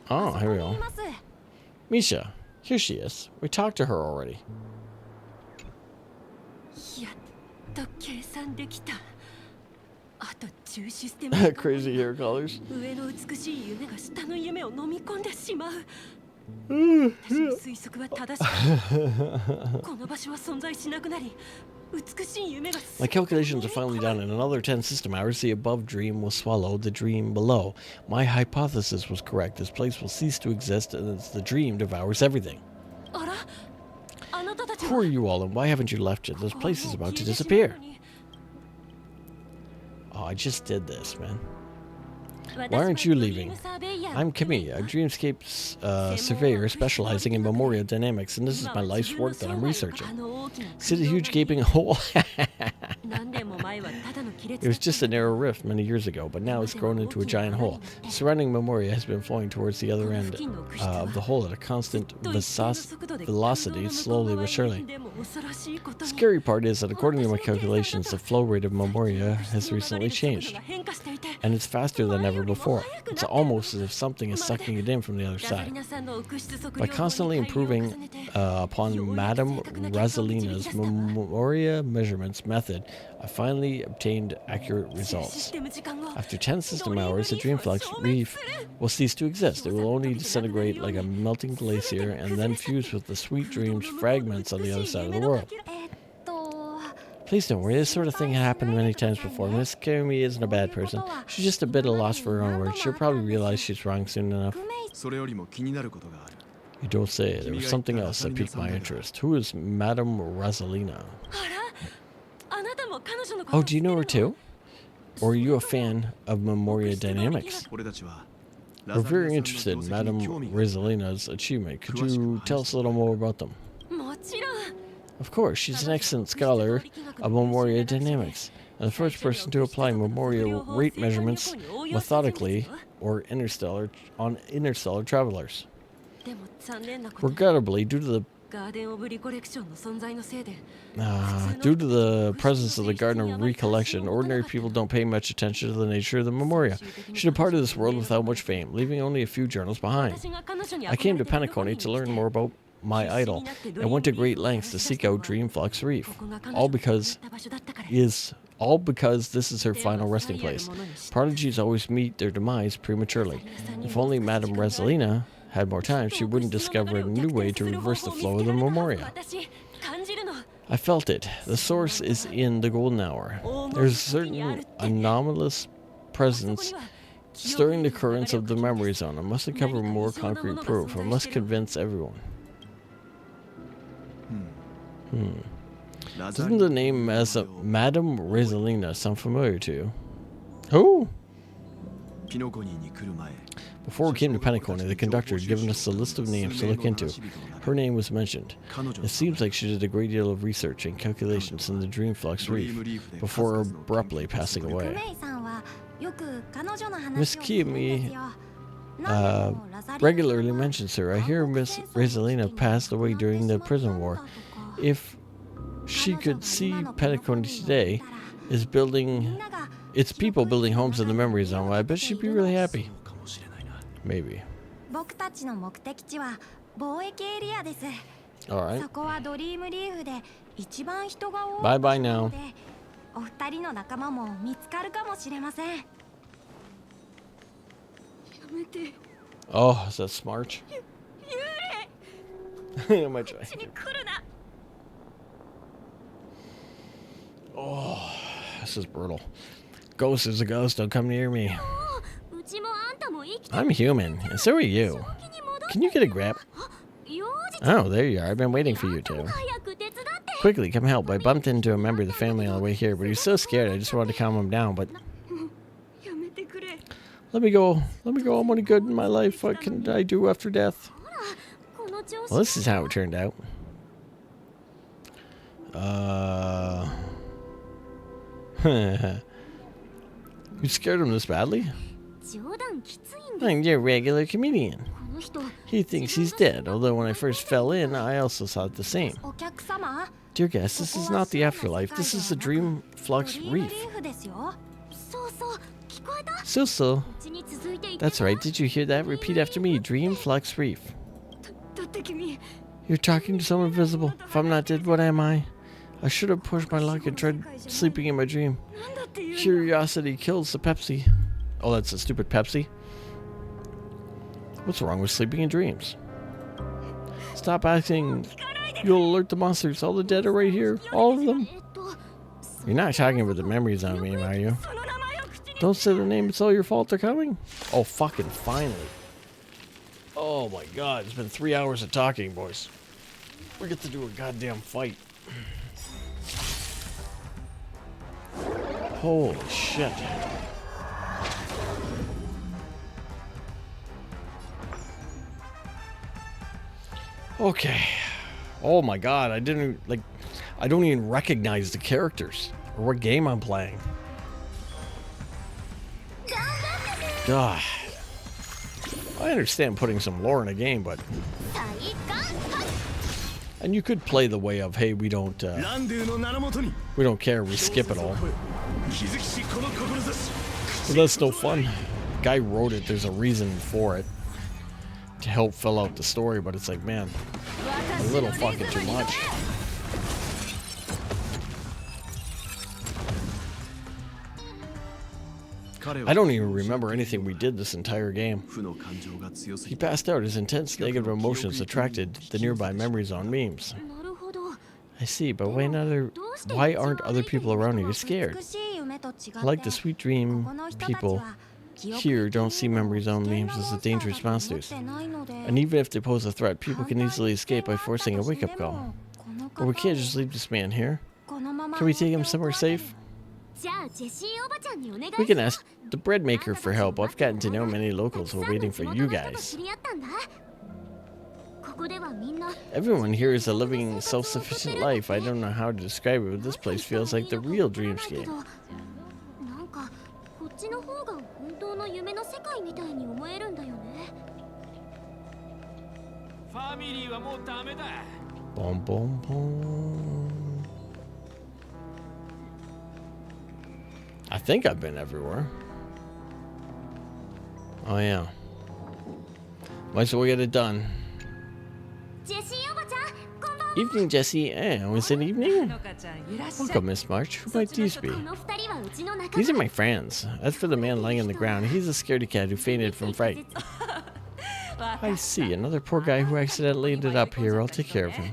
Oh, here we go. Misha, here she is. We talked to her already. Crazy hair colors. My calculations are finally done. In another 10 system hours, the above dream will swallow the dream below. My hypothesis was correct. This place will cease to exist, and it's the dream devours everything. Who are you all, and why haven't you left yet? This place is about to disappear. Oh, I just did this, man. Why aren't you leaving? I'm Kimi, a dreamscape surveyor specializing in memoria dynamics, and this is my life's work that I'm researching. See the huge gaping hole? It was just a narrow rift many years ago, but now it's grown into a giant hole. Surrounding memoria has been flowing towards the other end of the hole at a constant velocity, slowly but surely. The scary part is that according to my calculations, the flow rate of memoria has recently changed, and it's faster than ever before. It's almost as if something is sucking it in from the other side. By constantly improving upon Madame Rosalina's memoria measurements method, I finally obtained accurate results. After 10 system hours, the Dreamflux Reef will cease to exist. It will only disintegrate like a melting glacier and then fuse with the sweet dreams fragments on the other side of the world. Please don't worry, this sort of thing had happened many times before. Miss Kiyomi isn't a bad person. She's just a bit of loss for her own words. She'll probably realize she's wrong soon enough. You don't say. There was something else that piqued my interest. Who is Madame Rosalina? Oh, do you know her too? Or are you a fan of memoria dynamics? We're very interested in Madame Rosalina's achievement. Could you tell us a little more about them? Of course, she's an excellent scholar of memoria dynamics, and the first person to apply memoria rate measurements methodically on interstellar travelers. Regrettably, due to the presence of the Garden of Recollection, ordinary people don't pay much attention to the nature of the memoria. She departed this world without much fame, leaving only a few journals behind. I came to Penacony to learn more about my idol, and went to great lengths to seek out Dreamflux Reef, all because this is her final resting place. Prodigies always meet their demise prematurely. If only Madame Rosalina had more time, she wouldn't discover a new way to reverse the flow of the memoria. I felt it. The source is in the golden hour. There's a certain anomalous presence stirring the currents of the memory zone. I must uncover more concrete proof. I must convince everyone. Doesn't the name as Madame Rosalina sound familiar to you? Who? Before we came to Penacony, the conductor had given us a list of names to look into. Her name was mentioned. It seems like she did a great deal of research and calculations in the Dreamflux Reef before abruptly passing away. Miss Kiyomi regularly mentions her. I hear Miss Rosalina passed away during the prison war. If she could see Penacony today, it's people building homes in the memory zone, I bet she'd be really happy. Maybe. Alright. Bye-bye now. Oh, is that smart? Am I trying? Oh, this is brutal. Ghost is a ghost, don't come near me. I'm human, and so are you. Can you get a grip? Oh, there you are. I've been waiting for you to. Quickly, come help. I bumped into a member of the family on the way here, but he was so scared I just wanted to calm him down, but... Let me go. Let me go. I'm only good in my life. What can I do after death? Well, this is how it turned out. You scared him this badly? I'm your regular comedian. He thinks he's dead, although when I first fell in, I also thought the same. Dear guests, this is not the afterlife. This is the Dream Flux Reef. So. That's right. Did you hear that? Repeat after me. Dream Flux Reef. You're talking to someone invisible. If I'm not dead, what am I? I should have pushed my luck and tried sleeping in my dream. Curiosity kills the Pepsi. Oh, that's a stupid Pepsi? What's wrong with sleeping in dreams? Stop acting. You'll alert the monsters. All the dead are right here. All of them. You're not talking about the memories on me, are you? Don't say the name. It's all your fault they're coming. Oh, fucking finally. Oh my god. It's been 3 hours of talking, boys. We get to do a goddamn fight. Holy shit. Okay. Oh my god, I don't even recognize the characters or what game I'm playing. God. I understand putting some lore in a game, but... And you could play the way of, hey, we don't care, we skip it all. But that's no fun. Guy wrote it, there's a reason for it. To help fill out the story, but it's like, man, a little fucking too much. I don't even remember anything we did this entire game. He passed out. His intense negative emotions attracted the nearby memories on memes. I see, but why aren't other people around you scared? I like the sweet dream people here don't see memories on memes as the dangerous monsters. And even if they pose a threat, people can easily escape by forcing a wake-up call. But we can't just leave this man here. Can we take him somewhere safe? We can ask the bread maker for help. I've gotten to know many locals who are waiting for you guys. Everyone here is a living, self-sufficient life. I don't know how to describe it, but this place feels like the real dreamscape. Boom, boom, boom. I think I've been everywhere. Oh yeah. Might as well get it done. Evening, Jessie. Was it evening? Welcome, Miss March. Who might these be? These are my friends. As for the man lying on the ground, he's a scaredy cat who fainted from fright. I see. Another poor guy who accidentally ended up here. I'll take care of him.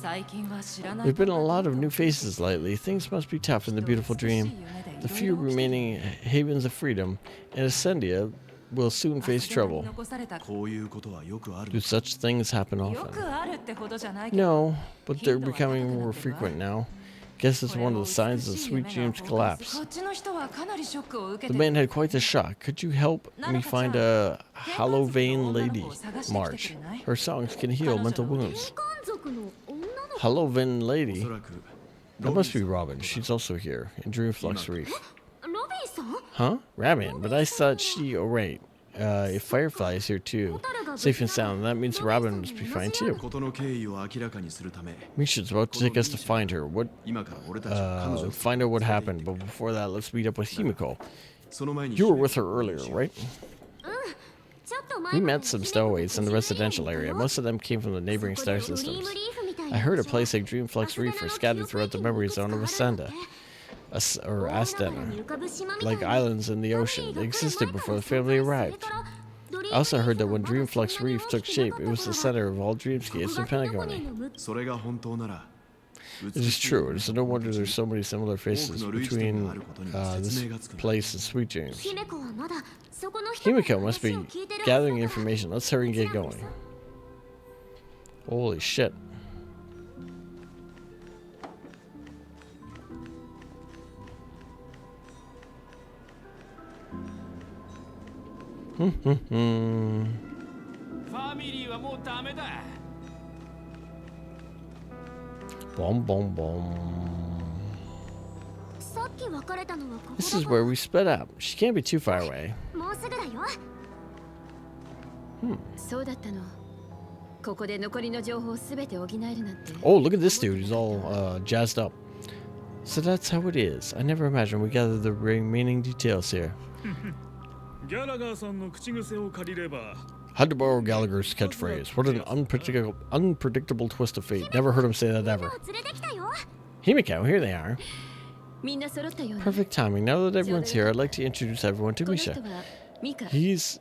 There have been a lot of new faces lately. Things must be tough in the beautiful dream. The few remaining havens of freedom in Ascendia will soon face trouble. Do such things happen often? No, but they're becoming more frequent now. Guess it's one of the signs of Sweet Dream's collapse. The man had quite the shock. Could you help me find a Hollow Vein Lady, March? Her songs can heal mental wounds. Hollow Vein Lady? That must be Robin. She's also here, in Dreamflux Reef. Huh? Robin, but I thought she... Oh, right. If Firefly is here too, safe and sound, that means Robin must be fine too. Misha's about to take us to find her. Find out what happened, but before that, let's meet up with Himiko. You were with her earlier, right? We met some stowaways in the residential area. Most of them came from the neighboring star systems. I heard a place like Dreamflux Reef are scattered throughout the memory zone of Ascenda. Or Astena, like islands in the ocean. They existed before the family arrived. I also heard that when Dreamflux Reef took shape, it was the center of all dreamscapes in Pentagony. It is true. It is no wonder there's so many similar faces between this place and Sweet Dreams. Himiko must be gathering information. Let's hurry and get going. Holy shit. Boom, boom, boom. This is where we split up. She can't be too far away. Oh, look at this dude. He's all jazzed up. So that's how it is. I never imagined we gathered the remaining details here. Had to borrow Gallagher's catchphrase. What an unpredictable twist of fate. Never heard him say that ever. Himiko, here they are. Perfect timing. Now that everyone's here, I'd like to introduce everyone to Misha. He's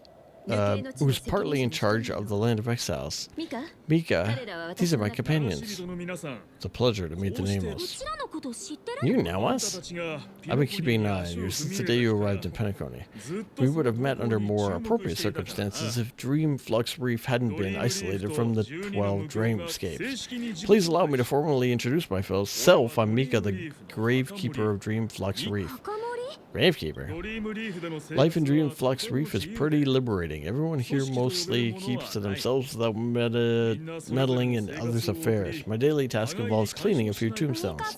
who's partly in charge of the Land of Exiles. Mika, these are my companions. It's a pleasure to meet the nameless. You know us? I've been keeping an eye on you since the day you arrived in Penacony. We would have met under more appropriate circumstances if Dream Flux Reef hadn't been isolated from the 12 dreamscapes. Please allow me to formally introduce myself. I'm Mika, the Gravekeeper of Dream Flux Reef. Gravekeeper. Life in Dream Flux Reef is pretty liberating. Everyone here mostly keeps to themselves without meddling in others' affairs. My daily task involves cleaning a few tombstones.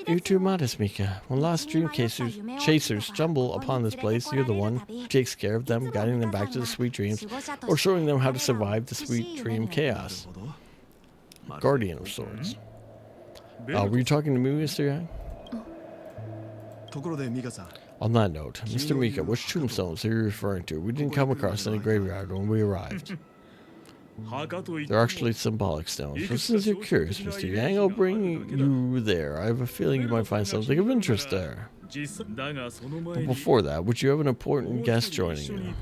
You're too modest, Mika. When lost dream chasers stumble upon this place, you're the one who takes care of them, guiding them back to the sweet dreams, or showing them how to survive the sweet dream chaos. Guardian of sorts. Were you talking to me, Mr. Yang? On that note, Mr. Mika, which tombstones are you referring to? We didn't come across any graveyard when we arrived. They're actually symbolic stones. But since you're curious, Mr. Yang, I'll bring you there. I have a feeling you might find something of interest there. But before that, would you have an important guest joining you?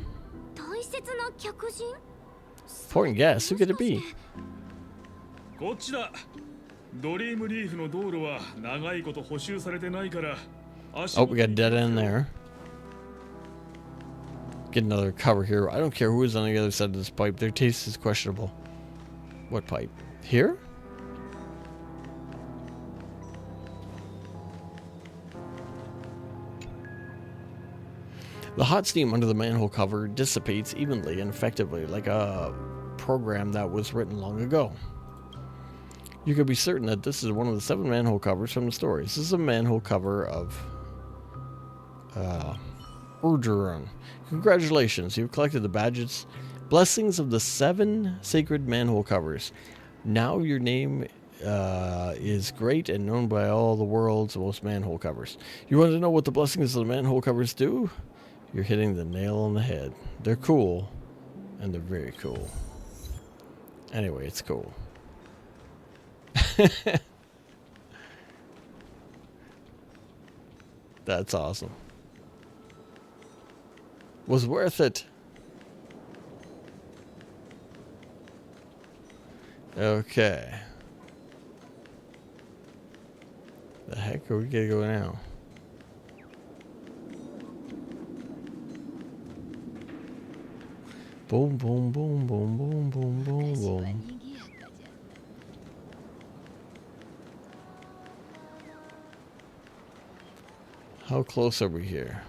Important guest? Who could it be? Oh, we got a dead end there. Get another cover here. I don't care who is on the other side of this pipe. Their taste is questionable. What pipe? Here? The hot steam under the manhole cover dissipates evenly and effectively, like a program that was written long ago. You can be certain that this is one of the 7 manhole covers from the story. This is a manhole cover of Urgerun. Congratulations, you've collected the badges, blessings of the 7 sacred manhole covers. Now your name is great and known by all the world's most manhole covers. You want to know what the blessings of the manhole covers do? You're hitting the nail on the head. They're cool, and they're very cool. Anyway, it's cool. That's awesome. Was worth it. Okay. The heck are we gonna go now? Boom, boom, boom, boom, boom, boom, boom, boom. How close are we here?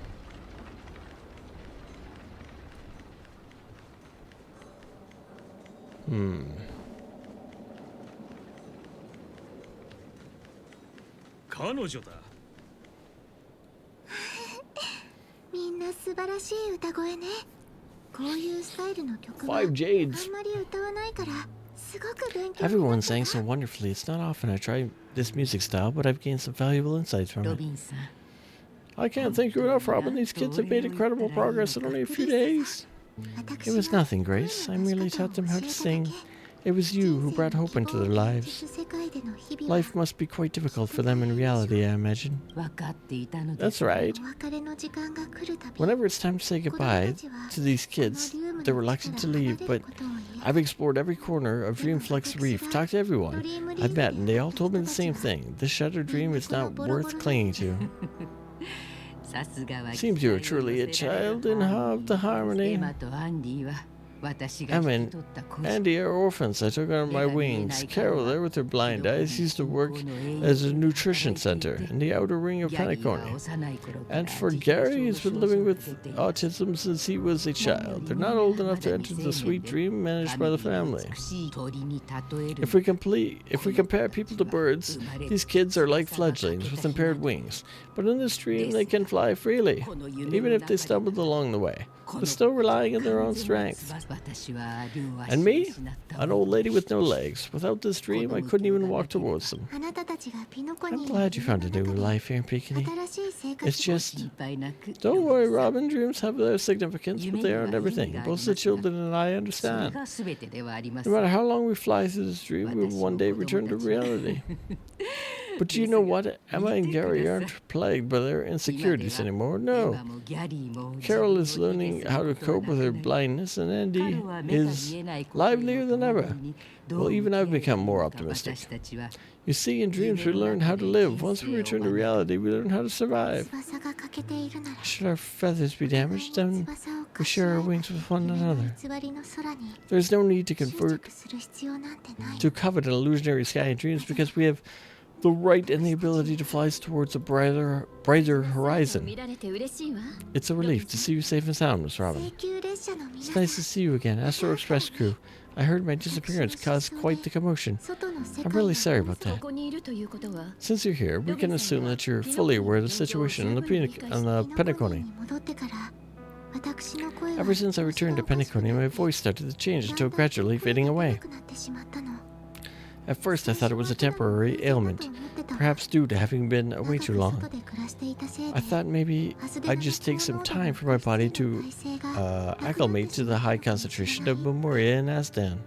Five Jades. Everyone sang so wonderfully. It's not often I try this music style, but I've gained some valuable insights from it. I can't thank you enough, Robin. These kids have made incredible progress in only a few days. It was nothing, Grace. I merely taught them how to sing It was you who brought hope into their lives. Life must be quite difficult for them in reality, I imagine. That's right. Whenever it's time to say goodbye to these kids, they're reluctant to leave, but I've explored every corner of Dreamflex Reef, talked to everyone I've met, and they all told me the same thing. This shattered dream is not worth clinging to. Seems you are truly a child in awe of the harmony. Emma and Andy are orphans I took under my wings. Carol, there with her blind eyes, used to work as a nutrition center in the outer ring of Penacony. And for Gary, he's been living with autism since he was a child. They're not old enough to enter the sweet dream managed by the family. If we compare people to birds, these kids are like fledglings with impaired wings. But in this dream, they can fly freely, even if they stumbled along the way. They're still relying on their own strength. And me? An old lady with no legs. Without this dream, I couldn't even walk towards them. I'm glad you found a new life here, Peekity. It's just... Don't worry, Robin. Dreams have their significance, but they aren't everything. Both the children and I understand. No matter how long we fly through this dream, we will one day return to reality. But do you know what? Emma and Gary aren't plagued by their insecurities anymore. No. Carol is learning how to cope with her blindness, and Andy is livelier than ever. Well, even I've become more optimistic. You see, in dreams we learn how to live. Once we return to reality, we learn how to survive. Should our feathers be damaged, then we share our wings with one another. There's no need to covet an illusionary sky in dreams, because we have the right and the ability to fly towards a brighter horizon. It's a relief to see you safe and sound, Miss Robin. It's nice to see you again, Astro Express crew. I heard my disappearance caused quite the commotion. I'm really sorry about that. Since you're here, we can assume that you're fully aware of the situation on the Penacony. Ever since I returned to Penacony, my voice started to change until gradually fading away. At first I thought it was a temporary ailment, perhaps due to having been away too long. I thought maybe I'd just take some time for my body to acclimate to the high concentration of Memoria and Asdan.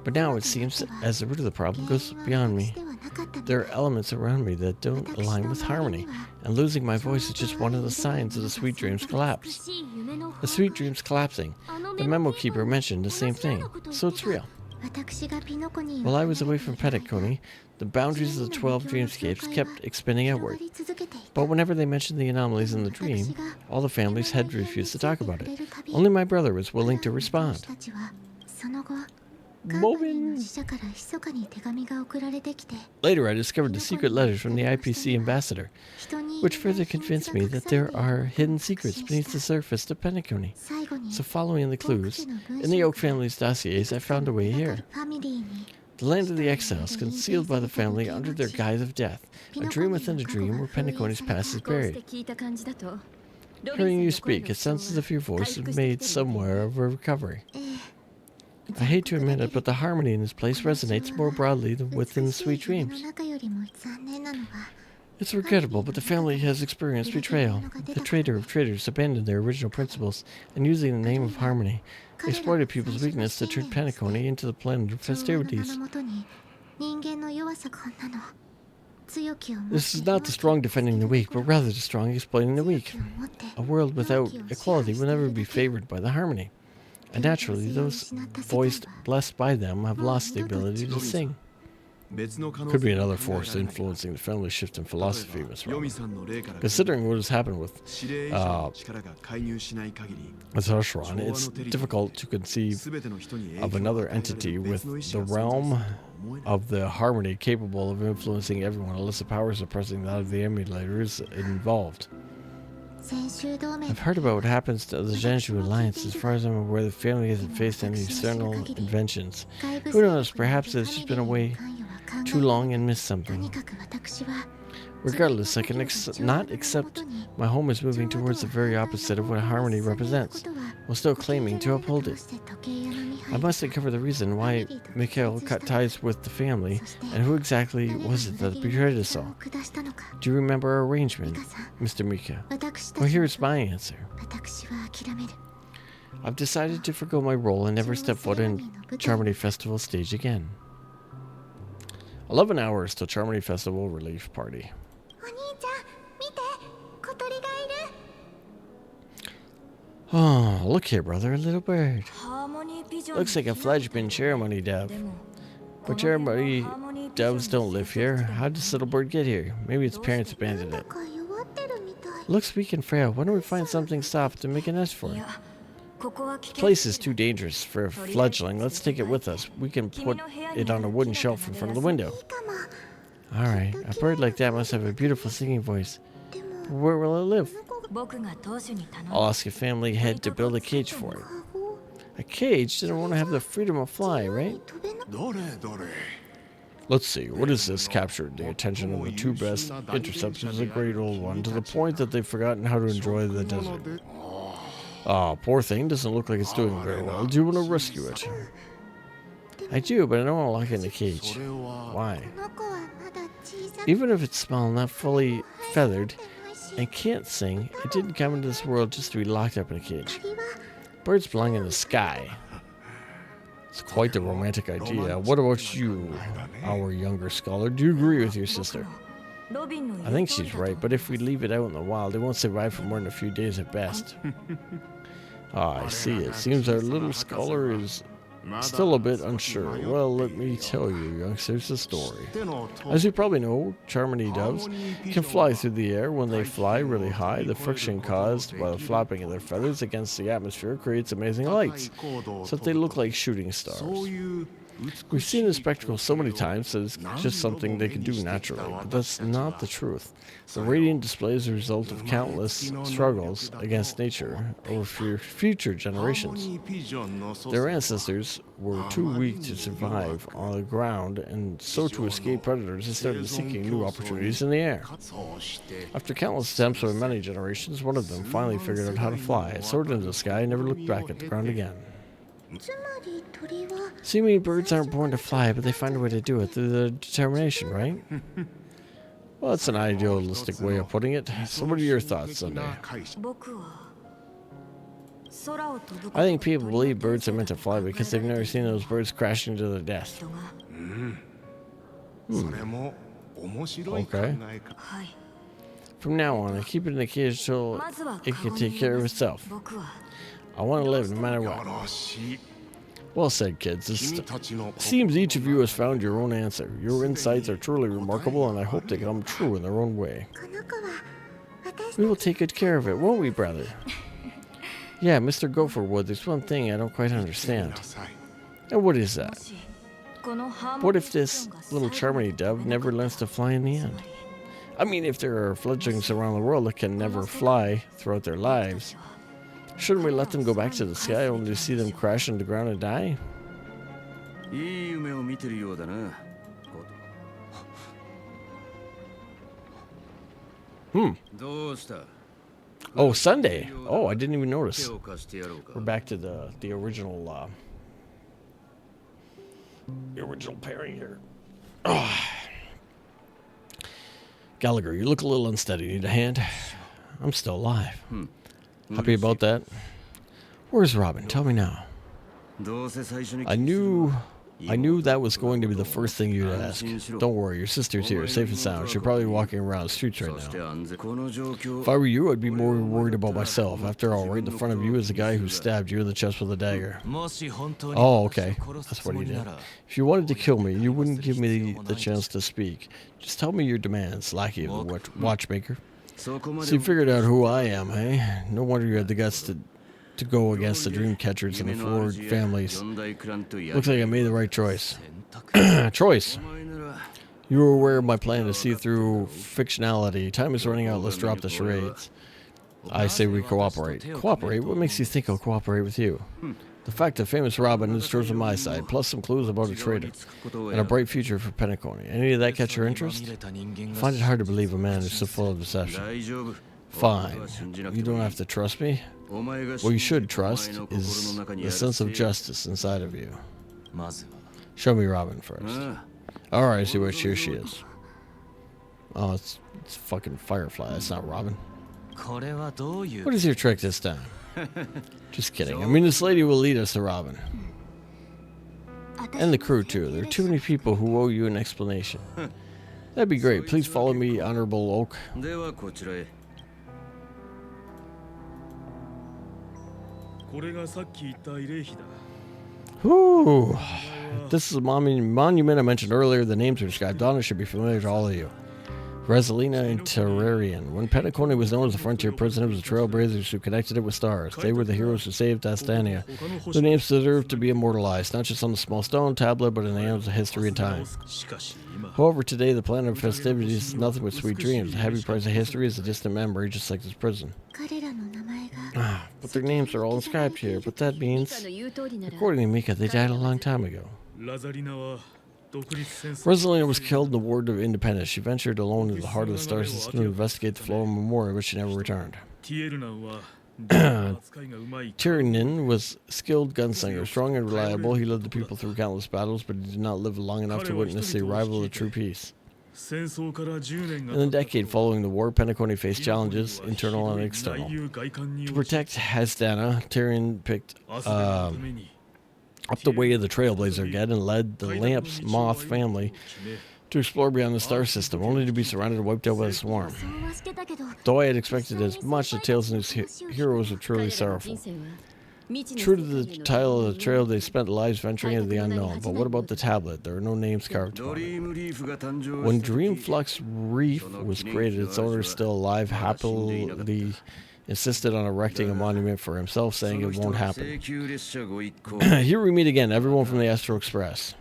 But now it seems as the root of the problem goes beyond me. There are elements around me that don't align with harmony, and losing my voice is just one of the signs of the sweet dream's collapse. The sweet dream's collapsing. The memo keeper mentioned the same thing, so it's real. While I was away from Penacony, the boundaries of the 12 dreamscapes kept expanding outward. But whenever they mentioned the anomalies in the dream, all the family's heads refused to talk about it. Only my brother was willing to respond. Later, I discovered the secret letters from the IPC ambassador, which further convinced me that there are hidden secrets beneath the surface of Penacony. So following the clues, in the Oak family's dossiers, I found a way here. The land of the exiles, concealed by the family under their guise of death, a dream within a dream where Penacony's past is buried. Hearing you speak, it sounds as if your voice is made somewhere of a recovery. I hate to admit it, but the harmony in this place resonates more broadly than within sweet dreams. It's regrettable, but the family has experienced betrayal. The traitor of traitors abandoned their original principles, and using the name of harmony, exploited people's weakness to turn Penacony into the planet of festivities. This is not the strong defending the weak, but rather the strong exploiting the weak. A world without equality will never be favored by the harmony. And naturally, those voiced blessed by them have lost the ability to sing. Could be another force influencing the family shift in philosophy, Miss Robin. Considering what has happened with Ashran, it's difficult to conceive of another entity with the realm of the harmony capable of influencing everyone unless the power suppressing that of the emulator is involved. I've heard about what happens to the Jiangsu Alliance. As far as I'm aware, the family hasn't faced any external inventions. Who knows, perhaps it's just been away too long and missed something. Regardless, I can not accept my home is moving towards the very opposite of what harmony represents, while still claiming to uphold it. I must uncover the reason why Mikhail cut ties with the family, and who exactly was it that betrayed us all? Do you remember our arrangement, Mr. Mika? Well, here's my answer. I've decided to forgo my role and never step foot in Charmony Festival stage again. 11 hours till Charmony Festival relief party. Oh, look here, brother, a little bird. Looks like a fledgling ceremony dove. But ceremony doves don't live here. How did this little bird get here? Maybe its parents abandoned it. Looks weak and frail. Why don't we find something soft to make a nest for it? This place is too dangerous for a fledgling. Let's take it with us. We can put it on a wooden shelf in front of the window. Alright, a bird like that must have a beautiful singing voice. But where will it live? I'll ask a family head to build a cage for it. A cage? Didn't want to have the freedom of fly, right? Let's see, what is this? Captured the attention of the two best interceptors, a great old one, to the point that they've forgotten how to enjoy the desert. Oh, poor thing, doesn't look like it's doing very well. Do you want to rescue it? I do, but I don't want to lock it in a cage. Why? Even if it's small, not fully feathered, and can't sing, it didn't come into this world just to be locked up in a cage. Birds belong in the sky. It's quite the romantic idea. What about you, our younger scholar? Do you agree with your sister? I think she's right, but if we leave it out in the wild, it won't survive for more than a few days at best. Ah, I see. It seems our little scholar is still a bit unsure. Well, let me tell you, youngsters, the story. As you probably know, Charmony doves can fly through the air. When they fly really high, the friction caused by the flapping of their feathers against the atmosphere creates amazing lights, so that they look like shooting stars. We've seen this spectacle so many times that it's just something they can do naturally, but that's not the truth. The radiant display is a result of countless struggles against nature over future generations. Their ancestors were too weak to survive on the ground, and so to escape predators, they started seeking new opportunities in the air. After countless attempts over many generations, one of them finally figured out how to fly. It soared into the sky and never looked back at the ground again. So you mean birds aren't born to fly, but they find a way to do it through their determination, right? Well, that's an idealistic way of putting it. So what are your thoughts, Sunday? I think people believe birds are meant to fly because they've never seen those birds crashing to their death. Okay. From now on, I keep it in a cage so it can take care of itself. I want to live no matter what. Well said, kids. It seems each of you has found your own answer. Your insights are truly remarkable, and I hope they come true in their own way. We will take good care of it, won't we, brother? Yeah, Mr. Gopherwood, there's one thing I don't quite understand. And what is that? What if this little Charmony dove never learns to fly in the end? I mean, if there are fledglings around the world that can never fly throughout their lives, shouldn't we let them go back to the sky only to see them crash into the ground and die? Oh, Sunday. Oh, I didn't even notice. We're back to the original pairing here. Oh. Gallagher, you look a little unsteady. Need a hand? I'm still alive. Happy about that? Where's Robin? Tell me now. I knew that was going to be the first thing you'd ask. Don't worry, your sister's here, safe and sound. She's probably walking around the streets right now. If I were you, I'd be more worried about myself. After all, right in front of you is the guy who stabbed you in the chest with a dagger. Oh, okay. That's what he did. If you wanted to kill me, you wouldn't give me the chance to speak. Just tell me your demands, lackey of the watchmaker. So you figured out who I am, eh? No wonder you had the guts to go against the dream catchers and the Ford families. Looks like I made the right choice. Choice. You were aware of my plan to see through fictionality. Time is running out. Let's drop the charades. I say we cooperate. Cooperate? What makes you think I'll cooperate with you? The fact that famous Robin is towards on my side, plus some clues about a traitor, and a bright future for Penacony. Any of that catch your interest? I find it hard to believe a man who's so full of deception. Fine. You don't have to trust me. What you should trust is the sense of justice inside of you. Show me Robin first. Alright, I see which here she is. Oh, it's fucking Firefly. That's not Robin. What is your trick this time? Just kidding. I mean, this lady will lead us to Robin. And the crew, too. There are too many people who owe you an explanation. That'd be great. Please follow me, Honorable Oak. Whew. This is a monument I mentioned earlier. The names are described on it should be familiar to all of you. Resolina and Terrarian. When Penacony was known as the frontier prison, it was the Trailblazers who connected it with stars. They were the heroes who saved Astania. Their names deserve to be immortalized, not just on the small stone tablet, but in the annals of history and time. However, today the planet of festivities is nothing but sweet dreams. The heavy price of history is a distant memory, just like this prison. But their names are all inscribed here. But that means, according to Mika, they died a long time ago. Rosalina was killed in the War of Independence. She ventured alone into the heart of the star system to investigate the flow of memorial, but she never returned. Tiernan was a skilled gunslinger, strong and reliable. He led the people through countless battles, but he did not live long enough to witness the arrival of the true peace. In the decade following the war, Penacony faced challenges, internal and external. To protect Hastana, Tyrion picked up the way of the Trailblazer again and led the Lamps Moth family to explore beyond the star system, only to be surrounded and wiped out by the swarm. Though I had expected as much, the tales of his heroes were truly sorrowful. True to the title of the trail, they spent lives venturing into the unknown. But what about the tablet? There are no names carved on it. When Dreamflux Reef was created, its owner, still alive, happily insisted on erecting a monument for himself, saying it won't happen. Here we meet again, everyone from the Astro Express.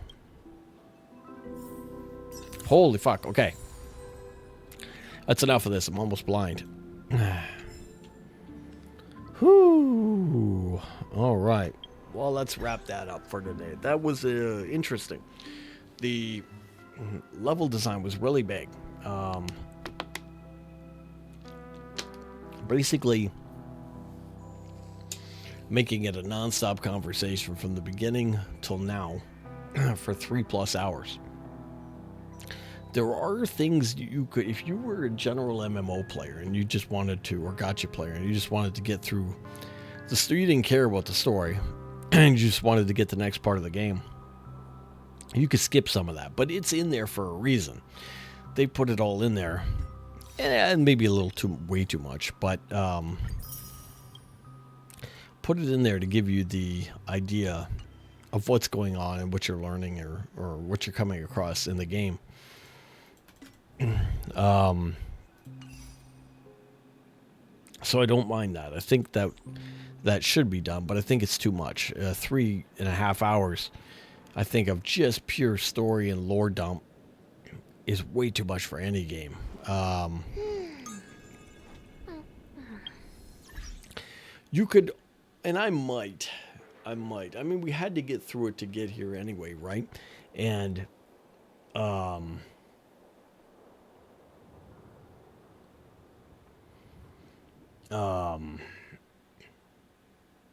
Holy fuck, okay. That's enough of this, I'm almost blind. Whew. Alright. Well, let's wrap that up for today. That was interesting. The level design was really big. Basically, making it a non-stop conversation from the beginning till now for 3+ hours. There are things you could, if you were a general MMO player and you just wanted to, or gacha player, and you just wanted to get through the story, you didn't care about the story, and you just wanted to get the next part of the game, you could skip some of that. But it's in there for a reason. They put it all in there, and maybe a little way too much, but put it in there to give you the idea of what's going on and what you're learning or what you're coming across in the game. So I don't mind that. I think that should be done, but I think it's too much. 3.5 hours, I think, of just pure story and lore dump is way too much for any game. You could, and I might. I mean, we had to get through it to get here anyway, right? And,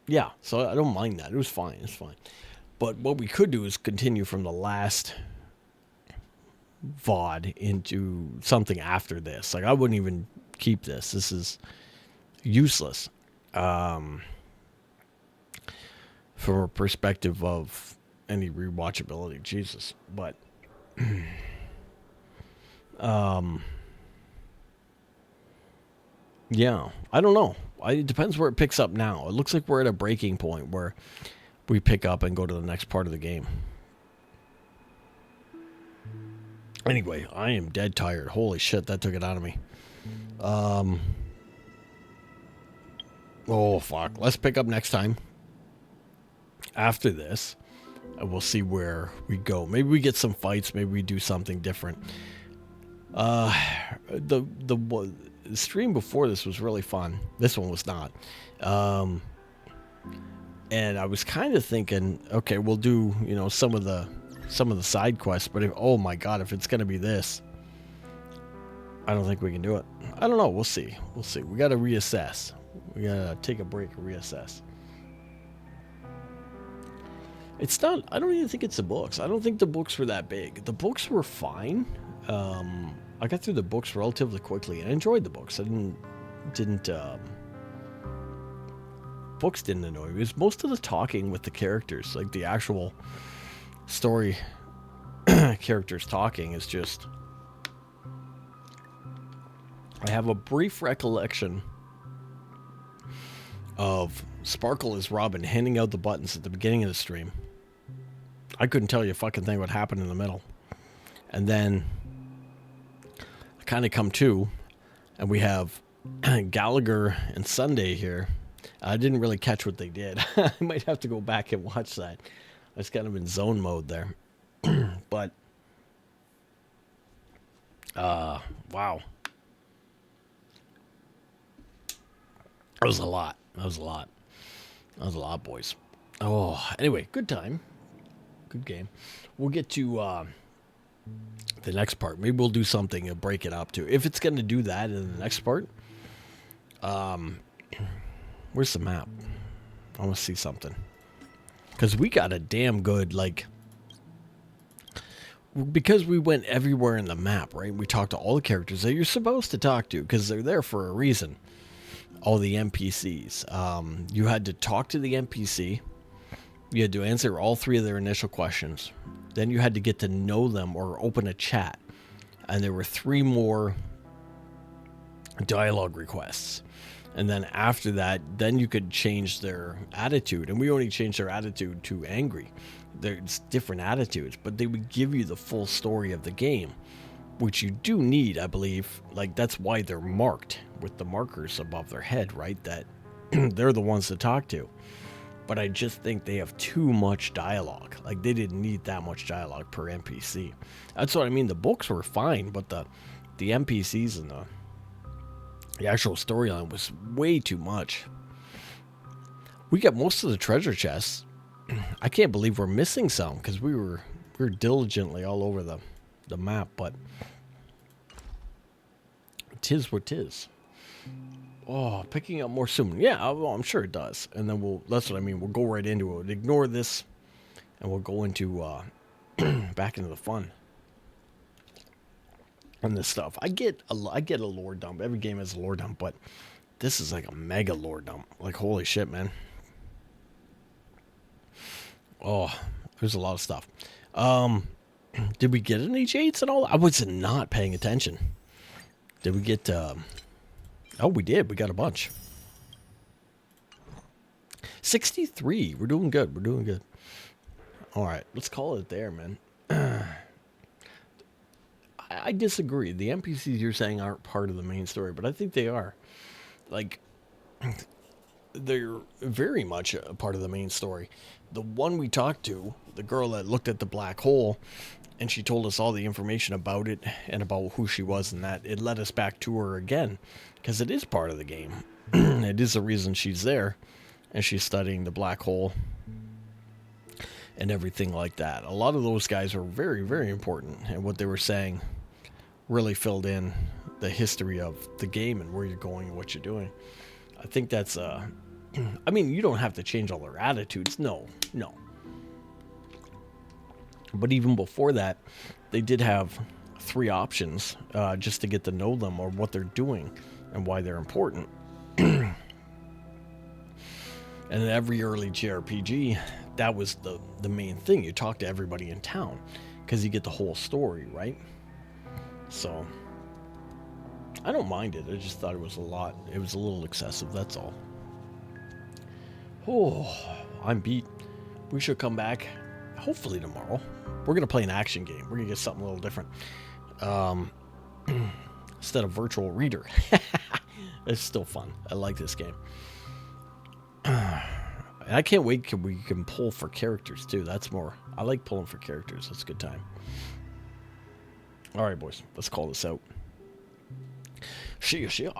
yeah, so I don't mind that. It was fine. It's fine. But what we could do is continue from the last VOD into something after this. Like, I wouldn't even keep this. This is useless. From a perspective of any rewatchability. Jesus. But, yeah, I don't know. It depends where it picks up now. It looks like we're at a breaking point where we pick up and go to the next part of the game. Anyway, I am dead tired. Holy shit, that took it out of me. Oh, fuck. Let's pick up next time. After this, and we'll see where we go. Maybe we get some fights. Maybe we do something different. The stream before this was really fun. This one was not. And I was kind of thinking, okay, we'll do, some of the side quests, but oh my god, if it's going to be this, I don't think we can do it. I don't know. We'll see. We got to reassess. We got to take a break and reassess. It's not, I don't even think it's the books. I don't think the books were that big. The books were fine. I got through the books relatively quickly and I enjoyed the books. I didn't books didn't annoy me. It was most of the talking with the characters, like the actual story characters talking is just... I have a brief recollection of Sparkle as Robin handing out the buttons at the beginning of the stream. I couldn't tell you a fucking thing what happened in the middle. And then I kind of come to, and we have Gallagher and Sunday here. I didn't really catch what they did. I might have to go back and watch that. I was kind of in zone mode there. But, wow. That was a lot. That was a lot. That was a lot, boys. Oh, anyway, good time. Good game. We'll get to the next part. Maybe we'll do something and break it up too. If it's going to do that in the next part. Where's the map? I want to see something. Because we got a damn good, like... Because we went everywhere in the map, right? We talked to all the characters that you're supposed to talk to. Because they're there for a reason. All the NPCs. You had to talk to the NPC. You had to answer all 3 of their initial questions. Then you had to get to know them or open a chat. And there were 3 more dialogue requests. And then after that, then you could change their attitude. And we only changed their attitude to angry. There's different attitudes, but they would give you the full story of the game, which you do need, I believe. Like, that's why they're marked with the markers above their head, right? That they're the ones to talk to. But I just think they have too much dialogue. Like, they didn't need that much dialogue per NPC. That's what I mean. The books were fine, but the NPCs and the actual storyline was way too much. We got most of the treasure chests. I can't believe we're missing some, because we were diligently all over the map, but 'tis what 'tis. Oh, picking up more soon. Yeah, well, I'm sure it does. And then that's what I mean. We'll go right into it. Ignore this, and we'll go into, back into the fun. And this stuff. I get a lore dump. Every game has a lore dump, but this is like a mega lore dump. Like, holy shit, man. Oh, there's a lot of stuff. Did we get any H8s and all? I was not paying attention. Did we get, oh, we did. We got a bunch. 63. We're doing good. We're doing good. All right. Let's call it there, man. I disagree. The NPCs you're saying aren't part of the main story, but I think they are. Like, they're very much a part of the main story. The one we talked to, the girl that looked at the black hole, and she told us all the information about it and about who she was and that, it led us back to her again, because it is part of the game. It is the reason she's there, and she's studying the black hole and everything like that. A lot of those guys are very, very important, and what they were saying really filled in the history of the game and where you're going and what you're doing. I think that's, I mean, you don't have to change all their attitudes. No. But even before that, they did have 3 options just to get to know them or what they're doing and why they're important. And in every early JRPG, that was the main thing. You talk to everybody in town because you get the whole story, right? So, I don't mind it. I just thought it was a lot. It was a little excessive, that's all. Oh, I'm beat. We should come back, hopefully tomorrow. We're going to play an action game. We're going to get something a little different. Instead of virtual reader. It's still fun. I like this game. And I can't wait till we can pull for characters, too. That's more... I like pulling for characters. That's a good time. All right, boys. Let's call this out. See ya.